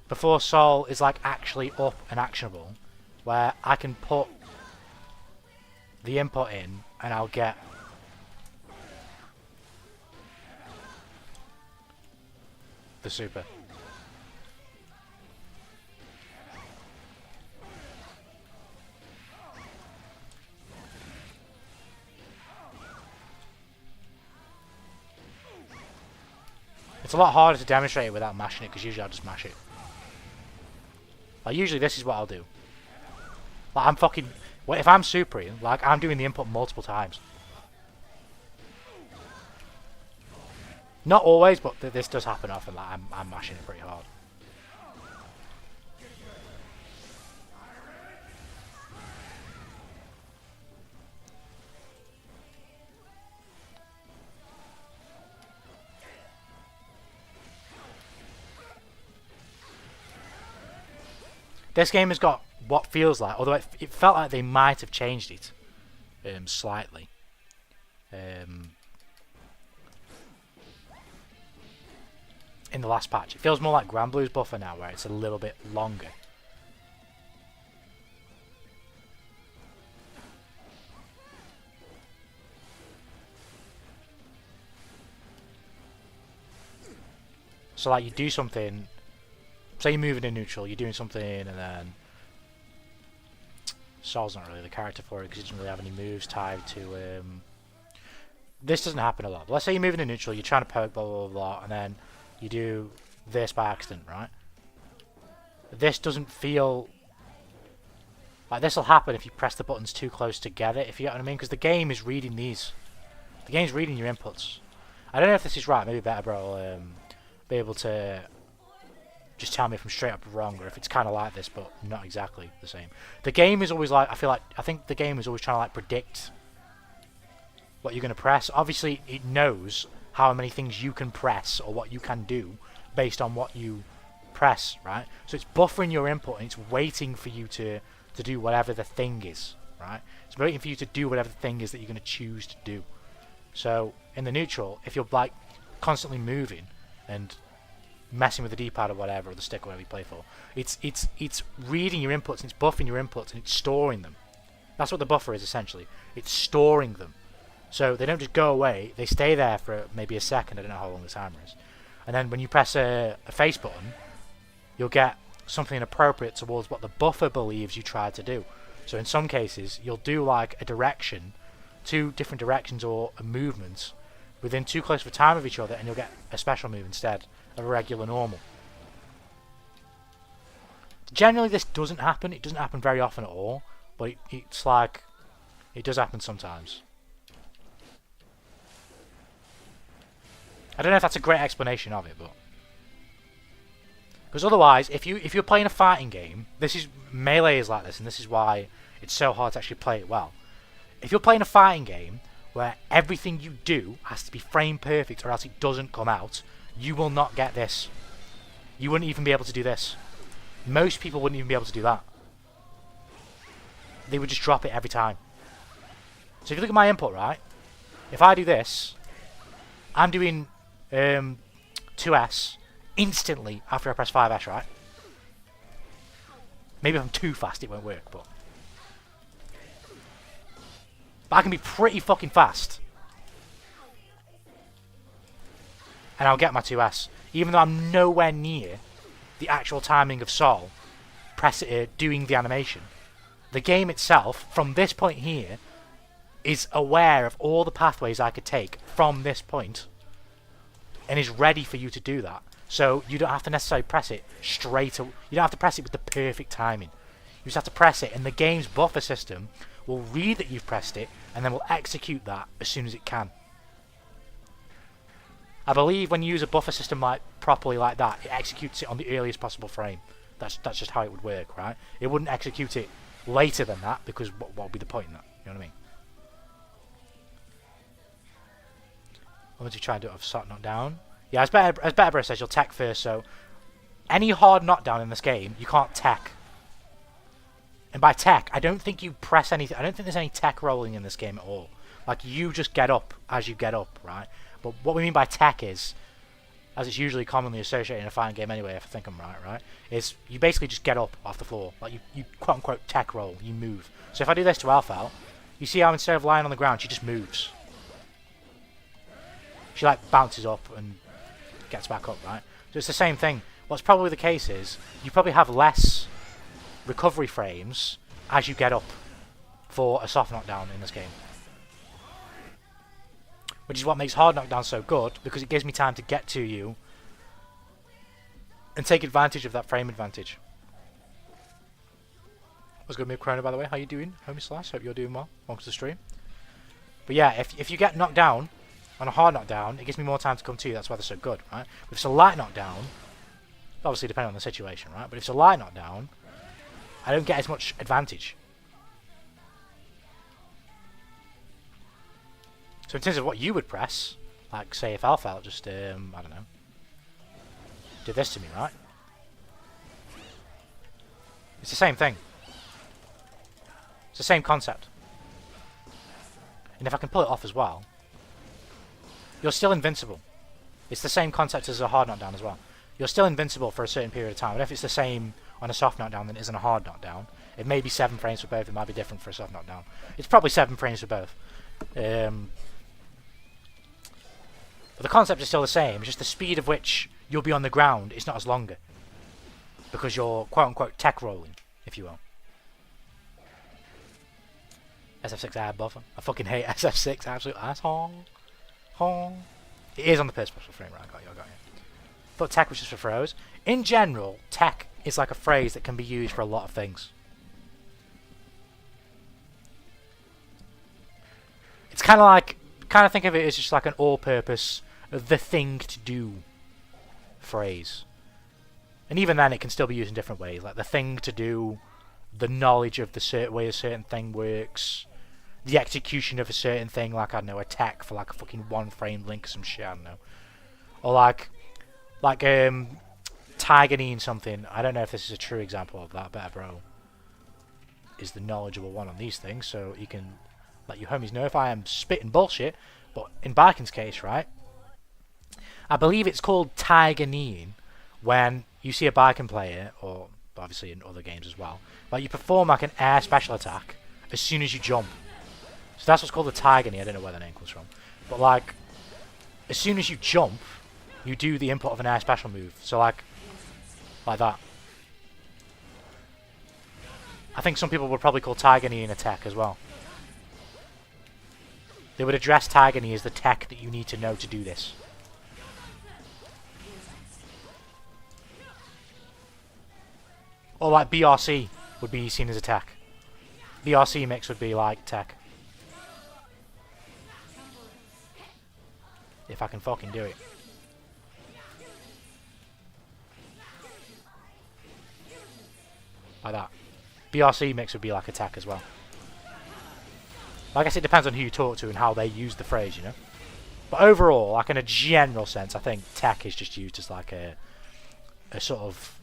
before Sol is like actually up and actionable, where I can put the input in and I'll get the super. It's a lot harder to demonstrate it without mashing it, because usually I'll just mash it. Like, usually this is what I'll do. Like, I'm fucking... Well, if I'm supering, like, I'm doing the input multiple times. Not always, but this does happen often. Like, I'm mashing it pretty hard. This game has got what feels like, although it felt like they might have changed it slightly. In the last patch, it feels more like Grand Blue's buffer now, where it's a little bit longer. So, like, you do something. Say you're moving in neutral, you're doing something, and then Sol's not really the character for it because he doesn't really have any moves tied to. This doesn't happen a lot. But let's say you're moving in neutral, you're trying to poke, blah blah blah, and then you do this by accident, right? This doesn't feel like this will happen if you press the buttons too close together, if you get what I mean, because the game is reading these. The game's reading your inputs. I don't know if this is right. Maybe Better Bro will be able to just tell me if I'm straight up wrong, or if it's kind of like this, but not exactly the same. The game is always like, I think the game is always trying to like predict what you're going to press. Obviously, it knows how many things you can press or what you can do based on what you press, right? So it's buffering your input and it's waiting for you to do whatever the thing is, right? It's waiting for you to do whatever the thing is that you're going to choose to do. So in the neutral, if you're like constantly moving and messing with the D-pad or whatever, or the stick or whatever you play for, it's reading your inputs and it's buffing your inputs and it's storing them. That's what the buffer is essentially. It's storing them. So they don't just go away, they stay there for maybe a second, I don't know how long the timer is. And then when you press a face button, you'll get something appropriate towards what the buffer believes you tried to do. So in some cases, you'll do like a direction, two different directions or a movement within too close of a time of each other, and you'll get a special move instead of a regular normal. Generally this doesn't happen, it doesn't happen very often at all, but it's like, it does happen sometimes. I don't know if that's a great explanation of it, but because otherwise, if you're playing a fighting game, Melee is like this, and this is why it's so hard to actually play it well. If you're playing a fighting game where everything you do has to be frame perfect or else it doesn't come out, you will not get this. You wouldn't even be able to do this. Most people wouldn't even be able to do that. They would just drop it every time. So if you look at my input, right? If I do this, I'm doing 2S instantly after I press 5S, right? Maybe if I'm too fast it won't work, but I can be pretty fucking fast. And I'll get my 2S. Even though I'm nowhere near the actual timing of Sol doing the animation. The game itself, from this point here, is aware of all the pathways I could take from this point and is ready for you to do that. So you don't have to necessarily press it straight away. You don't have to press it with the perfect timing. You just have to press it, and the game's buffer system will read that you've pressed it and then will execute that as soon as it can. I believe when you use a buffer system like properly like that, it executes it on the earliest possible frame. That's just how it would work, right? It wouldn't execute it later than that, because what would be the point in that? You know what I mean? Once you try and do it with soft knockdown. Yeah, as Better Bro says, you'll tech first, so any hard knockdown in this game, you can't tech. And by tech, I don't think you press anything. I don't think there's any tech rolling in this game at all. Like, you just get up as you get up, right? But what we mean by tech is as it's usually commonly associated in a fighting game anyway, if I think I'm right, is you basically just get up off the floor. Like, you quote-unquote tech roll, you move. So if I do this to Alpha, you see how instead of lying on the ground, she just moves. She, like, bounces up and gets back up, right? So it's the same thing. What's probably the case is, you probably have less recovery frames as you get up for a soft knockdown in this game. Which is what makes hard knockdown so good, because it gives me time to get to you and take advantage of that frame advantage. What's good, move Corona, by the way? How you doing, homie Slash? Hope you're doing well. Welcome to the stream. But yeah, if you get knocked down on a hard knockdown, it gives me more time to come to you. That's why they're so good, right? If it's a light knockdown, obviously depending on the situation, right? But if it's a light knockdown, I don't get as much advantage. So in terms of what you would press, like say if Alpha just, I don't know, did this to me, right? It's the same thing. It's the same concept. And if I can pull it off as well, you're still invincible. It's the same concept as a hard knockdown as well. You're still invincible for a certain period of time. But if it's the same on a soft knockdown than it is on a hard knockdown, it may be 7 frames for both. It might be different for a soft knockdown. It's probably 7 frames for both. But the concept is still the same. It's just the speed of which you'll be on the ground is not as longer. Because you're quote-unquote tech rolling, if you will. SF6 ad buffer. I fucking hate SF6, absolute asshole. It is on the per special frame, right? I got you. But tech was just for throws. In general, tech is like a phrase that can be used for a lot of things. It's kind of think of it as just like an all-purpose, the thing to do phrase. And even then, it can still be used in different ways, like the thing to do, the knowledge of the way a certain thing works, the execution of a certain thing, like, I don't know, a tech for like a fucking 1-frame link or some shit, I don't know. Or like Tigerine something. I don't know if this is a true example of that, Better Bro is the knowledgeable one on these things, so you can let you homies know if I am spitting bullshit. But in Barkin's case, right, I believe it's called Tigerine when you see a Barkin player, or obviously in other games as well, like you perform like an air special attack as soon as you jump. So that's what's called the Tigerine. I don't know where the name comes from, but like as soon as you jump, you do the input of an air special move. So like that. I think some people would probably call Tigerine a tech as well. They would address Tigerine as the tech that you need to know to do this. Or like BRC would be seen as a tech. BRC mix would be like tech. If I can fucking do it. Like that. BRC mix would be like attack as well. I guess it depends on who you talk to and how they use the phrase, you know. But overall, like in a general sense, I think tech is just used as like a sort of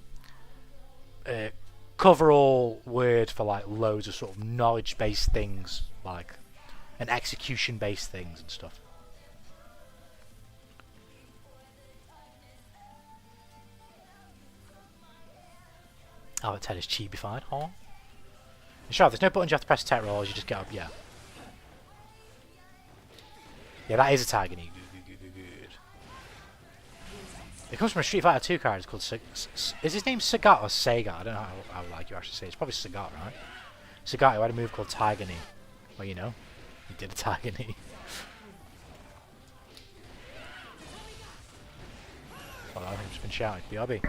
cover-all word for like loads of sort of knowledge-based things, like and execution-based things and stuff. Oh, Ted is chibified, huh? Sure, there's no buttons you have to press tech rolls, you just get up, yeah. Yeah, that is a tag, and good. It comes from a Street Fighter 2 character called is his name Sagat or Sega? I don't know how like you actually say it. It's probably Sagat, right? Sagat, who had a move called Tiger Knee. Well, you know, he did a Tiger Knee. Well, I think it's been shouted. BRB.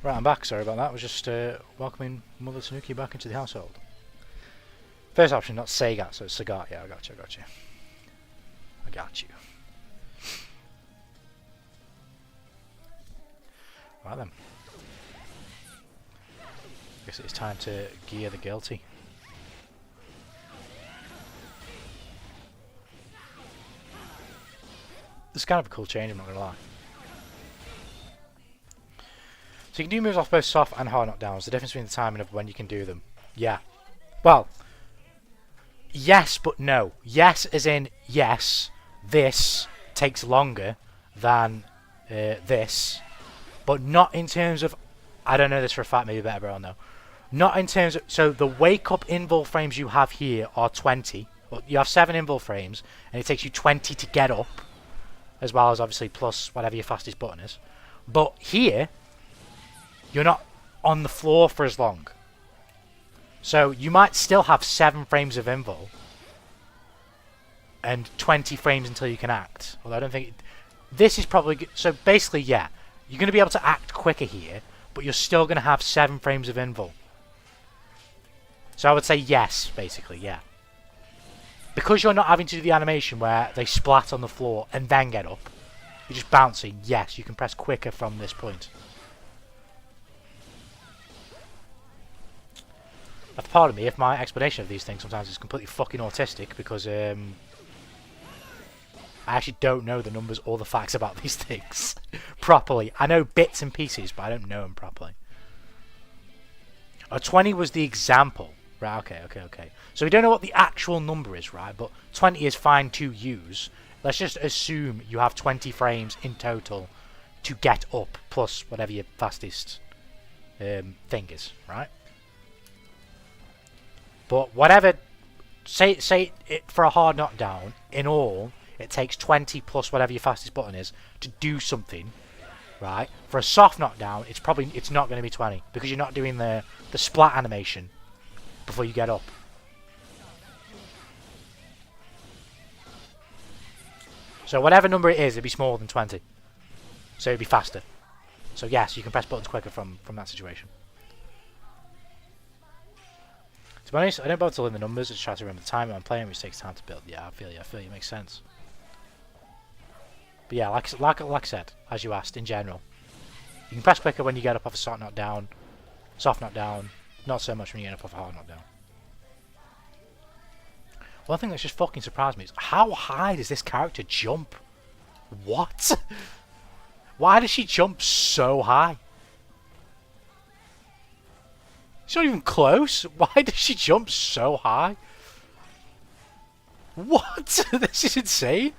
Right, I'm back. Sorry about that. I was just welcoming Mother Tanuki back into the household. First option, not Sagat, so it's Sagat. Yeah, I got you. I got you. Right then. Guess it's time to gear the guilty. This is kind of a cool change, I'm not gonna lie. So you can do moves off both soft and hard knockdowns. The difference between the timing of when you can do them. Yeah. Well, yes, but no. Yes as in, yes, this takes longer than this. But not in terms of... I don't know this for a fact, maybe better, but I don't know. Not in terms of... So the wake up invul frames you have here are 20. Well, you have 7 invul frames, and it takes you 20 to get up. As well as obviously plus whatever your fastest button is. But here... you're not on the floor for as long. So you might still have 7 frames of invul and 20 frames until you can act. Although I don't think... this is probably... so basically, yeah. You're going to be able to act quicker here, but you're still going to have 7 frames of invul. So I would say yes, basically, yeah. Because you're not having to do the animation where they splat on the floor and then get up. You're just bouncing. Yes, you can press quicker from this point. That's part of me if my explanation of these things sometimes is completely fucking autistic because I actually don't know the numbers or the facts about these things properly. I know bits and pieces, but I don't know them properly. Oh, 20 was the example. Right, okay. So we don't know what the actual number is, right? But 20 is fine to use. Let's just assume you have 20 frames in total to get up, plus whatever your fastest thing is, right? But whatever, say it for a hard knockdown, in all, it takes 20 plus whatever your fastest button is to do something, right? For a soft knockdown, it's not going to be 20 because you're not doing the splat animation before you get up. So whatever number it is, it'd be smaller than 20. So it'd be faster. So yes, you can press buttons quicker from that situation. To be honest, I don't bother to learn the numbers, I just try to remember the time I'm playing, which takes time to build. Yeah, I feel you, makes sense. But yeah, like I said, as you asked, in general. You can press quicker when you get up off a soft knockdown, not so much when you get up off a hard knockdown. One thing that's just fucking surprised me is how high does this character jump? What? Why does she jump so high? She's not even close. Why does she jump so high? What? This is insane.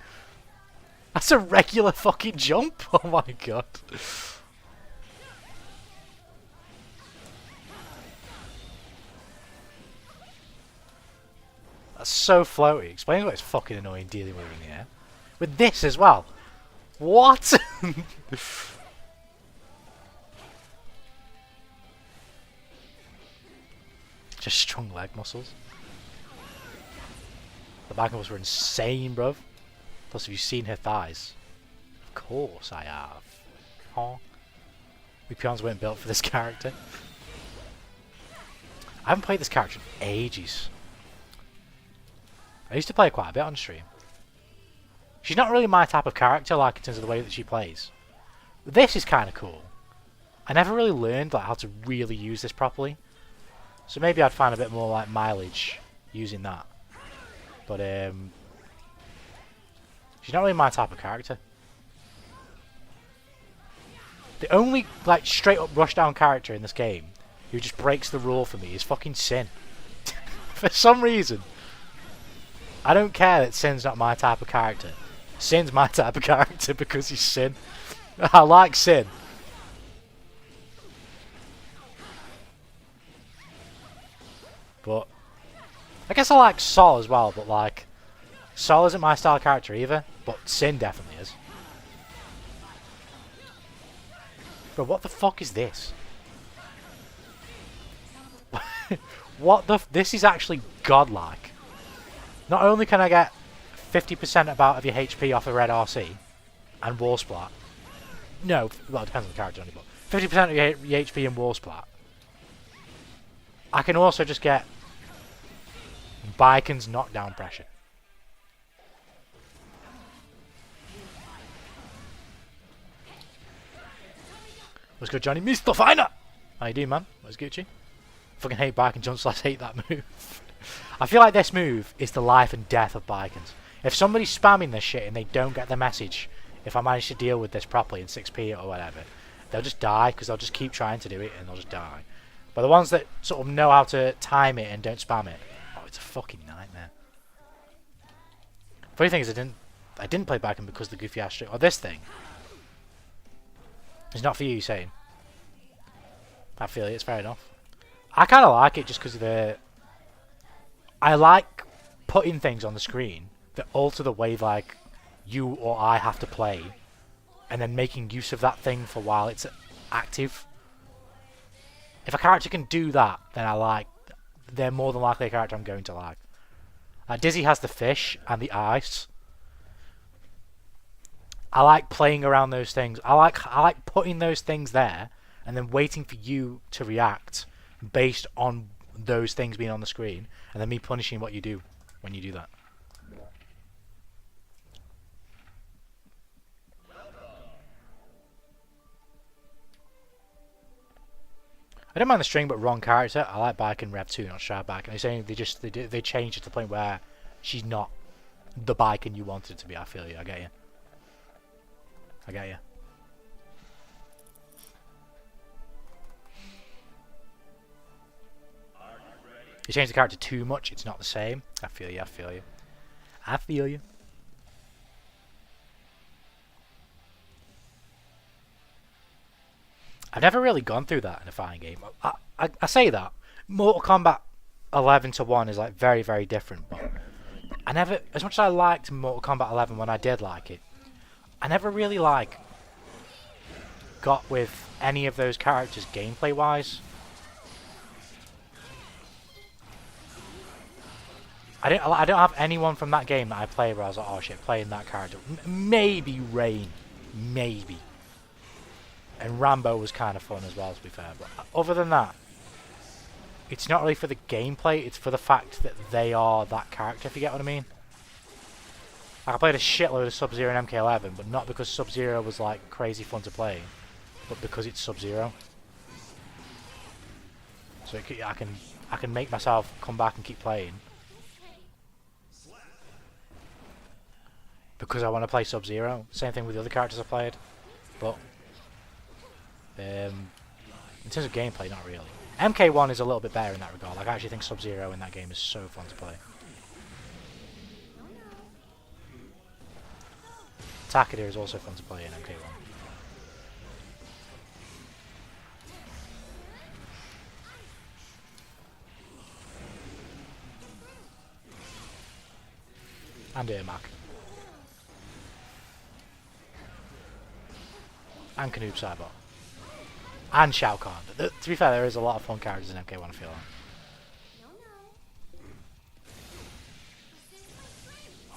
That's a regular fucking jump. Oh my god. That's so floaty. Explain why it's fucking annoying dealing with it in the air. With this as well. What? Just strong leg muscles. The back muscles were insane, bruv. Plus, have you seen her thighs? Of course I have. Huh? My peons weren't built for this character. I haven't played this character in ages. I used to play her quite a bit on stream. She's not really my type of character, like in terms of the way that she plays. This is kind of cool. I never really learned like how to really use this properly. So maybe I'd find a bit more like mileage using that. But she's not really my type of character. The only like straight up rushdown character in this game who just breaks the rule for me is fucking Sin. For some reason. I don't care that Sin's not my type of character. Sin's my type of character because he's Sin. I like Sin. But I guess I like Sol as well, but like Sol isn't my style of character either, but Sin definitely is. Bro, what the fuck is this? What the this is actually godlike. Not only can I get 50% about of your HP off a red RC and wall splat. No, well it depends on the character only, but 50% of your HP in Wall Splat. I can also just get Biken's knockdown pressure. What's good, Johnny? Mr. Finer! How you doing, man? What's Gucci? Fucking hate Biken jump slash hate that move. I feel like this move is the life and death of Bikens. If somebody's spamming this shit and they don't get the message, if I manage to deal with this properly in 6p or whatever, they'll just die because they'll just keep trying to do it and they'll just die. But the ones that sort of know how to time it and don't spam it, oh, it's a fucking nightmare. Funny thing is, I didn't play Biken because the goofy ass trick, or this thing. It's not for you, saying. I feel it, it's fair enough. I kind of like it just because I like putting things on the screen that alter the way like you or I have to play, and then making use of that thing for while it's active. If a character can do that, then they're more than likely a character I'm going to like. Dizzy has the fish and the ice. I like playing around those things. I like putting those things there and then waiting for you to react based on those things being on the screen, and then me punishing what you do when you do that. I don't mind the string, but wrong character. I like Biken Rev 2, not Shard Biken. They're saying they changed it to the point where she's not the Biken you wanted to be. I feel you. I get you. I get you. You change the character too much, it's not the same. I feel you. I feel you. I feel you. I've never really gone through that in a fighting game. I say that Mortal Kombat 11 to 1 is like very, very different, but I never, as much as I liked Mortal Kombat 11 when I did like it, I never really like got with any of those characters gameplay wise. I don't have anyone from that game that I play where I was like, oh shit, playing that character. Maybe Reina, maybe. And Rambo was kind of fun as well, to be fair. But other than that, it's not really for the gameplay, it's for the fact that they are that character, if you get what I mean. Like, I played a shitload of Sub-Zero and MK11, but not because Sub-Zero was like crazy fun to play, but because it's Sub-Zero. So I can make myself come back and keep playing because I want to play Sub-Zero. Same thing with the other characters I played, but in terms of gameplay, not really. MK1 is a little bit better in that regard. Like, I actually think Sub-Zero in that game is so fun to play. Takeda is also fun to play in MK1. And Ermac. And Canoob Cybot. And Shao Kahn. To be fair, there is a lot of fun characters in MK1, I feel like.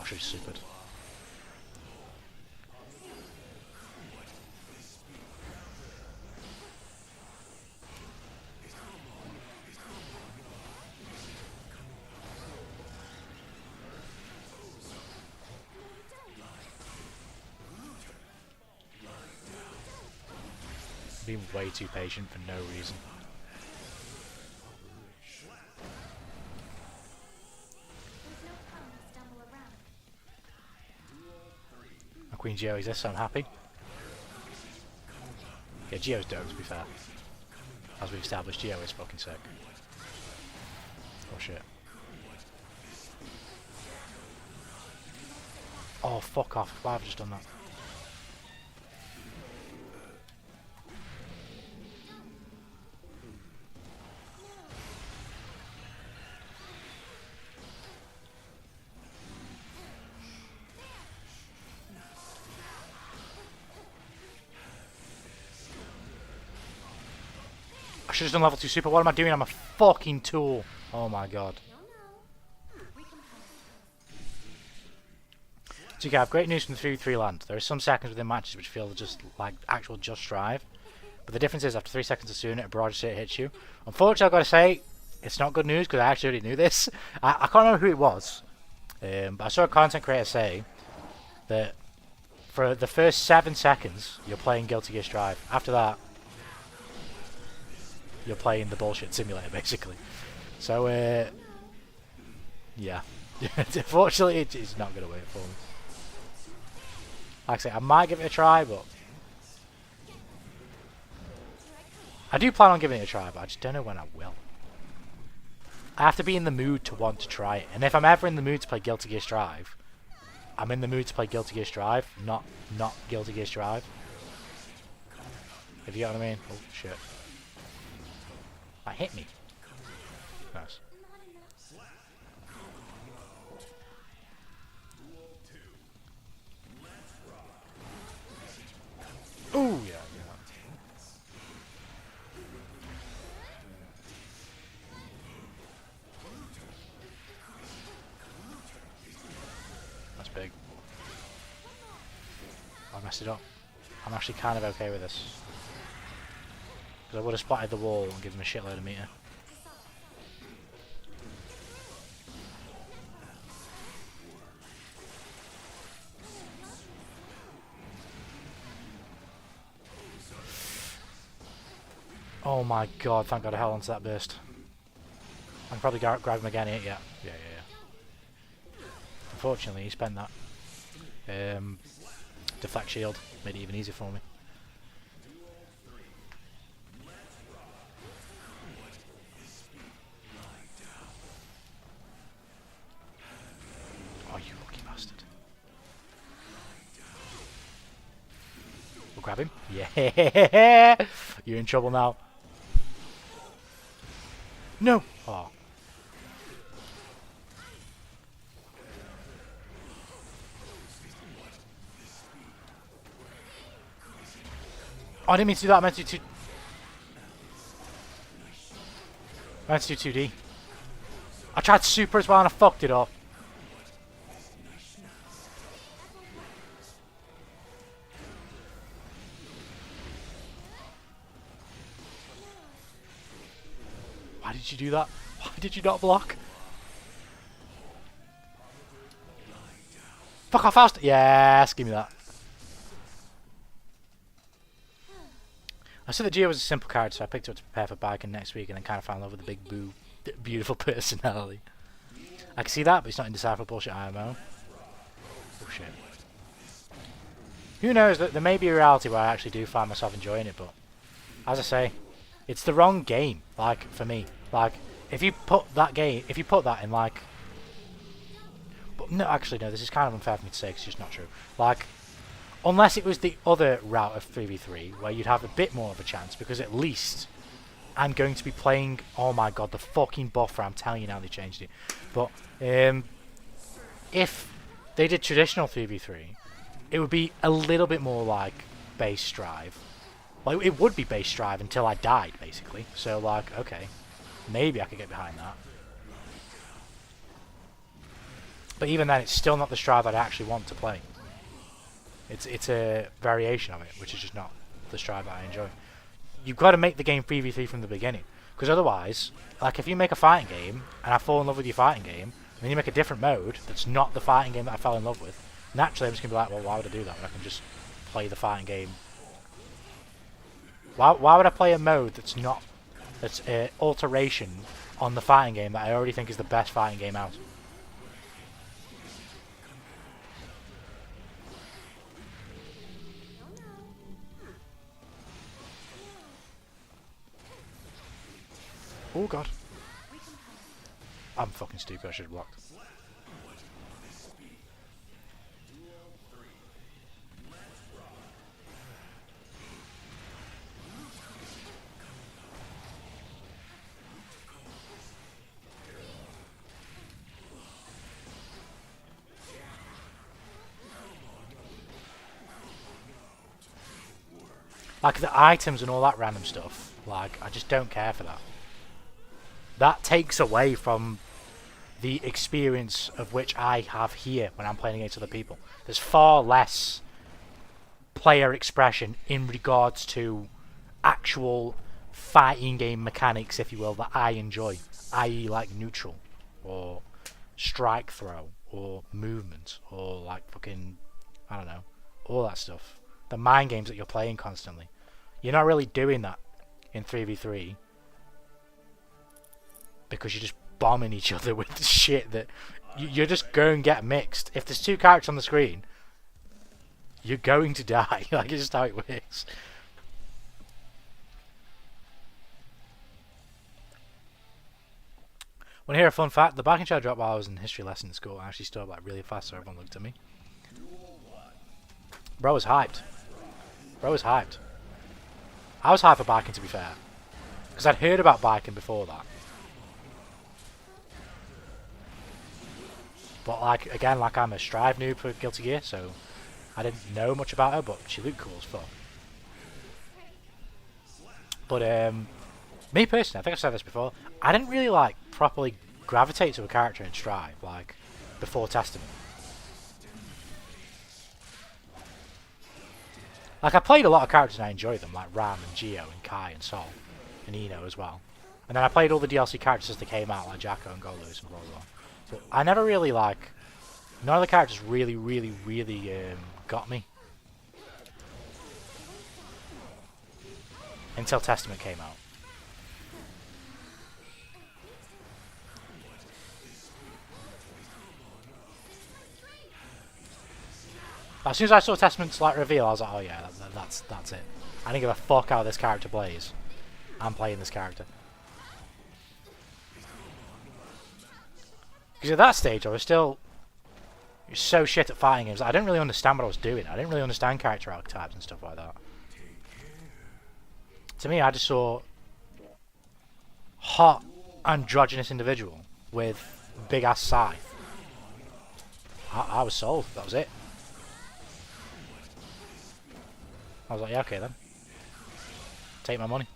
Oh, she's super. Being way too patient for no reason. My Queen Geo exists, so I'm happy. Yeah, Geo's dope, to be fair. As we've established, Geo is fucking sick. Oh shit. Oh, fuck off. Why have I just done that? I should have done level 2 super. What am I doing? I'm a fucking tool. Oh my god. So I have great news from the 3v3 land. There are some seconds within matches which feel just like actual just drive. But the difference is after 3 seconds or sooner, a barrage hit hits you. Unfortunately, I've got to say, it's not good news because I actually already knew this. I can't remember who it was, but I saw a content creator say that for the first 7 seconds, you're playing Guilty Gear Strive. After that, you're playing the bullshit simulator, basically. So, yeah. Unfortunately, it's not going to work for me. Like I say, I might give it a try, but I do plan on giving it a try, but I just don't know when I will. I have to be in the mood to want to try it. And if I'm ever in the mood to play Guilty Gear Strive, I'm in the mood to play Guilty Gear Strive, not Guilty Gear Strive. If you get what I mean. Oh, shit. That hit me. Nice. Ooh, yeah. That's big. I messed it up. I'm actually kind of okay with this. Because I would have spotted the wall and given him a shitload of meter. Oh my god, thank god I held onto that burst. I can probably grab him again here. Yeah. Unfortunately, he spent that. Deflect shield made it even easier for me. Oh, you lucky bastard. We'll grab him. Yeah! You're in trouble now. No! Oh. Oh, I didn't mean to do that. I meant to do 2D. I tried super as well and I fucked it up. Why did you do that? Why did you not block? Fuck off, fast! Yes, give me that. I said that Gio was a simple character, so I picked her up to prepare for biking next week and then kind of fell in love with the big boo, beautiful personality. I can see that, but it's not indecipherable bullshit IMO. Oh shit. Who knows, there may be a reality where I actually do find myself enjoying it, but as I say, it's the wrong game, like, for me. Like, if you put that in, like... But no, actually, no, this is kind of unfair for me to say, because it's just not true. Like, unless it was the other route of 3v3, where you'd have a bit more of a chance, because at least I'm going to be playing... Oh my god, the fucking buffer, I'm telling you now they changed it. But, if they did traditional 3v3, it would be a little bit more like base Strive. Like, it would be base Strive until I died, basically. So, like, okay, maybe I could get behind that. But even then, it's still not the Strive that I actually want to play. It's a variation of it, which is just not the Strive that I enjoy. You've got to make the game 3v3 from the beginning. Because otherwise, like, if you make a fighting game, and I fall in love with your fighting game, and then you make a different mode that's not the fighting game that I fell in love with, naturally I'm just going to be like, well, why would I do that when I can just play the fighting game? Why would I play a mode that's not... that's an alteration on the fighting game that I already think is the best fighting game out? Oh god. I'm fucking stupid, I should have blocked. Like, the items and all that random stuff, like, I just don't care for that. That takes away from the experience of which I have here when I'm playing against other people. There's far less player expression in regards to actual fighting game mechanics, if you will, that I enjoy, i.e. like neutral, or strike throw, or movement, or like fucking, I don't know, all that stuff. The mind games that you're playing constantly. You're not really doing that in 3v3 because you're just bombing each other with shit that you're just going to get mixed. If there's two characters on the screen, you're going to die. Like, it's just how it works. Want to hear a fun fact? The backing shot dropped while I was in history lesson in school. I actually stood up like really fast so everyone looked at me. Bro was hyped. Bro was hyped. I was hyped for biking, to be fair, because I'd heard about biking before that. But like, again, like, I'm a Strive noob for Guilty Gear, so I didn't know much about her, but she looked cool as fuck. But me personally, I think I've said this before, I didn't really like properly gravitate to a character in Strive like before Testament. Like, I played a lot of characters and I enjoyed them, like Ram and Geo and Kai and Sol and Eno as well. And then I played all the DLC characters as they came out, like Jacko and Golus and blah blah blah. But I never really, like, none of the characters really got me until Testament came out. As soon as I saw Testament's like reveal, I was like, oh yeah, that's it. I didn't give a fuck how this character plays. I'm playing this character. Because at that stage, I was still so shit at fighting games. I didn't really understand what I was doing. I didn't really understand character archetypes and stuff like that. To me, I just saw hot, androgynous individual with big ass scythe. I was sold. That was it. I was like, yeah, okay then. Take my money.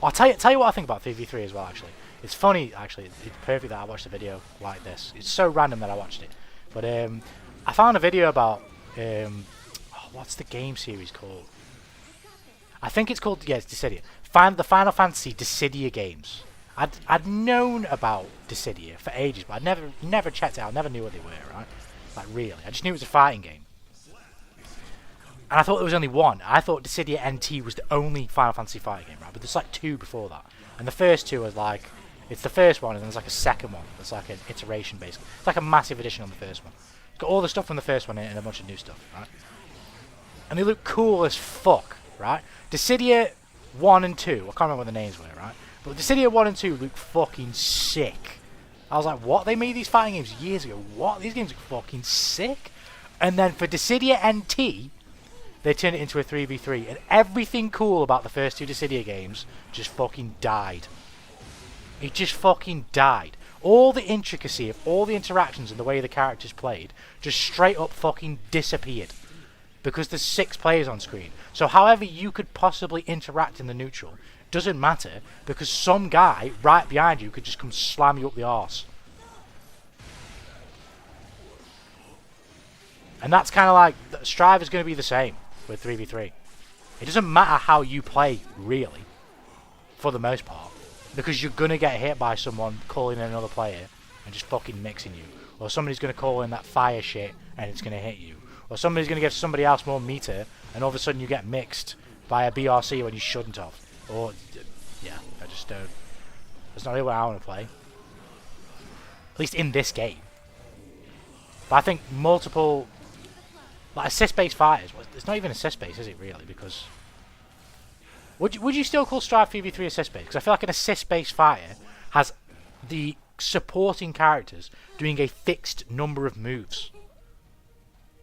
I'll tell you what I think about 3v3 as well, actually. It's funny, actually. It's perfect that I watched a video like this. It's so random that I watched it. But I found a video about... what's the game series called? I think it's called... Yeah, it's Dissidia. The Final Fantasy Dissidia games. I'd known about Dissidia for ages, but I'd never checked it out. I never knew what they were, right? Like, really. I just knew it was a fighting game. And I thought there was only one. I thought Dissidia NT was the only Final Fantasy fighting game, right? But there's like two before that. And the first two was like... It's the first one, and then there's like a second one. It's like an iteration, basically. It's like a massive edition on the first one. It's got all the stuff from the first one in it and a bunch of new stuff, right? And they look cool as fuck, right? Dissidia 1 and 2. I can't remember what the names were, right? But Dissidia 1 and 2 look fucking sick. I was like, what? They made these fighting games years ago. What? These games look fucking sick. And then for Dissidia NT... they turned it into a 3v3, and everything cool about the first two Dissidia games just fucking died. It just fucking died. All the intricacy of all the interactions and the way the characters played just straight up fucking disappeared. Because there's 6 players on screen. So however you could possibly interact in the neutral doesn't matter, because some guy right behind you could just come slam you up the arse. And that's kind of like, Strive is going to be the same with 3v3. It doesn't matter how you play, really, for the most part, because you're going to get hit by someone calling in another player and just fucking mixing you, or somebody's going to call in that fire shit and it's going to hit you, or somebody's going to give somebody else more meter and all of a sudden you get mixed by a BRC when you shouldn't have, or yeah, I just don't. That's not really what I want to play, at least in this game. But I think multiple, like, assist-based fighters, well, it's not even assist-based, is it, really? Because would you still call Strive 3v3 assist-based? Because I feel like an assist-based fighter has the supporting characters doing a fixed number of moves.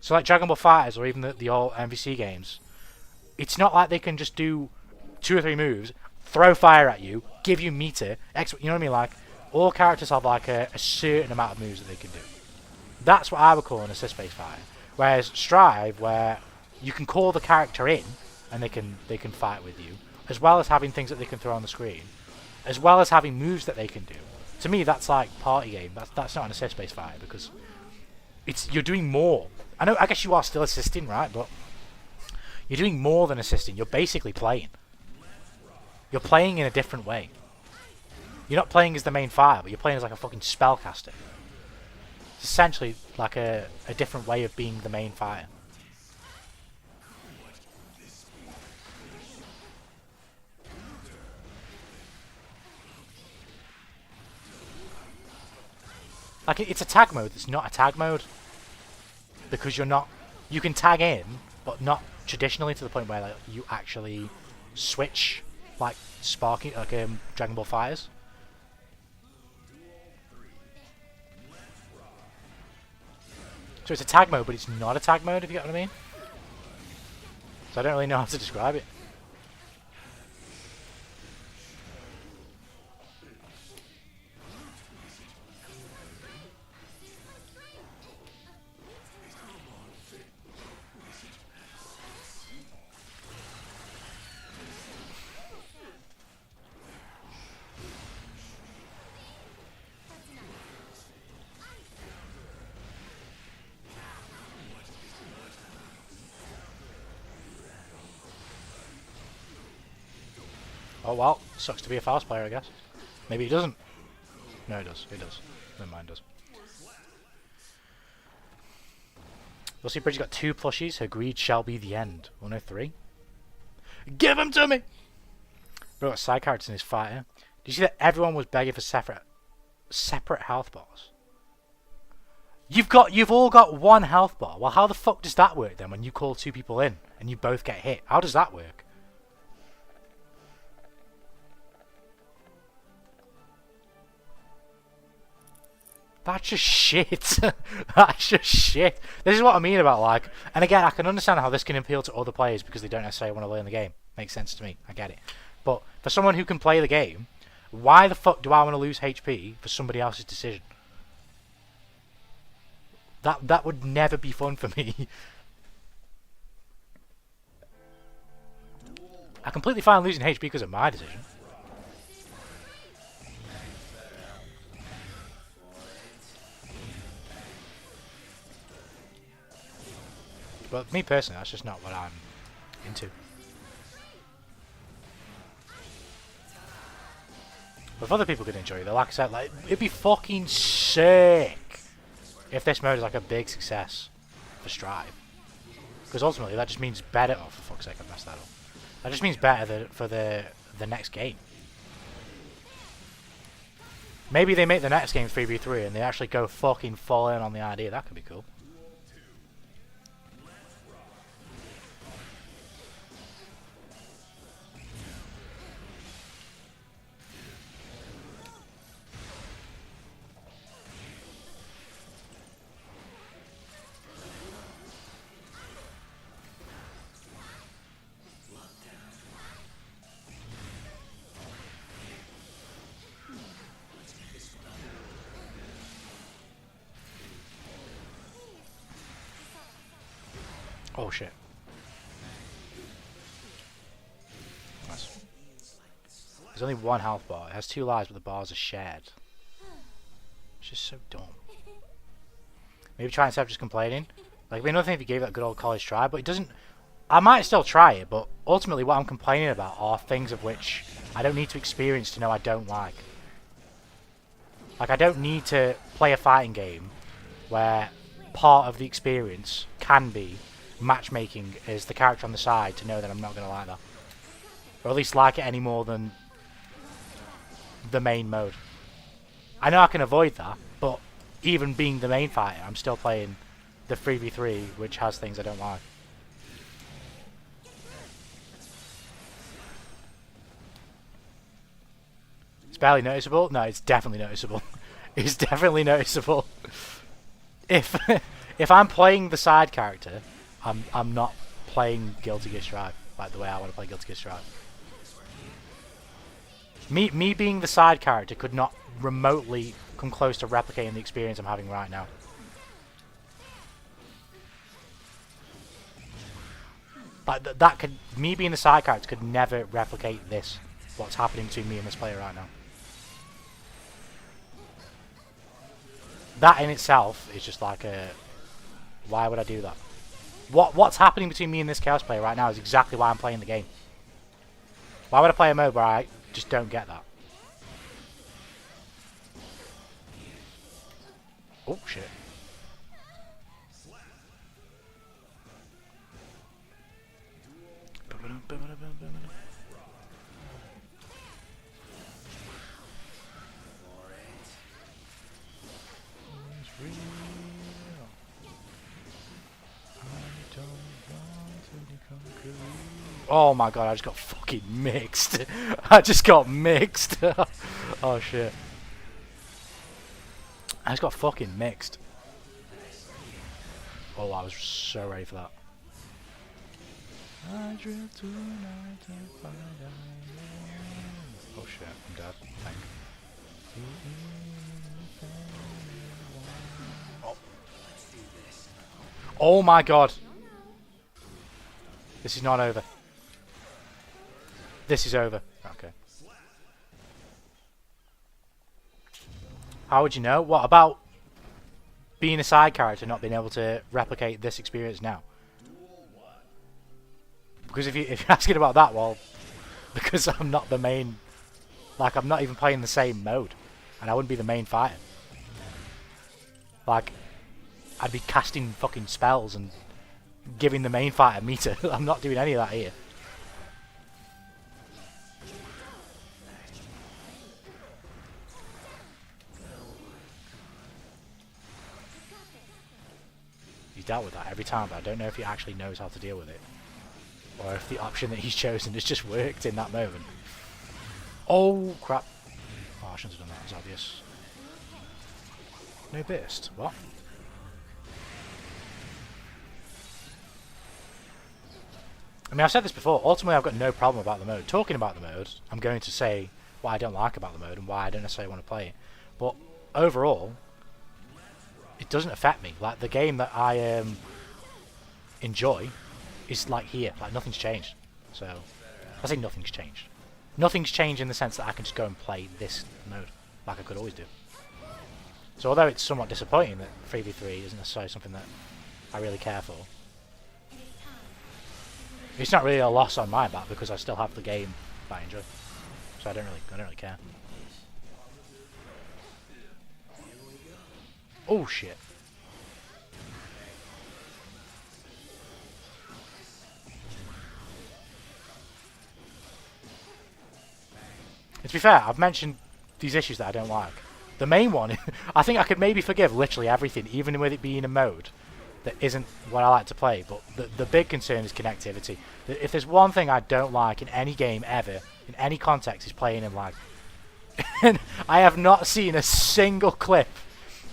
So like Dragon Ball Fighters, or even the old MVC games, it's not like they can just do 2 or 3 moves, throw fire at you, give you meter, you know what I mean? Like, all characters have like a certain amount of moves that they can do. That's what I would call an assist-based fighter. Whereas Strive, where you can call the character in and they can fight with you, as well as having things that they can throw on the screen, as well as having moves that they can do. To me, that's like party game. That's not an assist-based fighter because you're doing more. I guess you are still assisting, right? But you're doing more than assisting. You're basically playing. You're playing in a different way. You're not playing as the main fighter, but you're playing as like a fucking spellcaster. It's essentially like a different way of being the main fighter. Like, it's a tag mode that's not a tag mode. Because you can tag in, but not traditionally to the point where like, you actually switch, like, Sparky, like Dragon Ball Fighters. So it's a tag mode, but it's not a tag mode, if you get what I mean. So I don't really know how to describe it. Oh well, sucks to be a fast player, I guess. Maybe he doesn't. No, he does. He does. Never mind, does. We'll see. Bridget's got 2 plushies. Her greed shall be the end. 103. Give him to me! Bro, got side characters in his fighter. Did you see that everyone was begging for separate health bars? You've all got 1 health bar. Well, how the fuck does that work then when you call 2 people in and you both get hit? How does that work? That's just shit. That's just shit. This is what I mean about like... And again, I can understand how this can appeal to other players because they don't necessarily want to learn the game. Makes sense to me. I get it. But for someone who can play the game, why the fuck do I want to lose HP for somebody else's decision? That would never be fun for me. I completely fine losing HP because of my decision. But me personally, that's just not what I'm into. But if other people could enjoy it, like I said, like it'd be fucking sick if this mode is like a big success for Strive. Because ultimately, that just means better. Oh, for fuck's sake, I messed that up. That just means better for the next game. Maybe they make the next game 3v3 and they actually go fucking full in on the idea. That could be cool. Oh shit. Nice. There's only 1 health bar. It has 2 lives, but the bars are shared. It's just so dumb. Maybe try instead of just complaining. Like, it'd be another thing if you gave that good old college try, but it doesn't... I might still try it, but ultimately what I'm complaining about are things of which I don't need to experience to know I don't like. Like, I don't need to play a fighting game where part of the experience can be matchmaking as the character on the side to know that I'm not going to like that. Or at least like it any more than the main mode. I know I can avoid that, but even being the main fighter, I'm still playing the 3v3, which has things I don't like. It's barely noticeable? No, it's definitely noticeable. It's definitely noticeable. If I'm playing the side character, I'm not playing Guilty Gear Strive like the way I want to play Guilty Gear Strive. Me being the side character could not remotely come close to replicating the experience I'm having right now. Like me being the side character could never replicate this. what's happening between me and this player right now. That in itself is just like a... Why would I do that? What's happening between me and this Chaos player right now is exactly why I'm playing the game. Why would I play a mode where I just don't get that? Oh, shit. Oh my god, I just got fucking mixed. I just got mixed. Oh shit. I just got fucking mixed. Oh, I was so ready for that. I drill tonight and find oh shit, I'm dead. Thank you. Oh. Oh my god. This is not over. This is over. Okay. How would you know? What about being a side character not being able to replicate this experience now? Because if you're asking about that, well, because I'm not the main, like I'm not even playing the same mode, and I wouldn't be the main fighter. Like, I'd be casting fucking spells and giving the main fighter meter. I'm not doing any of that here. He's dealt with that every time, but I don't know if he actually knows how to deal with it. Or if the option that he's chosen has just worked in that moment. Oh, crap. Oh, I shouldn't have done that. It was obvious. No burst. What? I mean, I've said this before. Ultimately, I've got no problem about the mode. Talking about the mode, I'm going to say what I don't like about the mode and why I don't necessarily want to play it. But overall, it doesn't affect me. Like, the game that I enjoy is like here. Like, nothing's changed. So, I say nothing's changed. Nothing's changed in the sense that I can just go and play this mode like I could always do. So, although it's somewhat disappointing that 3v3 isn't necessarily something that I really care for, it's not really a loss on my part because I still have the game that I enjoy. So I don't really care. Oh shit. And to be fair, I've mentioned these issues that I don't like. The main one, I think I could maybe forgive literally everything, even with it being a mode that isn't what I like to play, but the big concern is connectivity. If there's one thing I don't like in any game ever, in any context, is playing in lag. And I have not seen a single clip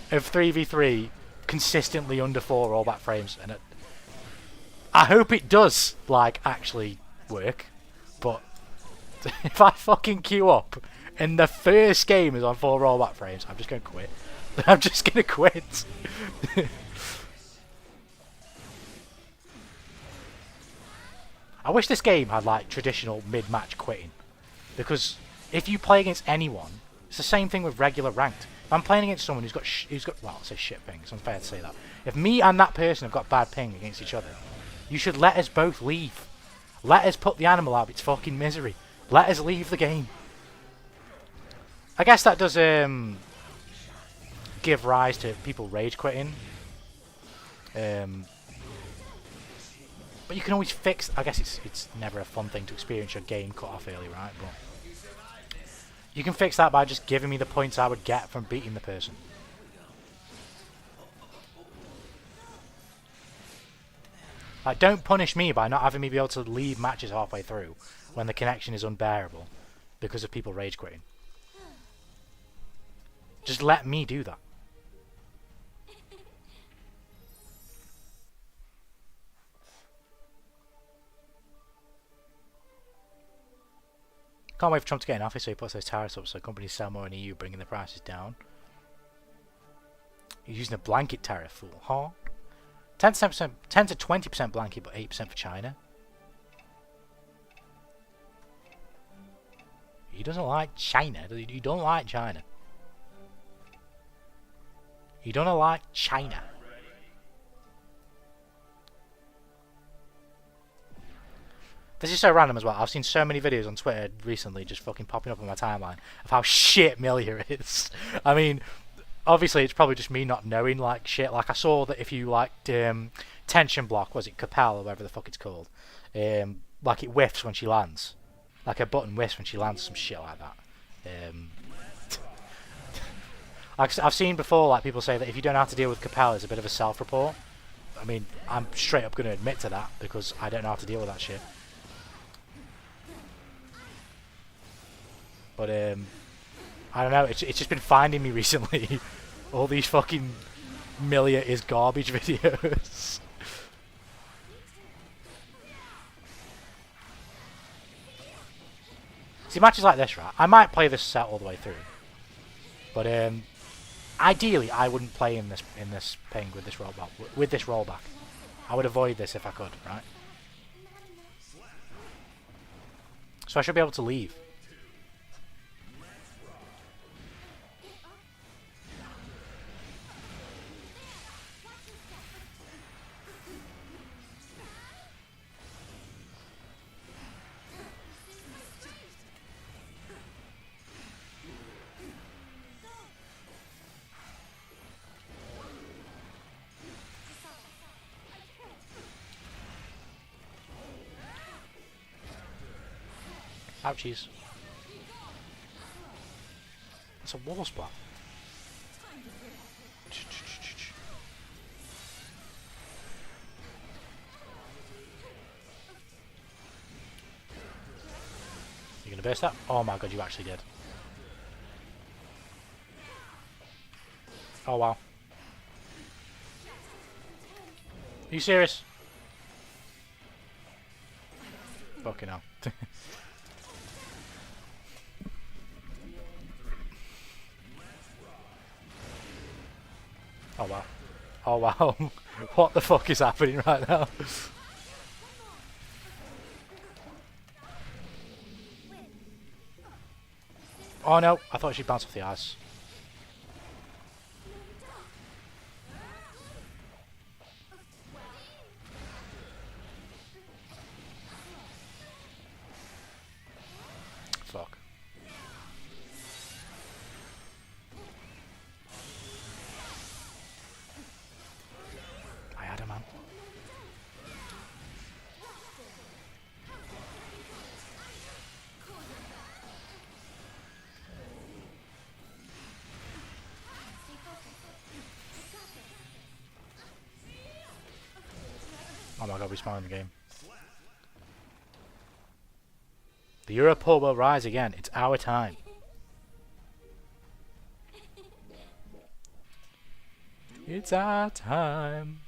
of 3v3 consistently under 4 rollback frames, and I hope it does, like, actually work, but if I fucking queue up and the first game is on 4 rollback frames, I'm just going to quit. I'm just going to quit. I wish this game had like traditional mid-match quitting, because if you play against anyone, it's the same thing with regular ranked. If I'm playing against someone who's got well, I'll say shit ping, it's unfair to say that. If me and that person have got bad ping against each other, you should let us both leave. Let us put the animal out of its fucking misery. Let us leave the game. I guess that does give rise to people rage quitting. But you can always fix. I guess it's never a fun thing to experience your game cut off early, right? But you can fix that by just giving me the points I would get from beating the person. Like, don't punish me by not having me be able to leave matches halfway through when the connection is unbearable because of people rage quitting. Just let me do that. Can't wait for Trump to get in office so he puts those tariffs up so companies sell more in the EU, bringing the prices down. He's using a blanket tariff, fool. Huh? 10 to 20% blanket, but 8% for China. He doesn't like China. You don't like China. You don't like China. This is so random as well. I've seen so many videos on Twitter recently just fucking popping up on my timeline of how shit Milia is. I mean, obviously it's probably just me not knowing like shit. Like I saw that if you liked tension block, was it Capel or whatever the fuck it's called, like it whiffs when she lands. Like a button whiffs when she lands, some shit like that. Like I've seen before, like people say that if you don't know how to deal with Capel, it's a bit of a self-report. I mean, I'm straight up going to admit to that because I don't know how to deal with that shit. But I don't know. It's just been finding me recently. All these fucking Milia is garbage videos. See, matches like this, right? I might play this set all the way through, but ideally, I wouldn't play in this ping with this rollback. With this rollback, I would avoid this if I could, right? So I should be able to leave. Ouchies. It's a wall spot. You gonna burst that? Oh my god, you actually did. Oh wow. Are you serious? Fucking hell. Oh wow. Oh wow. What the fuck is happening right now? Oh no, I thought she'd bounce off the ice. Fuck. I had a man. Oh my god, we spawned in the game. The Europol will rise again. It's our time. It's our time.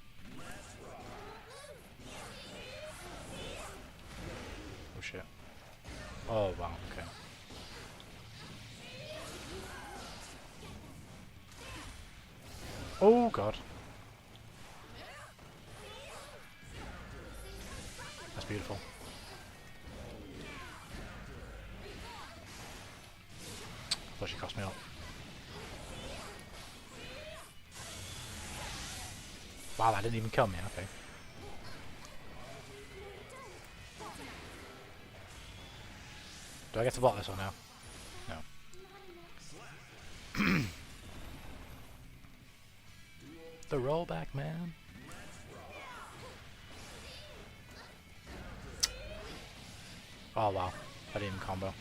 Oh shit. Oh wow, okay. Oh god. That's beautiful. I thought she cost me up. Wow, that didn't even kill me, okay. Do I get to block this or no? No. The rollback, man. Oh wow, I didn't even combo.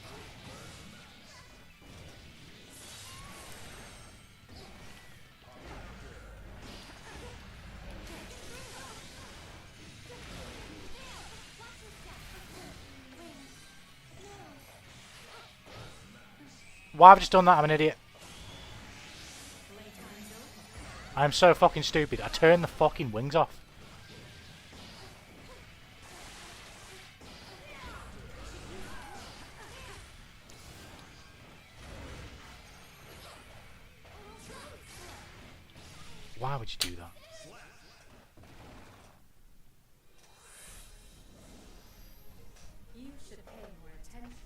Why have I just done that? I'm an idiot. I'm so fucking stupid. I turned the fucking wings off. Why would you do that? You should pay more attention.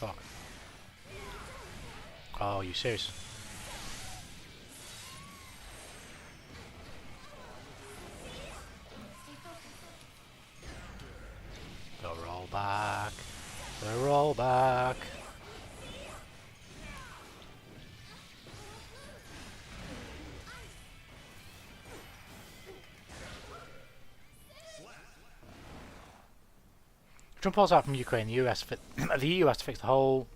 Fuck. Oh, you serious? The rollback. The rollback. Trump pulls out from Ukraine. The US the EU has to fix the hole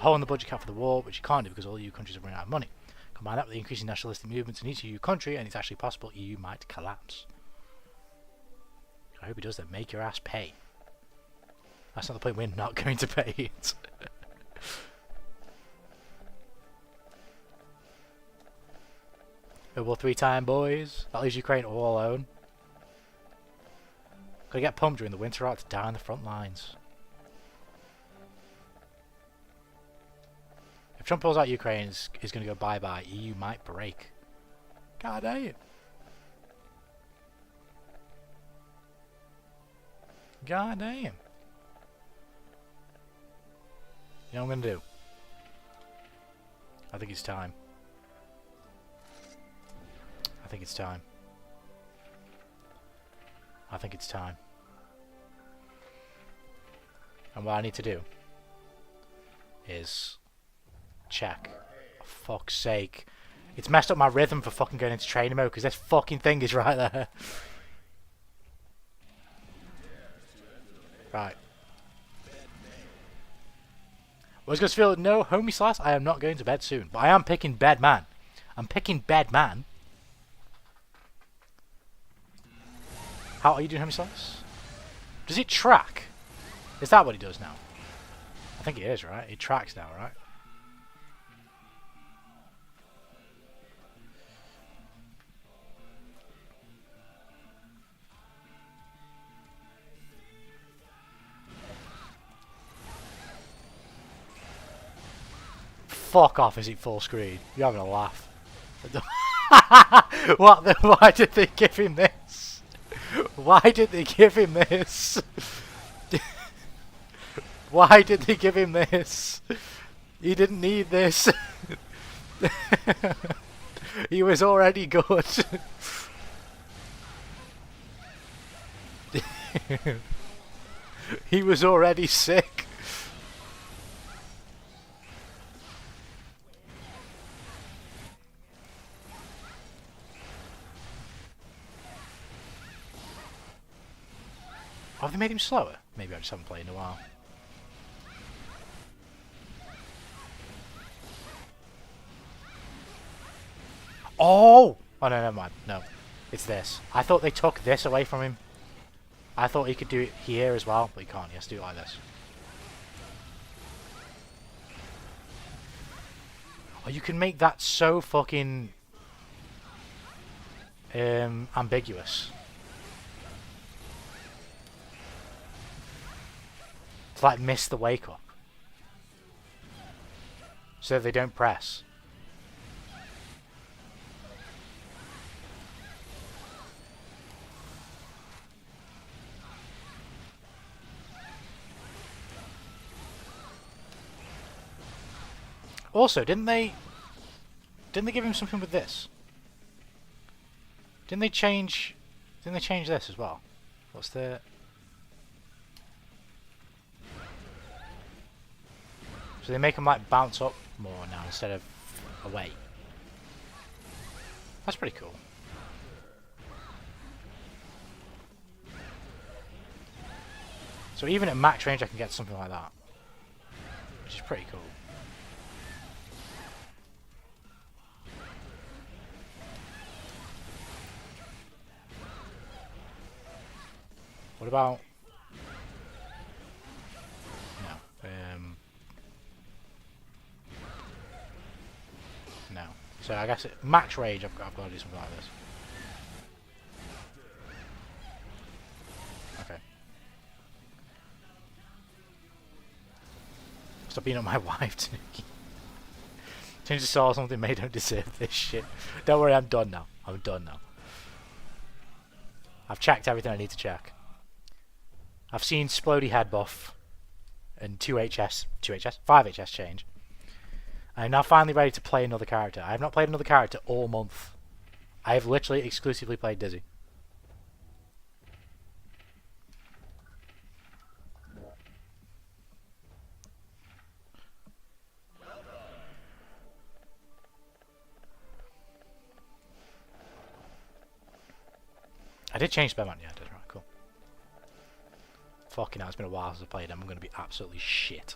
in the budget cap for the war, which you can't do because all EU countries have run out of money. Combine that with the increasing nationalistic movements in each EU country, and it's actually possible EU might collapse. I hope it does then. Make your ass pay. That's not the point. We're not going to pay it. World War 3 time, boys. That leaves Ukraine all alone. Gotta get pumped during the winter out to die on the front lines. If Trump pulls out Ukraine, is going to go bye-bye. EU might break. God damn. God damn. You know what I'm going to do? I think it's time. I think it's time. I think it's time. And what I need to do is check. For fuck's sake. It's messed up my rhythm for fucking going into training mode because this fucking thing is right there. Right. Was going to feel no homie slash. I am not going to bed soon, but I am picking bed man. I'm picking bed man. How are you doing, homie slash? Does it track? Is that what he does now? I think it is, right? It tracks now, right? Fuck off, is it full screen? You're having a laugh. What the? Why did they give him this? Why did they give him this? Why did they give him this? He didn't need this. He was already good. He was already sick. Have they made him slower? Maybe I just haven't played in a while. Oh! Oh no, never mind. No. It's this. I thought they took this away from him. I thought he could do it here as well, but he can't. He has to do it like this. Oh, you can make that so fucking ambiguous. To like miss the wake up. So they don't press. Also, didn't they give him something with this? Didn't they change this as well? What's the... So they make him like bounce up more now instead of away. That's pretty cool. So even at max range I can get something like that. Which is pretty cool. What about... No. No. So I guess at max range I've got to do something like this. Okay. Stop being on my wife, Tanuki. Change the saw or something, mate, don't deserve this shit. Don't worry, I'm done now. I'm done now. I've checked everything I need to check. I've seen Splody head buff. and 5 HS change. I'm now finally ready to play another character. I have not played another character all month. I have literally exclusively played Dizzy. I did change Spellman, yeah I did, right, cool. Fucking hell, it's been a while since I played him, I'm gonna be absolutely shit.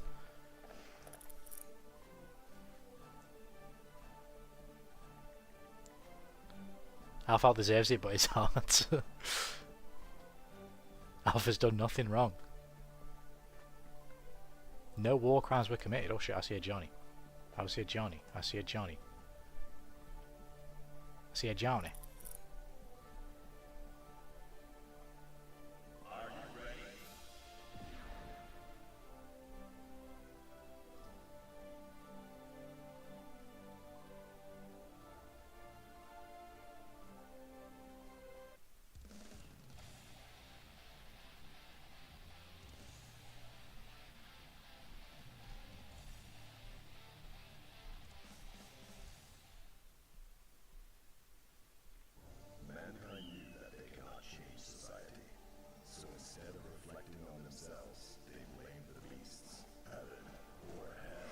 Alpha deserves it, but it's hard. Alpha's done nothing wrong. No war crimes were committed. Oh shit, I see a Johnny. I see a Johnny. I see a Johnny. I see a Johnny. Mankind knew that they cannot change society. So instead of reflecting on themselves, they blamed the beasts, heaven, or hell.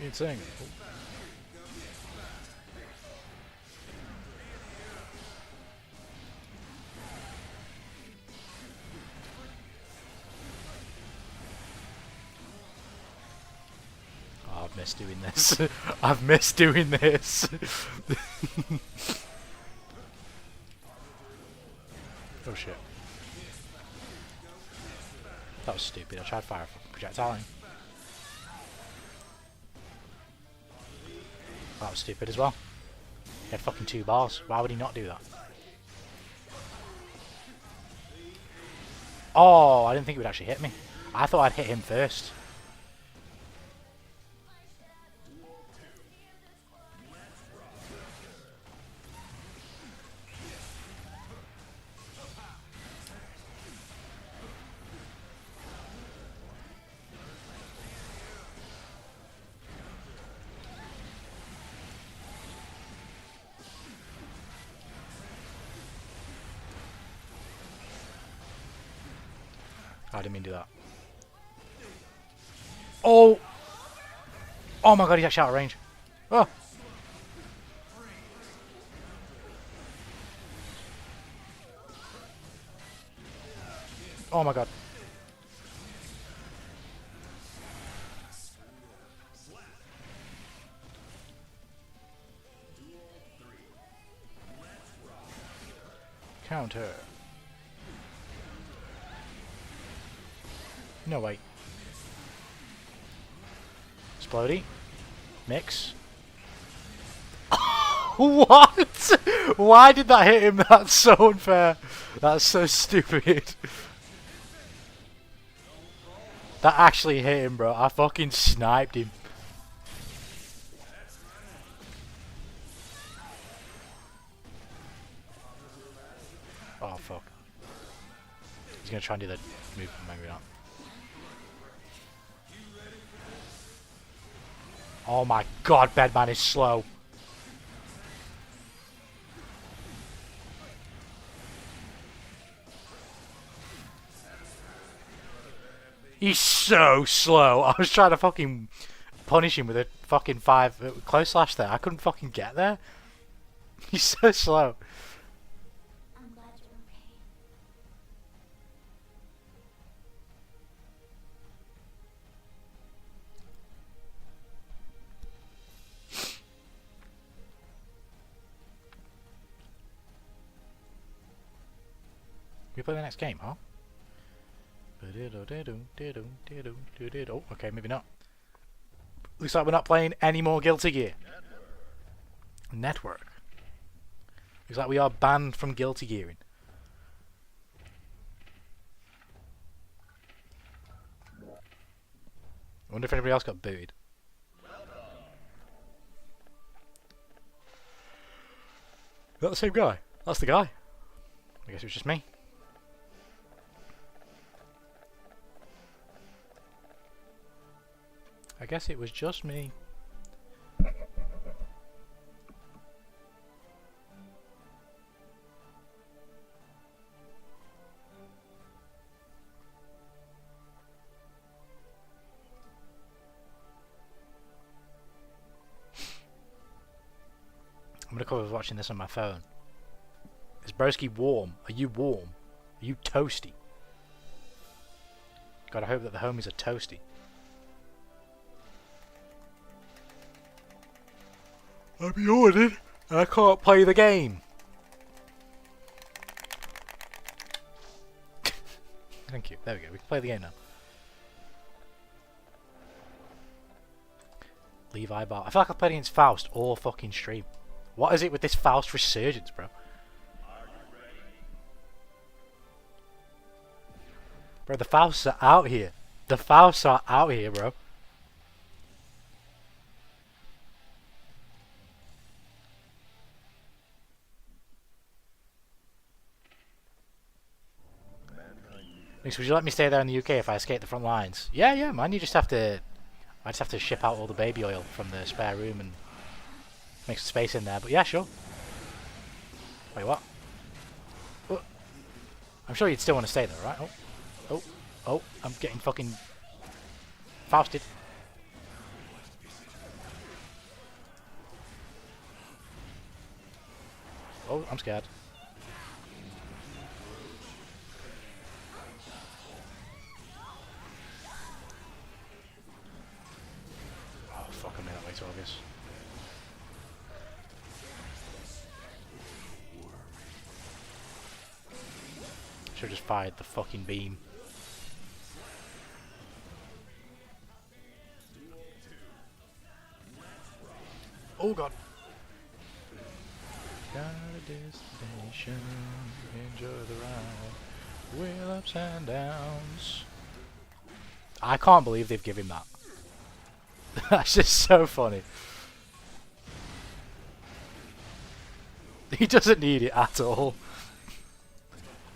Insane. Oh, I've missed doing this. I've missed doing this. Oh shit. That was stupid. I tried fire projectile. That was stupid as well. He had fucking 2 bars. Why would he not do that? Oh, I didn't think it would actually hit me. I thought I'd hit him first. I didn't mean to do that. Oh! Oh my god, he's actually out of range. Oh! Oh my god. Counter. No, wait. Explodey. Mix. What? Why did that hit him? That's so unfair. That's so stupid. That actually hit him, bro. I fucking sniped him. Oh, fuck. He's gonna try and do the move, maybe not. Oh my god, Bedman is slow. He's so slow. I was trying to fucking punish him with a fucking 5 close slash there. I couldn't fucking get there. He's so slow. I'm glad you're okay. We play the next game, huh? Oh, okay, maybe not. Looks like we're not playing any more Guilty Gear. Network. Looks like we are banned from Guilty Gearing. I wonder if anybody else got booted. Is that the same guy? That's the guy. I guess it was just me. I guess it was just me. I'm gonna cover watching this on my phone. Is Broski warm? Are you warm? Are you toasty? Gotta hope that the homies are toasty. I'm yawning and I can't play the game. Thank you. There we go. We can play the game now. Levi Bar. I feel like I've played against Faust all fucking stream. What is it with this Faust resurgence, bro? Bro, the Fausts are out here. The Fausts are out here, bro. Would you let me stay there in the UK if I escape the front lines? Yeah, yeah, man. You just have to. I just have to ship out all the baby oil from the spare room and make some space in there. But yeah, sure. Wait, what? Oh. I'm sure you'd still want to stay there, right? Oh, oh, oh! I'm getting fucking fausted. Oh, I'm scared. Fuck, I made that way too obvious. Should've just fired the fucking beam. Oh god. Got a destination, enjoy the ride, with ups and downs. I can't believe they've given him that. That's just so funny. He doesn't need it at all.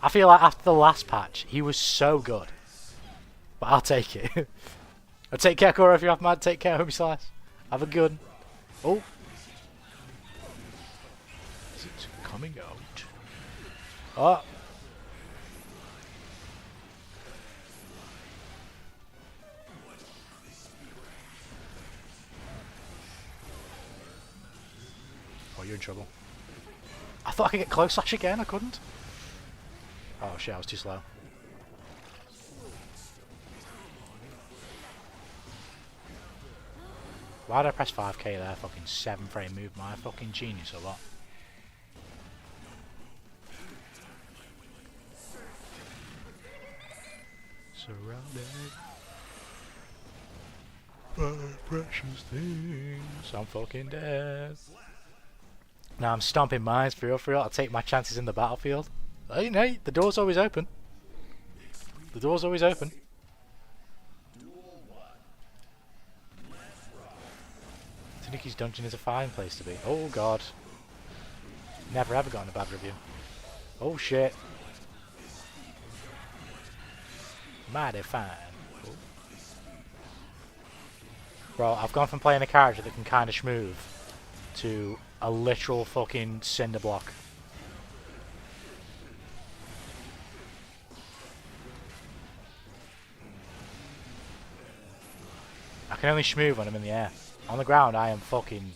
I feel like after the last patch, he was so good. But I'll take it. I'll take care, Cora, if you're off mad. Take care, homie Slice. Have a good. Oh. Is it coming out? Oh. Oh, you're in trouble. I thought I could get close slash again, I couldn't. Oh shit, I was too slow. Why did I press 5k there? Fucking 7 frame move, my fucking genius or what? Surrounded by precious things. I'm fucking dead. Now I'm stomping mines for real. I'll take my chances in the battlefield. Oh, you know, the door's always open. The door's always open. Tanuki's dungeon is a fine place to be. Oh god. Never ever gotten a bad review. Oh shit. Mighty fine. Oh. Bro, I've gone from playing a character that can kind of schmoove to a literal fucking cinder block. I can only schmoove when I'm in the air. On the ground, I am fucking...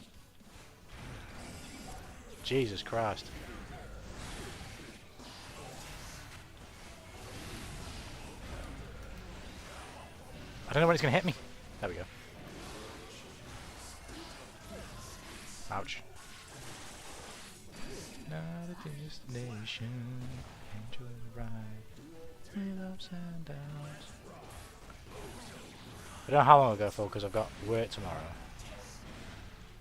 Jesus Christ. I don't know when it's going to hit me. There we go. Ouch. Not a destination, enjoy the ride, with ups and downs. I don't know how long I'll go for because I've got work tomorrow.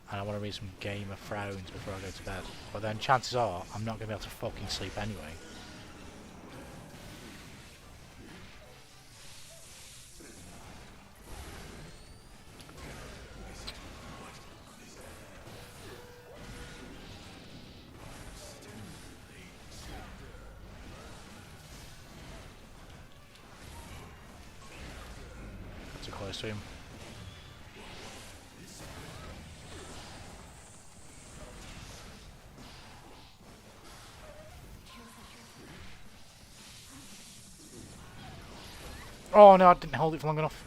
And I want to read some Game of Thrones before I go to bed. But then chances are I'm not going to be able to fucking sleep anyway. Got too close to him. Oh no, I didn't hold it for long enough.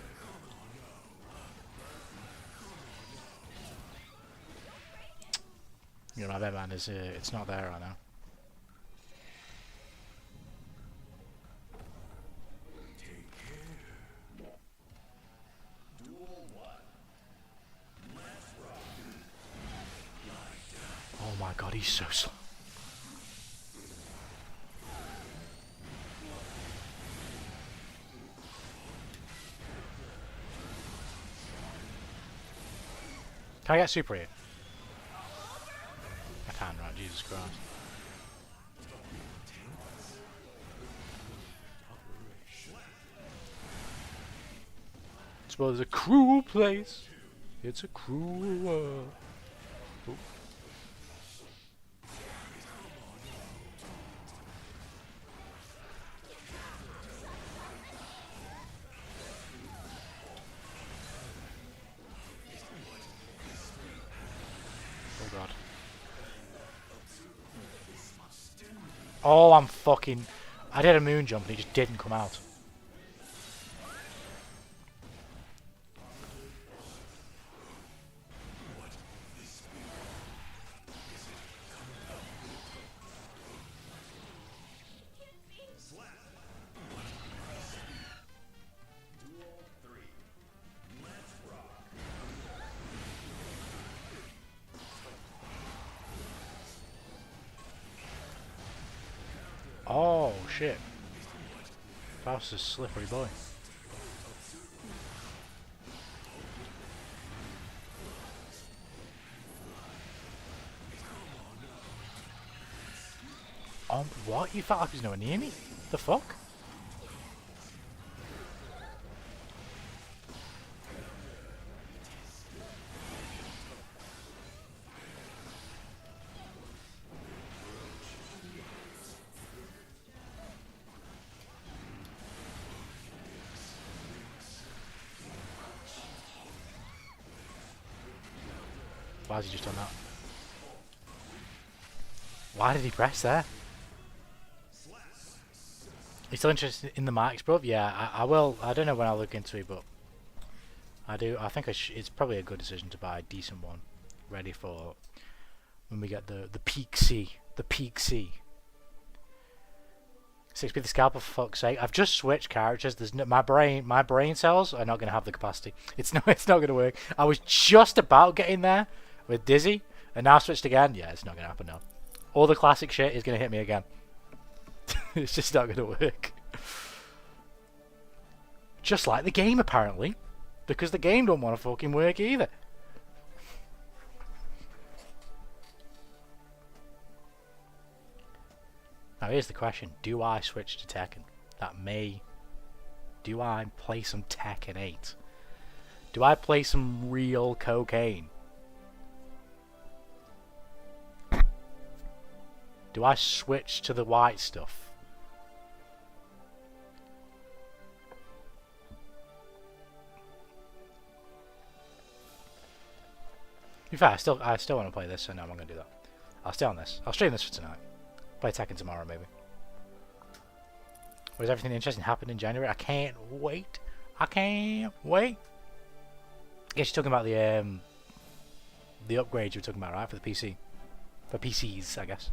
You know, my bed man is it's not there right now. Oh my god, he's so slow. Can I get super here? I can, right? Jesus Christ. This world is a cruel place. It's a cruel world. Ooh. Oh god. Oh, I'm fucking... I did a moon jump and it just didn't come out. Oh shit. That was a slippery boy. What? You felt like he was nowhere near me? The fuck? Why has he just done that? Why did he press there? You still interested in the marks, bro? Yeah, I will. I don't know when I'll look into it, but I do. I think it's probably a good decision to buy a decent one, ready for when we get the peak C, the peak C. 6p the scalper, for fuck's sake! I've just switched characters. There's no, my brain cells are not going to have the capacity. It's not going to work. I was just about getting there with Dizzy, and now switched again. Yeah, it's not going to happen now. All the classic shit is going to hit me again. It's just not going to work. Just like the game, apparently. Because the game don't want to fucking work either. Now here's the question. Do I switch to Tekken? Do I play some Tekken 8? Do I play some real cocaine? Do I switch to the white stuff? In fact, I still want to play this, so no, I'm not going to do that. I'll stay on this. I'll stream this for tonight. Play Tekken tomorrow, maybe. Was everything interesting happened in January? I can't wait. I can't wait. I guess you're talking about the upgrades you were talking about, right? For the PC. For PCs, I guess.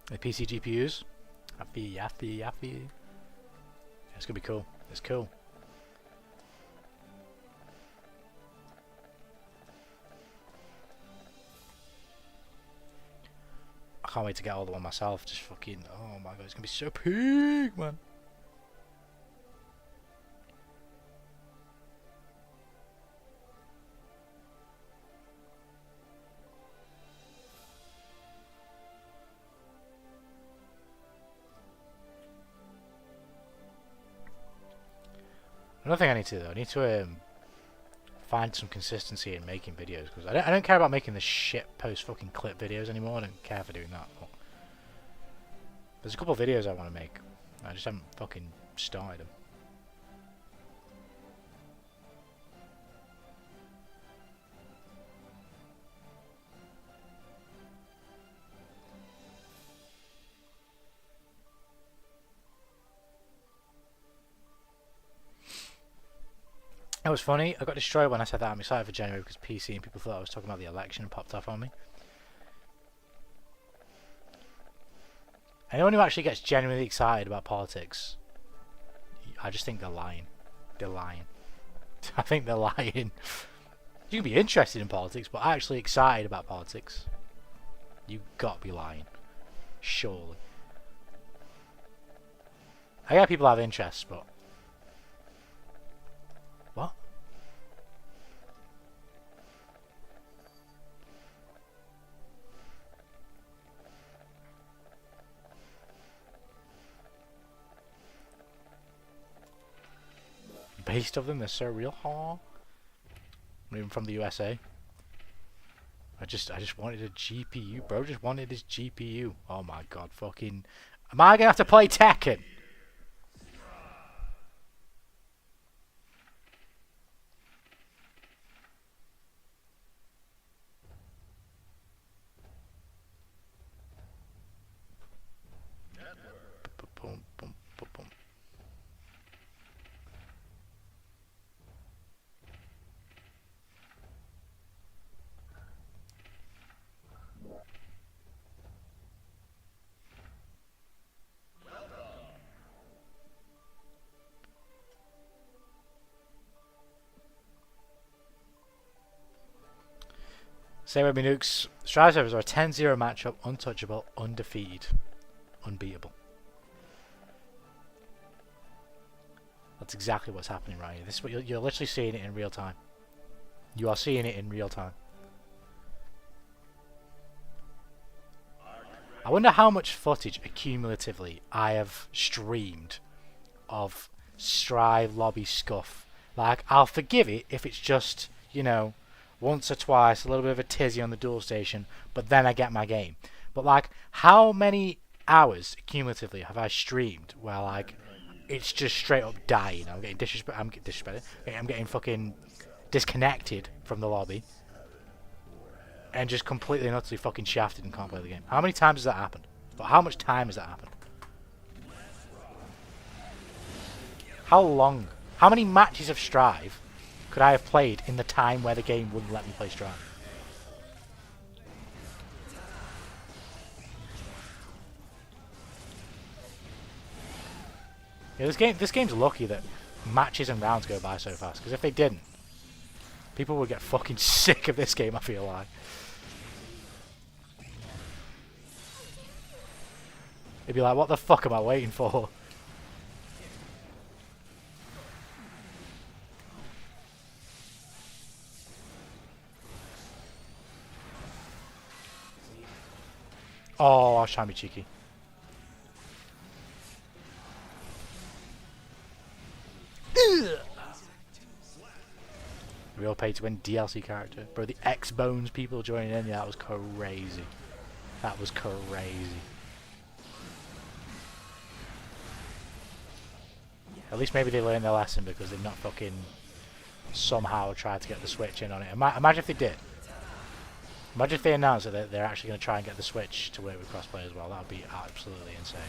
The PC GPUs. Happy. It's gonna be cool. It's cool. I can't wait to get all the one myself. Just fucking. Oh my god, it's gonna be so big, man. Another thing I need to do, though, I need to find some consistency in making videos, because I don't care about making the shit post fucking clip videos anymore. I don't care for doing that. But there's a couple of videos I want to make. I just haven't fucking started them. It was funny, I got destroyed when I said that I'm excited for January because PC and people thought I was talking about the election and popped off on me. Anyone who actually gets genuinely excited about politics, I just think they're lying. They're lying. I think they're lying. You can be interested in politics, but actually excited about politics, you got to be lying. Surely. I get people have interests, but... What? Based of them, they're so real. Huh? I'm even from the USA. I just wanted a GPU, bro. Just wanted his GPU. Oh my god, fucking... Am I gonna have to play Tekken? Boom, boom, boom, boom. Say with me, nukes. Strive servers are a 10-0 matchup, untouchable, undefeated, unbeatable. That's exactly what's happening right here. This is what you're literally seeing it in real time. You are seeing it in real time. I wonder how much footage accumulatively I have streamed of Strive lobby scuff. Like, I'll forgive it if it's just, you know, once or twice, a little bit of a tizzy on the dual station, but then I get my game. But like, how many hours cumulatively have I streamed where like it's just straight up dying? I'm getting disrespected. I'm getting fucking disconnected from the lobby, and just completely and utterly fucking shafted and can't play the game. How many times has that happened? But how much time has that happened? How long? How many matches of Strive could I have played in the time where the game wouldn't let me play Strive? Yeah, this game's lucky that matches and rounds go by so fast, because if they didn't, people would get fucking sick of this game, I feel like. They'd be like, what the fuck am I waiting for? Oh, I was trying to be cheeky. Real pay to win DLC character. Bro, the X-Bones people joining in, yeah, that was crazy. That was crazy. At least maybe they learned their lesson because they've not fucking somehow tried to get the Switch in on it. Imagine if they did. Imagine if they announced that they're actually going to try and get the Switch to work with crossplay as well. That would be absolutely insane.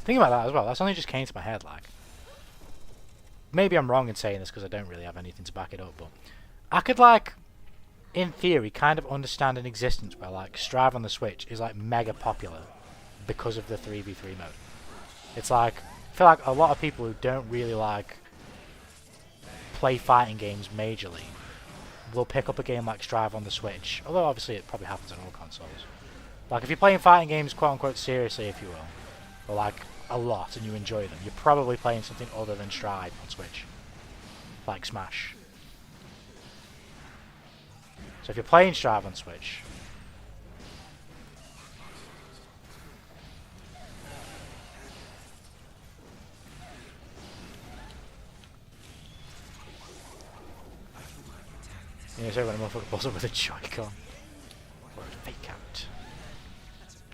Think about that as well. That's only just came to my head. Like, maybe I'm wrong in saying this because I don't really have anything to back it up, but I could, like, in theory, kind of understand an existence where, like, Strive on the Switch is, like, mega popular because of the 3v3 mode. It's like, I feel like a lot of people who don't really, like, play fighting games majorly will pick up a game like Strive on the Switch, although obviously it probably happens on all consoles. Like, if you're playing fighting games quote-unquote seriously, if you will, or, like, a lot and you enjoy them, you're probably playing something other than Strive on Switch, like Smash. So if you're playing Strive on Switch, you know, when a motherfucker pulls up with a Joy-Con or a fake out.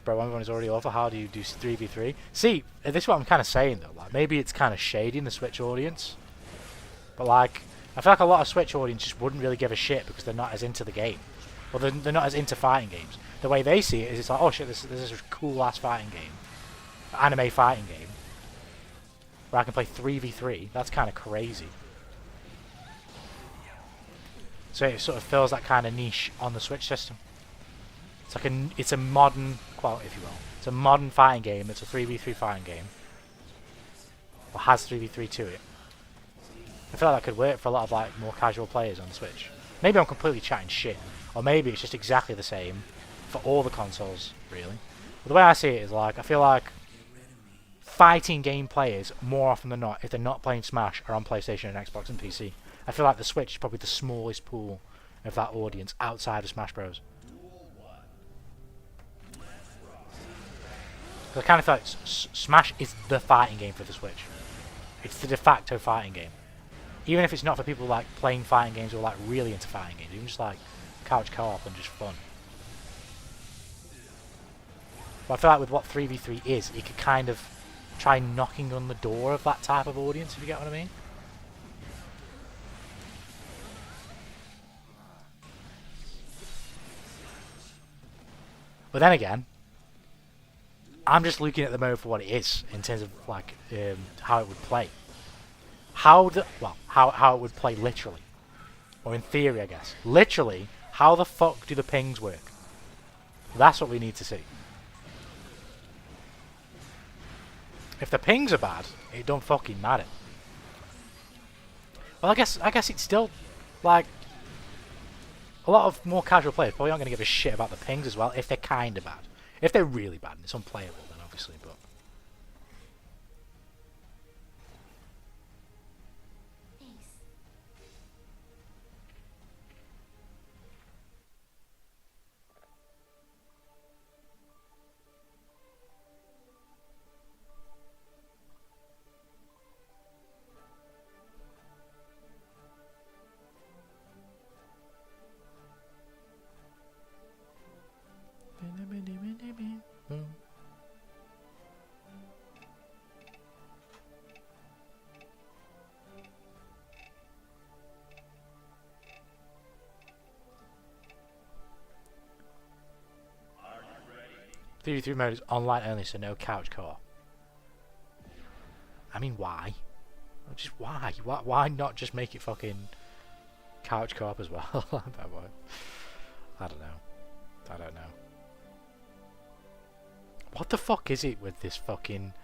Bro, everyone is already over. How do you do 3v3? See, this is what I'm kind of saying though. Like, maybe it's kind of shady in the Switch audience, but like, I feel like a lot of Switch audience just wouldn't really give a shit because they're not as into the game, or they're not as into fighting games. The way they see it is, it's like, oh shit, this is a cool ass fighting game, anime fighting game, where I can play 3v3. That's kind of crazy. So it sort of fills that kind of niche on the Switch system. It's like it's a modern, well, if you will, it's a modern fighting game. It's a 3v3 fighting game, or has 3v3 to it. I feel like that could work for a lot of like more casual players on the Switch. Maybe I'm completely chatting shit, or maybe it's just exactly the same for all the consoles, really. But the way I see it is, like, I feel like fighting game players, more often than not, if they're not playing Smash, are on PlayStation and Xbox and PC. I feel like the Switch is probably the smallest pool of that audience outside of Smash Bros. I kind of feel like Smash is the fighting game for the Switch. It's the de facto fighting game. Even if it's not for people like playing fighting games or like really into fighting games, even just like couch co-op and just fun. But I feel like with what 3v3 is, it could kind of try knocking on the door of that type of audience, if you get what I mean. But then again, I'm just looking at the mode for what it is in terms of like how it would play. How it would play literally, or in theory, I guess. Literally, how the fuck do the pings work? That's what we need to see. If the pings are bad, it don't fucking matter. Well, I guess it's still like a lot of more casual players probably aren't going to give a shit about the pings as well if they're kind of bad. If they're really bad and it's unplayable, then obviously, but. Thanks. Theory 3 mode is online only, so no couch co-op. I mean, why? Just why? Why not just make it fucking couch co-op as well? I don't know. What the fuck is it with this fucking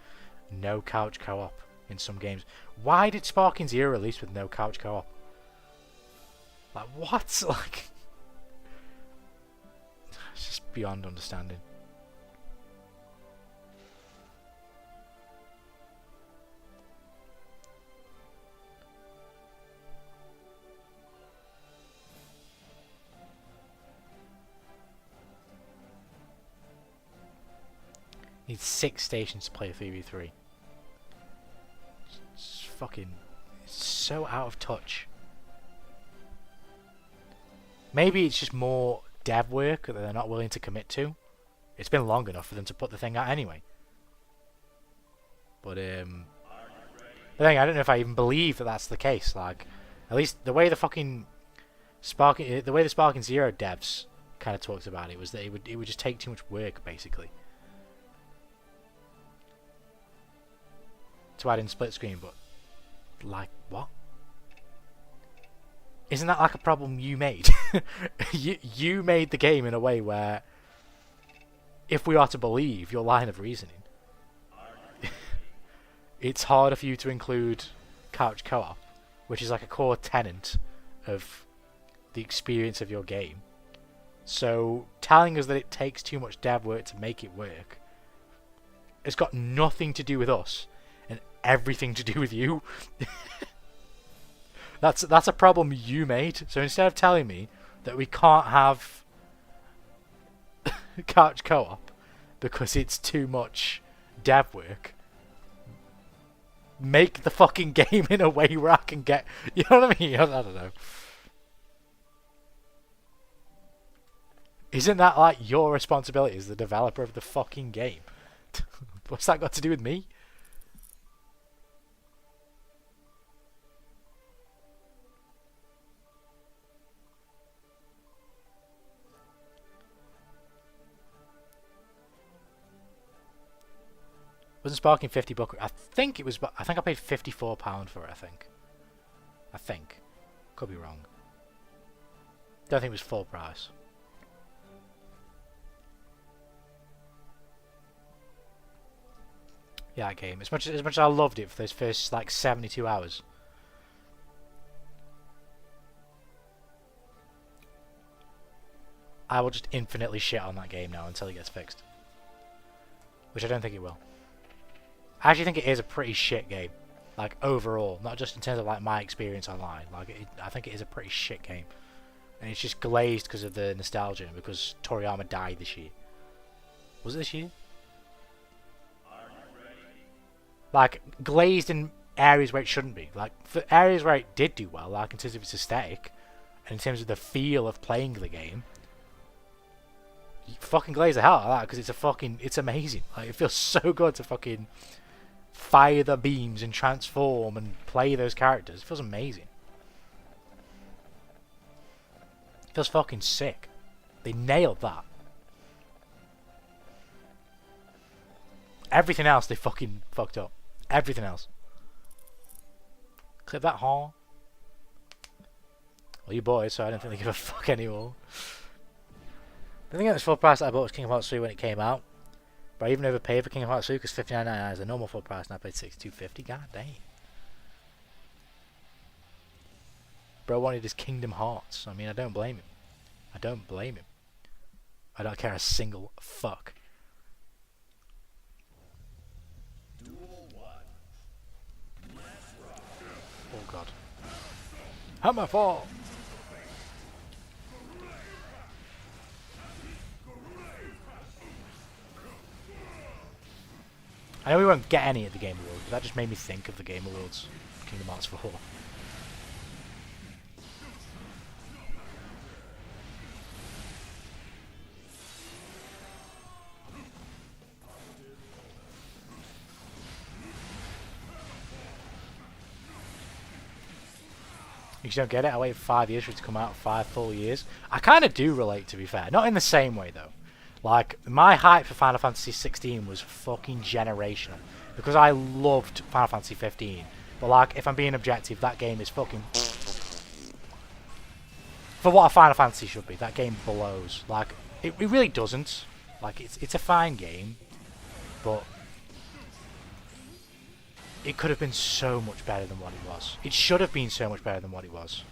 no couch co-op in some games? Why did Sparking Zero release with no couch co-op? Like, what? Like, it's just beyond understanding. Need 6 stations to play a 3v3. It's fucking... It's so out of touch. Maybe it's just more dev work that they're not willing to commit to. It's been long enough for them to put the thing out anyway. But then I don't know if I even believe that that's the case. Like, at least the way the fucking the way the Sparking Zero devs kind of talked about it was that it would just take too much work, basically. to add in split screen, but like what? Isn't that like a problem you made? you made the game in a way where, if we are to believe your line of reasoning, it's harder for you to include couch co-op, which is like a core tenet of the experience of your game. So telling us that it takes too much dev work to make it work has got nothing to do with us and everything to do with you. That's a problem you made. So instead of telling me that we can't have couch co-op because it's too much dev work, make the fucking game in a way where I can get... You know what I mean? I don't know. Isn't that like your responsibility as the developer of the fucking game? What's that got to do with me? Wasn't Sparking $50? I think it was. I think I paid £54 for it. I think. Could be wrong. Don't think it was full price. Yeah, that game. As much as I loved it for those first like 72 hours. I will just infinitely shit on that game now until it gets fixed. Which I don't think it will. I actually think it is a pretty shit game. Like overall, not just in terms of like my experience online. Like I think it is a pretty shit game. And it's just glazed because of the nostalgia and because Toriyama died this year. Was it this year? Like glazed in areas where it shouldn't be. Like for areas where it did do well, like in terms of its aesthetic and in terms of the feel of playing the game, you fucking glaze the hell out of that because it's amazing. Like it feels so good to fucking fire the beams and transform and play those characters. It feels amazing. It feels fucking sick. They nailed that. Everything else they fucking fucked up. Everything else. Clip that horn. Well, you bought it, so I don't think they give a fuck anymore. The thing that was full price that I bought was Kingdom Hearts 3 when it came out. But I even overpaid for Kingdom Hearts 3 because $59.99 is the normal full price and I paid $62.50. God damn. Bro wanted his Kingdom Hearts. I mean, I don't blame him. I don't blame him. I don't care a single fuck. Oh god. Hammer fall! I know we won't get any at the Game Awards, but that just made me think of the Game Awards. Kingdom Hearts 4. You just don't get it. I waited 5 years for it to come out, 5 full years. I kind of do relate, to be fair. Not in the same way, though. Like, my hype for Final Fantasy 16 was fucking generational. Because I loved Final Fantasy 15. But, like, if I'm being objective, that game is fucking... For what a Final Fantasy should be, that game blows. Like, it really doesn't. Like, it's a fine game. But... it could have been so much better than what it was. It should have been so much better than what it was.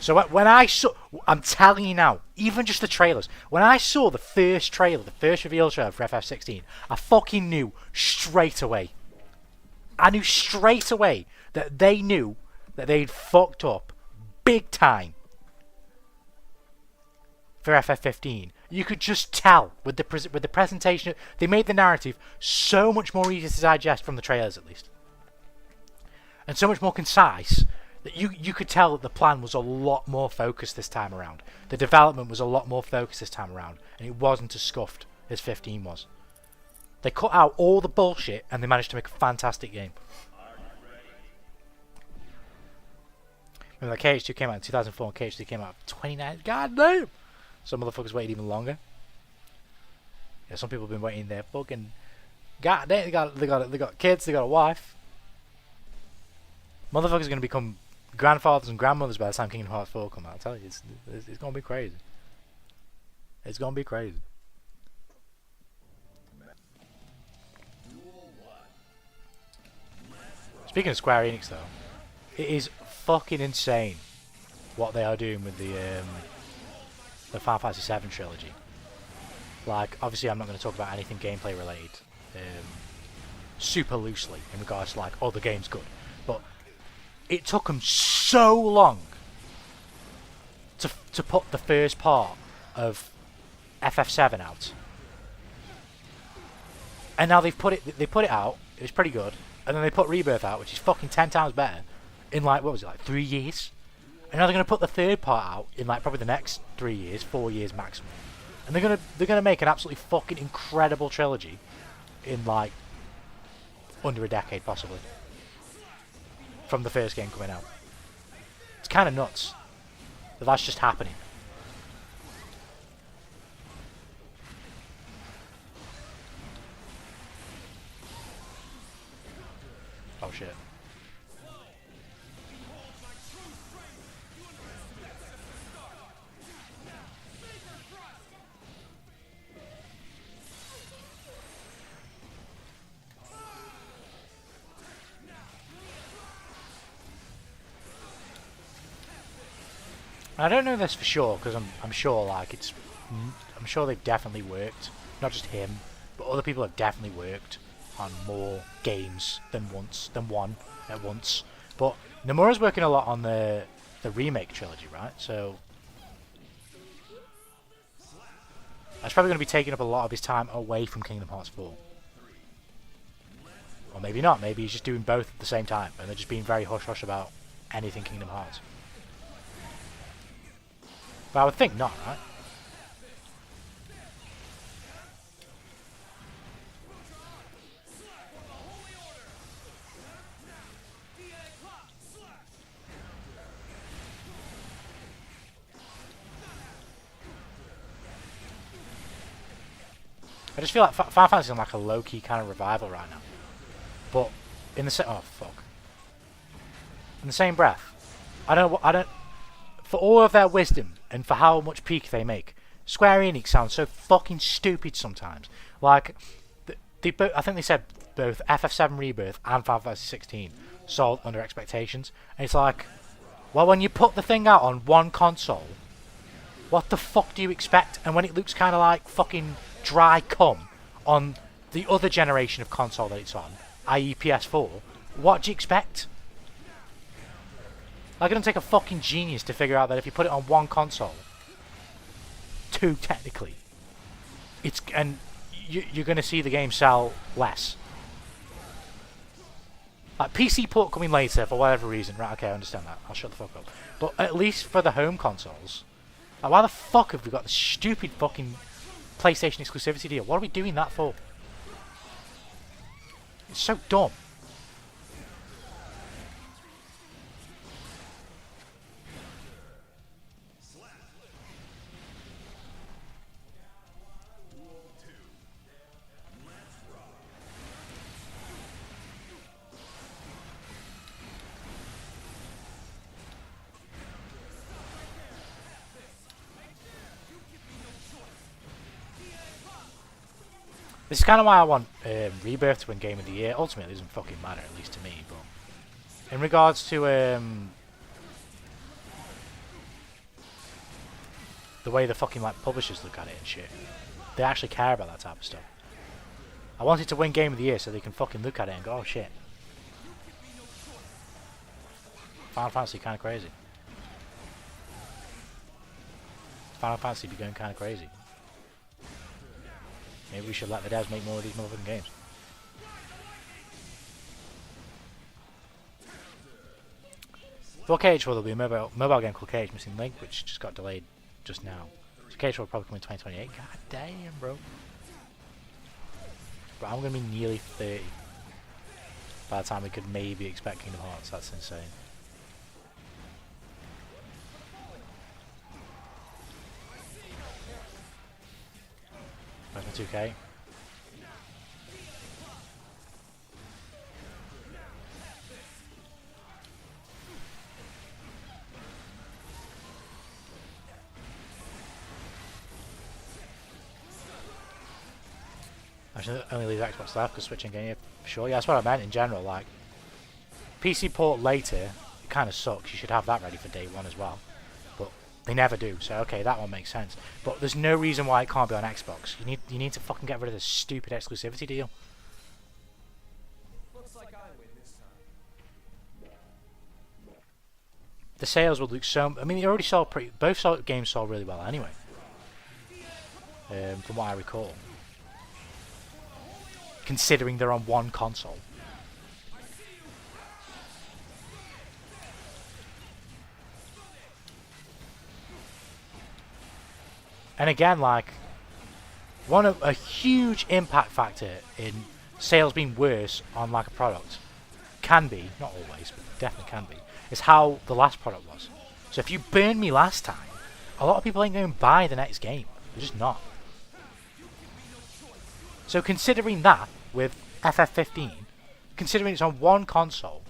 So when I saw... I'm telling you now, even just the trailers. When I saw the first trailer, the first reveal trailer for FF16, I fucking knew straight away. I knew straight away that they knew that they'd fucked up big time for FF15. You could just tell with the presentation. They made the narrative so much more easy to digest from the trailers, at least, and so much more concise that you could tell that the plan was a lot more focused this time around. The development was a lot more focused this time around, and it wasn't as scuffed as 15 was. They cut out all the bullshit and they managed to make a fantastic game. Remember, KH2 came out in 2004 and KH2 came out in 29. God damn! Some motherfuckers waited even longer. Yeah, some people have been waiting there fucking... God damn, they got kids, they got a wife. Motherfuckers are going to become grandfathers and grandmothers by the time Kingdom Hearts 4 come out. I tell you, it's going to be crazy. It's going to be crazy. Speaking of Square Enix though, it is fucking insane what they are doing with the Final Fantasy VII trilogy. Like, obviously I'm not going to talk about anything gameplay related super loosely in regards to like, oh, the game's good. But it took them so long to put the first part of FF7 out. And now they put it out, it was pretty good, and then they put Rebirth out, which is fucking 10 times better, in like, what was it, like 3 years? And now they're going to put the third part out in like probably the next 3 years, 4 years maximum. And they're gonna make an absolutely fucking incredible trilogy in like under a decade possibly. From the first game coming out. It's kinda nuts that that's just happening. Oh shit. I don't know this for sure because I'm sure like I'm sure they've definitely worked, not just him, but other people have definitely worked on more games than one at once. But Nomura's working a lot on the remake trilogy, right? So that's probably going to be taking up a lot of his time away from Kingdom Hearts 4. Or maybe not. Maybe he's just doing both at the same time, and they're just being very hush-hush about anything Kingdom Hearts. But I would think not, right? I just feel like Final Fantasy is on like a low-key kind of revival right now. But in the in the same breath, I don't. For all of their wisdom and for how much peak they make, Square Enix sounds so fucking stupid sometimes. Like, I think they said both FF7 Rebirth and Final Fantasy 16 sold under expectations, and it's like, well, when you put the thing out on one console, what the fuck do you expect? And when it looks kind of like fucking dry cum on the other generation of console that it's on, i.e. PS4, what do you expect? Like, it doesn't take a fucking genius to figure out that if you put it on one console, two technically, you're going to see the game sell less. Like, PC port coming later for whatever reason, right? Okay, I understand that. I'll shut the fuck up. But at least for the home consoles, like, why the fuck have we got the stupid fucking PlayStation exclusivity deal? What are we doing that for? It's so dumb. This is kind of why I want Rebirth to win Game of the Year. Ultimately, it doesn't fucking matter, at least to me. But in regards to the way the fucking like publishers look at it and shit, they actually care about that type of stuff. I want it to win Game of the Year so they can fucking look at it and go, oh shit, Final Fantasy kind of crazy. Final Fantasy be going kind of crazy. Maybe we should let the devs make more of these motherfucking games. For KH, well, there'll be a mobile game called KH Missing Link, which just got delayed just now. So KH will probably come in 2028. God damn, bro. But I'm going to be nearly 30 by the time we could maybe expect Kingdom Hearts. That's insane. 2K. I should only leave Xbox Live because switching game, yeah, for sure. Yeah, that's what I meant in general. Like, PC port later, it kind of sucks. You should have that ready for day one as well. But they never do, so okay, that one makes sense. But there's no reason why it can't be on Xbox. You need to fucking get rid of this stupid exclusivity deal. Looks like I win this time. The sales will look so... I mean, they already sold pretty... Both games sold really well anyway. From what I recall. Considering they're on one console. And again, like, a huge impact factor in sales being worse on like a product can be, not always, but definitely can be, is how the last product was. So if you burned me last time, a lot of people ain't going to buy the next game. They're just not. So considering that, with FF15, considering it's on one console,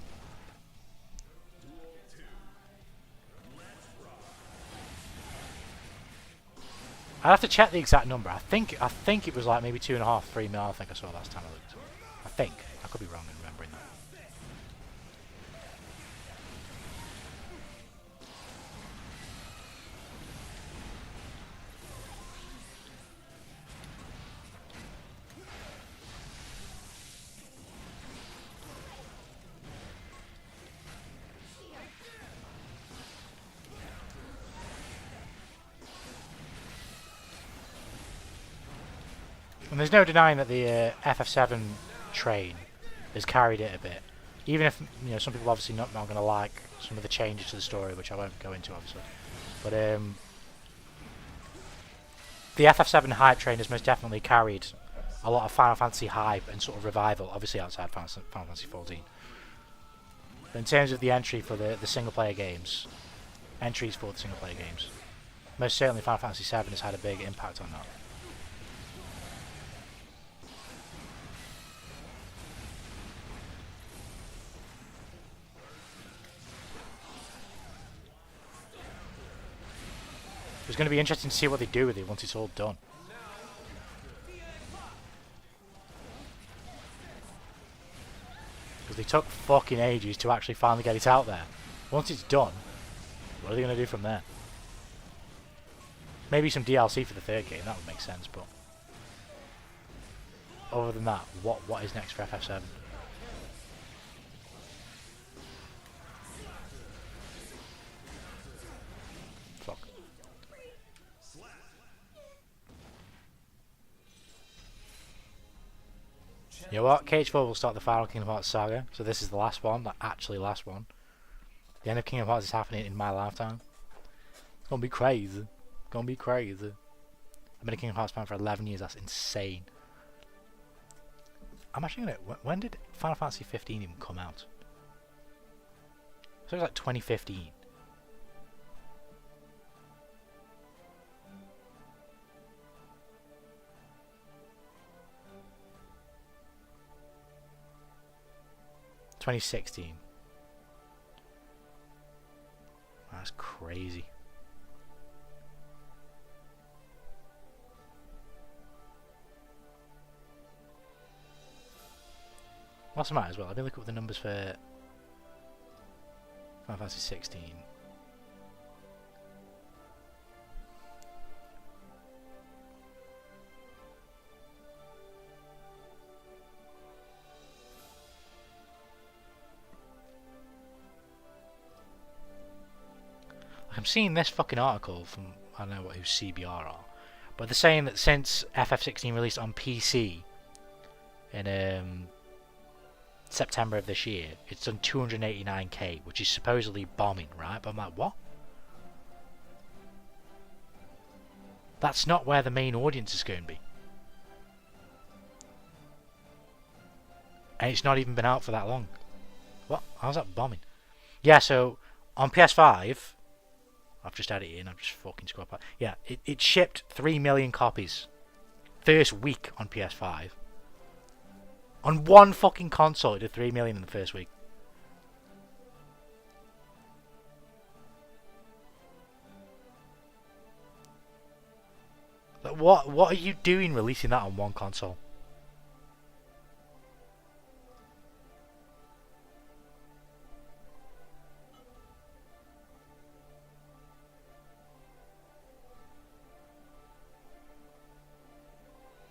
I'd have to check the exact number. I think it was like maybe 2.5, 3 mil. I think I saw last time I looked. I think I could be wrong in remembering that. And there's no denying that the FF7 train has carried it a bit. Even if, you know, some people obviously not going to like some of the changes to the story, which I won't go into obviously. But the FF7 hype train has most definitely carried a lot of Final Fantasy hype and sort of revival, obviously outside Final Fantasy 14. But in terms of the entry for the single player games, entries for the single player games, most certainly Final Fantasy 7 has had a big impact on that. It's going to be interesting to see what they do with it once it's all done. Because they took fucking ages to actually finally get it out there. Once it's done, what are they going to do from there? Maybe some DLC for the third game, that would make sense, but... Other than that, what is next for FF7? Fuck. You know what? KH4 will start the final Kingdom Hearts saga, so this is the last one, the actually last one. The end of Kingdom Hearts is happening in my lifetime. It's gonna be crazy. Gonna be crazy. I've been a Kingdom Hearts fan for 11 years, that's insane. I'm actually gonna... When did Final Fantasy 15 even come out? So it was like 2015. $2016. That's crazy. What's the matter as well? Let me look up the numbers for Final Fantasy 16. I'm seeing this fucking article from, I don't know who CBR are, but they're saying that since FF16 released on PC in September of this year, it's done 289k, which is supposedly bombing, right? But I'm like, what? That's not where the main audience is going to be. And it's not even been out for that long. What? How's that bombing? Yeah, so on PS5, I've just added it in, I've just fucking scrolled back. Yeah, it shipped 3 million copies first week on PS5. On one fucking console, it did 3 million in the first week. Like, what are you doing releasing that on one console?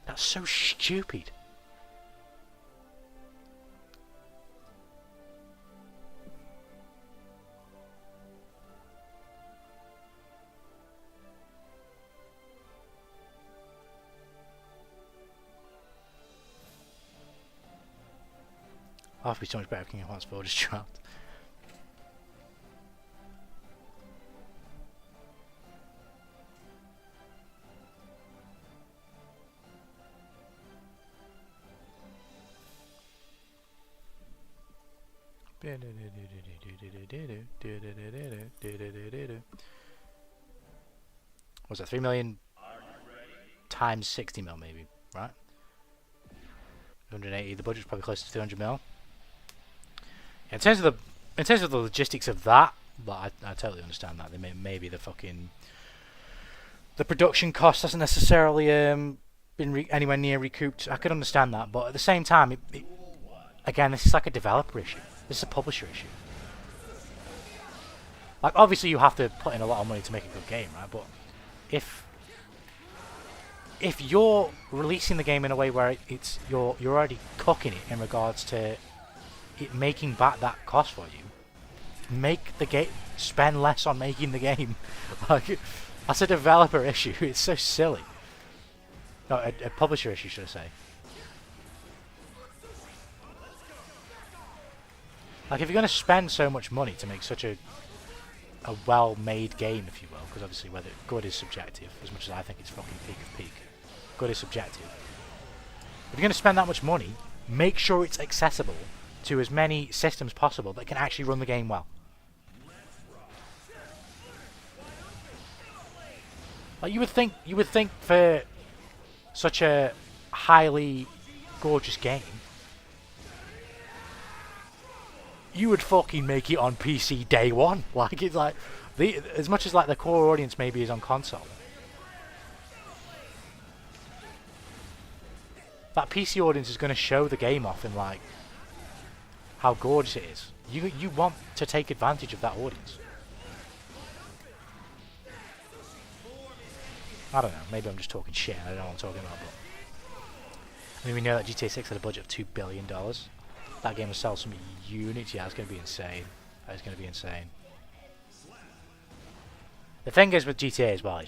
That's so stupid. I'll have to be so much better if King of Hearts 4 just dropped. Was that 3 million times 60 mil maybe, right? 180. The budget's probably close to 200 mil. In terms of the logistics of that, but I totally understand that. Maybe the fucking the production cost hasn't necessarily been anywhere near recouped. I could understand that, but at the same time, again, this is like a developer issue. This is a publisher issue. Like, obviously, you have to put in a lot of money to make a good game, right? But if you're releasing the game in a way where you're already cooking it in regards to it making back that cost for you, make the game, spend less on making the game. Like, that's a developer issue. It's so silly. No, a publisher issue, should I say? Like, if you're going to spend so much money to make such a well-made game, if you will, because obviously whether good is subjective, as much as I think it's fucking peak of peak. Good is subjective. If you're going to spend that much money, make sure it's accessible to as many systems possible that can actually run the game well. Like, you would think for such a highly gorgeous game, you would fucking make it on PC day one. Like, it's like as much as like the core audience maybe is on console. That PC audience is going to show the game off in like how gorgeous it is. You want to take advantage of that audience. I don't know. Maybe I'm just talking shit. I don't know what I'm talking about. But I mean, we know that GTA 6 had a budget of $2 billion. That game will sell some units. Yeah, it's going to be insane. That is going to be insane. The thing is with GTA as well,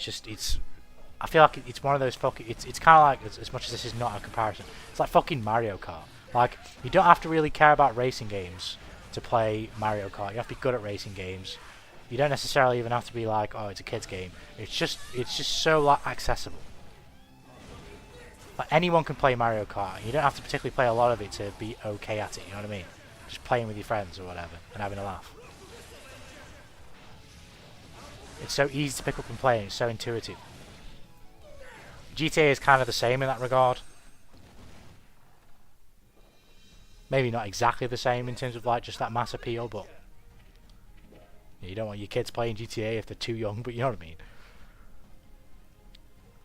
I feel like it's one of those fucking. It's kind of like, as much as this is not a comparison, it's like fucking Mario Kart. Like, you don't have to really care about racing games to play Mario Kart. You have to be good at racing games. You don't necessarily even have to be like, oh, it's a kid's game. It's just so like accessible. Like, anyone can play Mario Kart. You don't have to particularly play a lot of it to be okay at it. You know what I mean? Just playing with your friends or whatever and having a laugh. It's so easy to pick up and play, and it's so intuitive. GTA is kind of the same in that regard. Maybe not exactly the same in terms of like just that mass appeal, but you don't want your kids playing GTA if they're too young, but you know what I mean.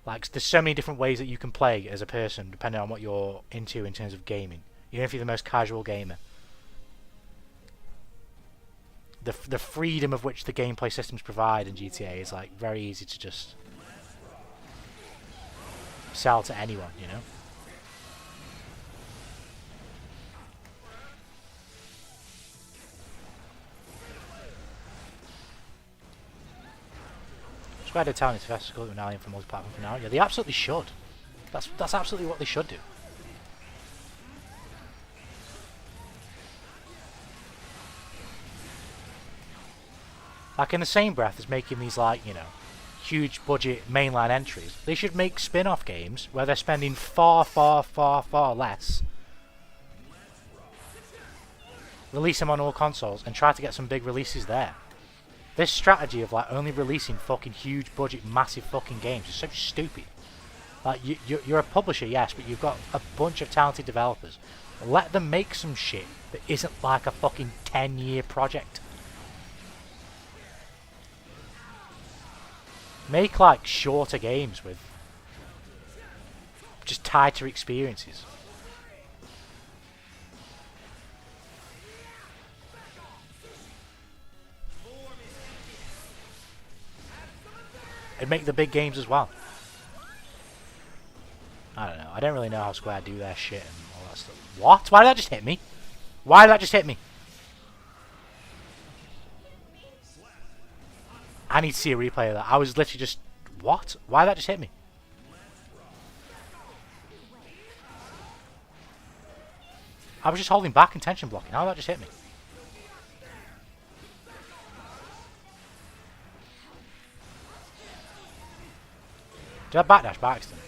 Like, there's so many different ways that you can play as a person depending on what you're into in terms of gaming. Even if you're the most casual gamer. The freedom of which the gameplay systems provide in GTA is like very easy to just sell to anyone, you know? Square did tell me to festival an alien for multi-platform for now. Yeah, they absolutely should. That's absolutely what they should do. Like, in the same breath as making these, like, you know, huge budget mainline entries, they should make spin-off games where they're spending far, far, far, far less. Release them on all consoles and try to get some big releases there. This strategy of like only releasing fucking huge budget, massive fucking games is so stupid. Like you're a publisher, yes, but you've got a bunch of talented developers. Let them make some shit that isn't like a fucking 10-year project. Make like shorter games with just tighter experiences. And make the big games as well. I don't know. I don't really know how Square do their shit and all that stuff. What? Why did that just hit me? Why did that just hit me? I need to see a replay of that. I was literally just... What? Why did that just hit me? I was just holding back and tension blocking. How did that just hit me? Did I backdash by accident?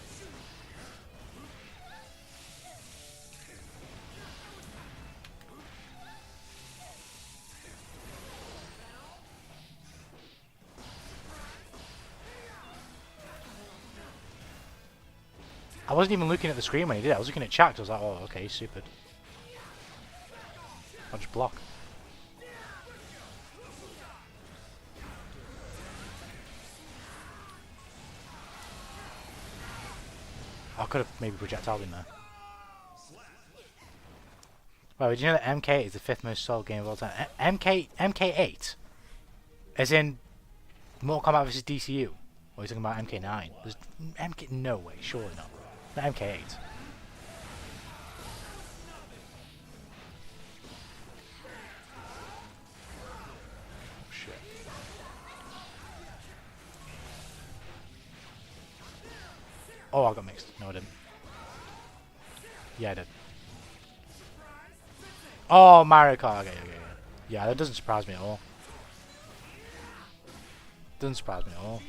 I wasn't even looking at the screen when he did it. I was looking at chat. I was like, oh, okay, stupid. I'll just block. I could have maybe projectiled in there. Well, did you know that MK is the 5th most sold game of all time? MK8? As in Mortal Kombat vs DCU? Or are you talking about MK9? There's MK... No way, surely not. Not MK8. Oh, shit. Oh, I got mixed. No, I didn't. Yeah, I did. Oh, Mario Kart. Okay. Yeah, that doesn't surprise me at all. Doesn't surprise me at all.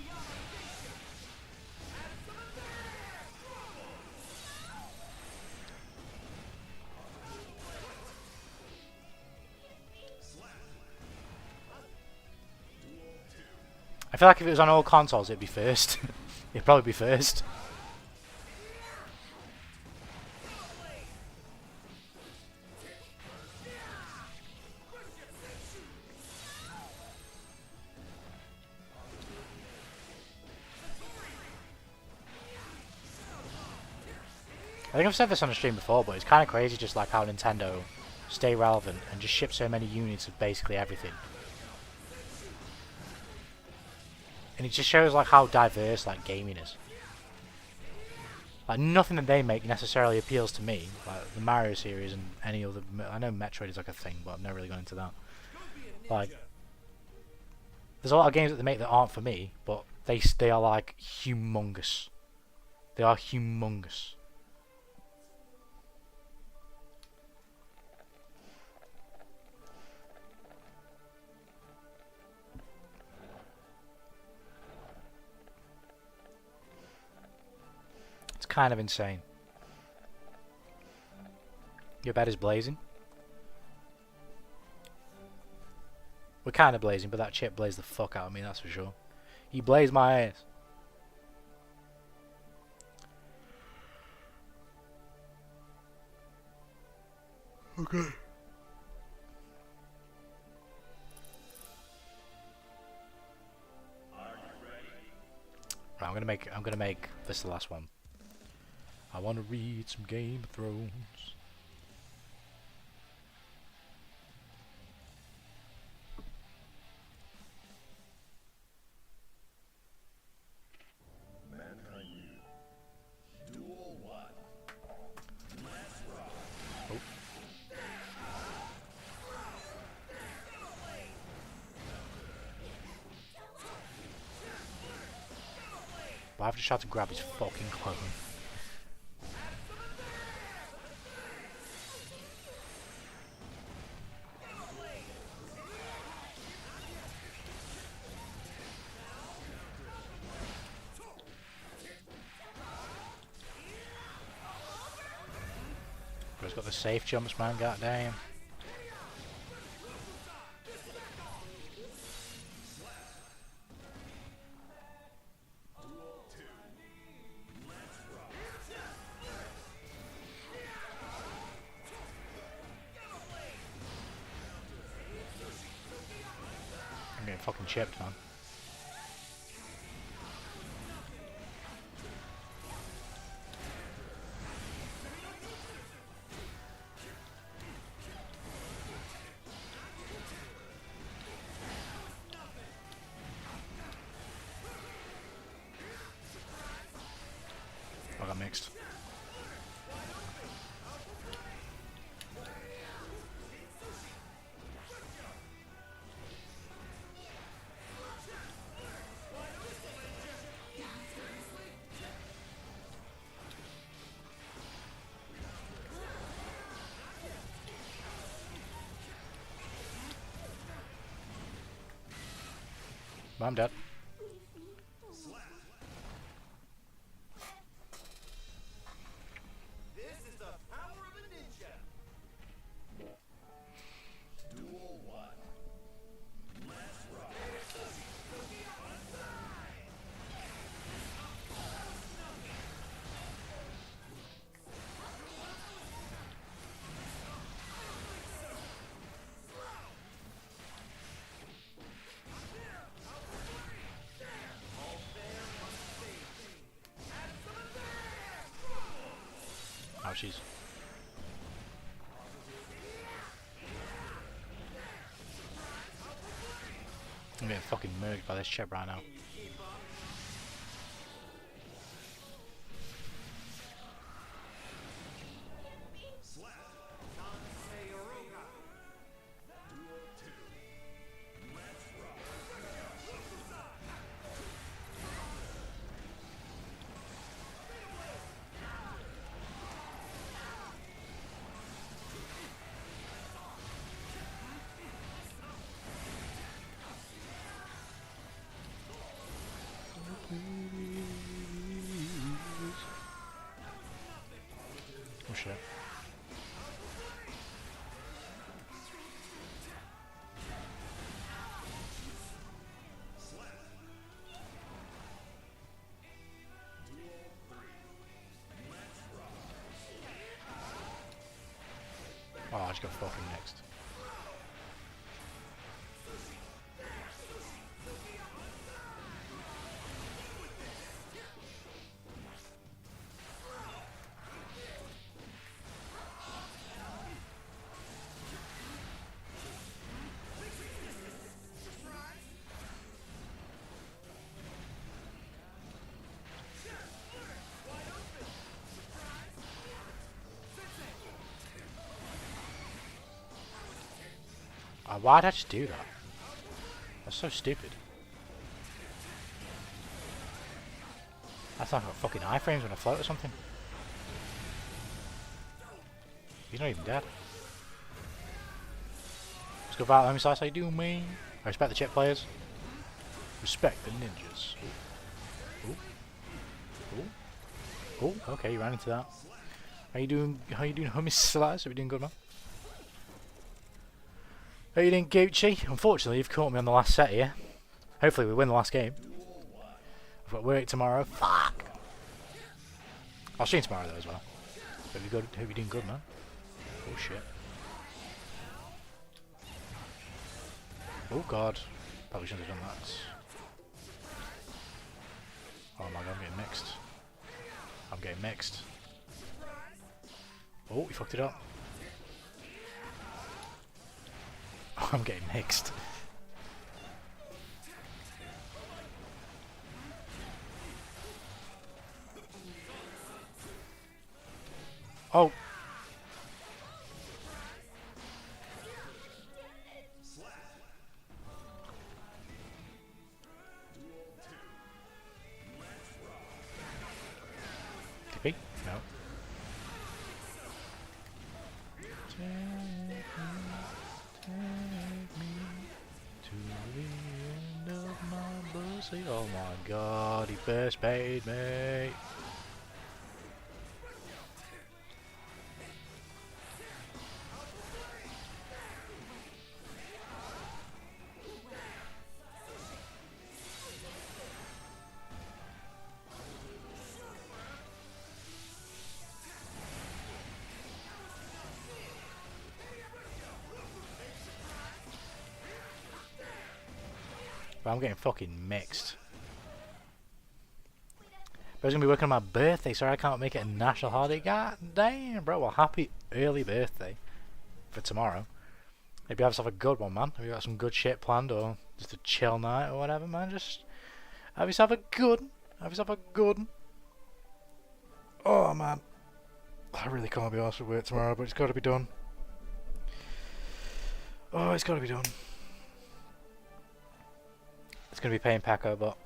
I feel like if it was on all consoles, it'd be first. It'd probably be first. I think I've said this on the stream before, but it's kind of crazy just like how Nintendo stay relevant and just ship so many units of basically everything. And it just shows like how diverse like gaming is. Like nothing that they make necessarily appeals to me, like the Mario series and any other. I know Metroid is like a thing, but I've never really gone into that. Like, there's a lot of games that they make that aren't for me, but they are like humongous. They are humongous. It's kind of insane. Your bed is blazing. We're kind of blazing, but that chip blazed the fuck out of me, that's for sure. He blazed my ass. Okay. Right, I'm gonna make this the last one. I want to read some Game of Thrones. Mankind U. Duel 1. Let's rock. Oh. But I've just tried to grab his fucking clone. But it's got the safe jumps, man, goddamn. Duel 2. Let's rock. fucking chipped, man. I got mixed. I'm dead. This is the power of a ninja. Duel 1. Let's rock. Ouchies. I'm getting fucking murked by this chip right now. Oh shit. Oh, I just got fucking next. Why'd I just do that? That's so stupid. I thought I got fucking iframes when I float or something. He's not even dead. Let's go Violet. Let me slice. How you doing, man? I respect the chip players. Respect the ninjas. Ooh. Ooh. Ooh. Okay, you ran into that. How you doing? How you doing, homie slice? Are we doing good, man? How you doing, Gucci? Unfortunately, you've caught me on the last set here. Hopefully, we win the last game. I've got work tomorrow. Fuck. I'll stream tomorrow though as well. Hope you're doing good, man. Oh shit. Oh god. Probably shouldn't have done that. Oh my god, I'm getting mixed. I'm getting mixed. Oh, you fucked it up. I'm getting mixed. Oh. Tippy? No. Oh my god, he first paid me. But I'm getting fucking mixed. But I was going to be working on my birthday, sorry I can't make it a national holiday. God damn, bro. Well, happy early birthday for tomorrow. Maybe have yourself a good one, man. Have you got some good shit planned, or just a chill night or whatever, man? Just have yourself a good one. Have yourself a good one. Oh, man. I really can't be arsed with work tomorrow, but it's got to be done. Oh, it's got to be done. It's going to be paying Paco, but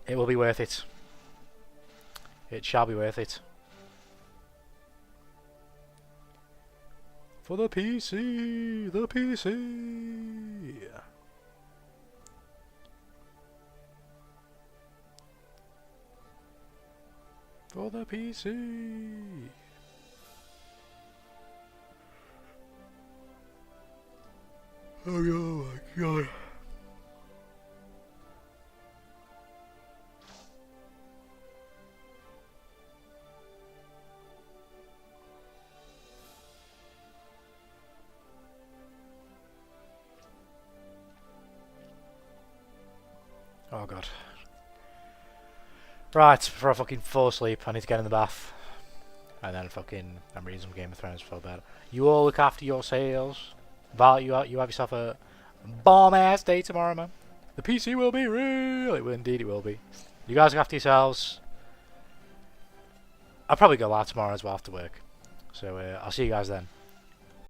it will be worth it. It shall be worth it. For the PC! The PC! For the PC! Oh my god. Oh god. Right, before I fucking fall asleep, I need to get in the bath. And then I'm reading some Game of Thrones before bed. You all look after yourselves. Val, you have yourself a bomb-ass day tomorrow, man. The PC will be real. It will, indeed it will be. You guys look after yourselves. I'll probably go live tomorrow as well after work. So I'll see you guys then.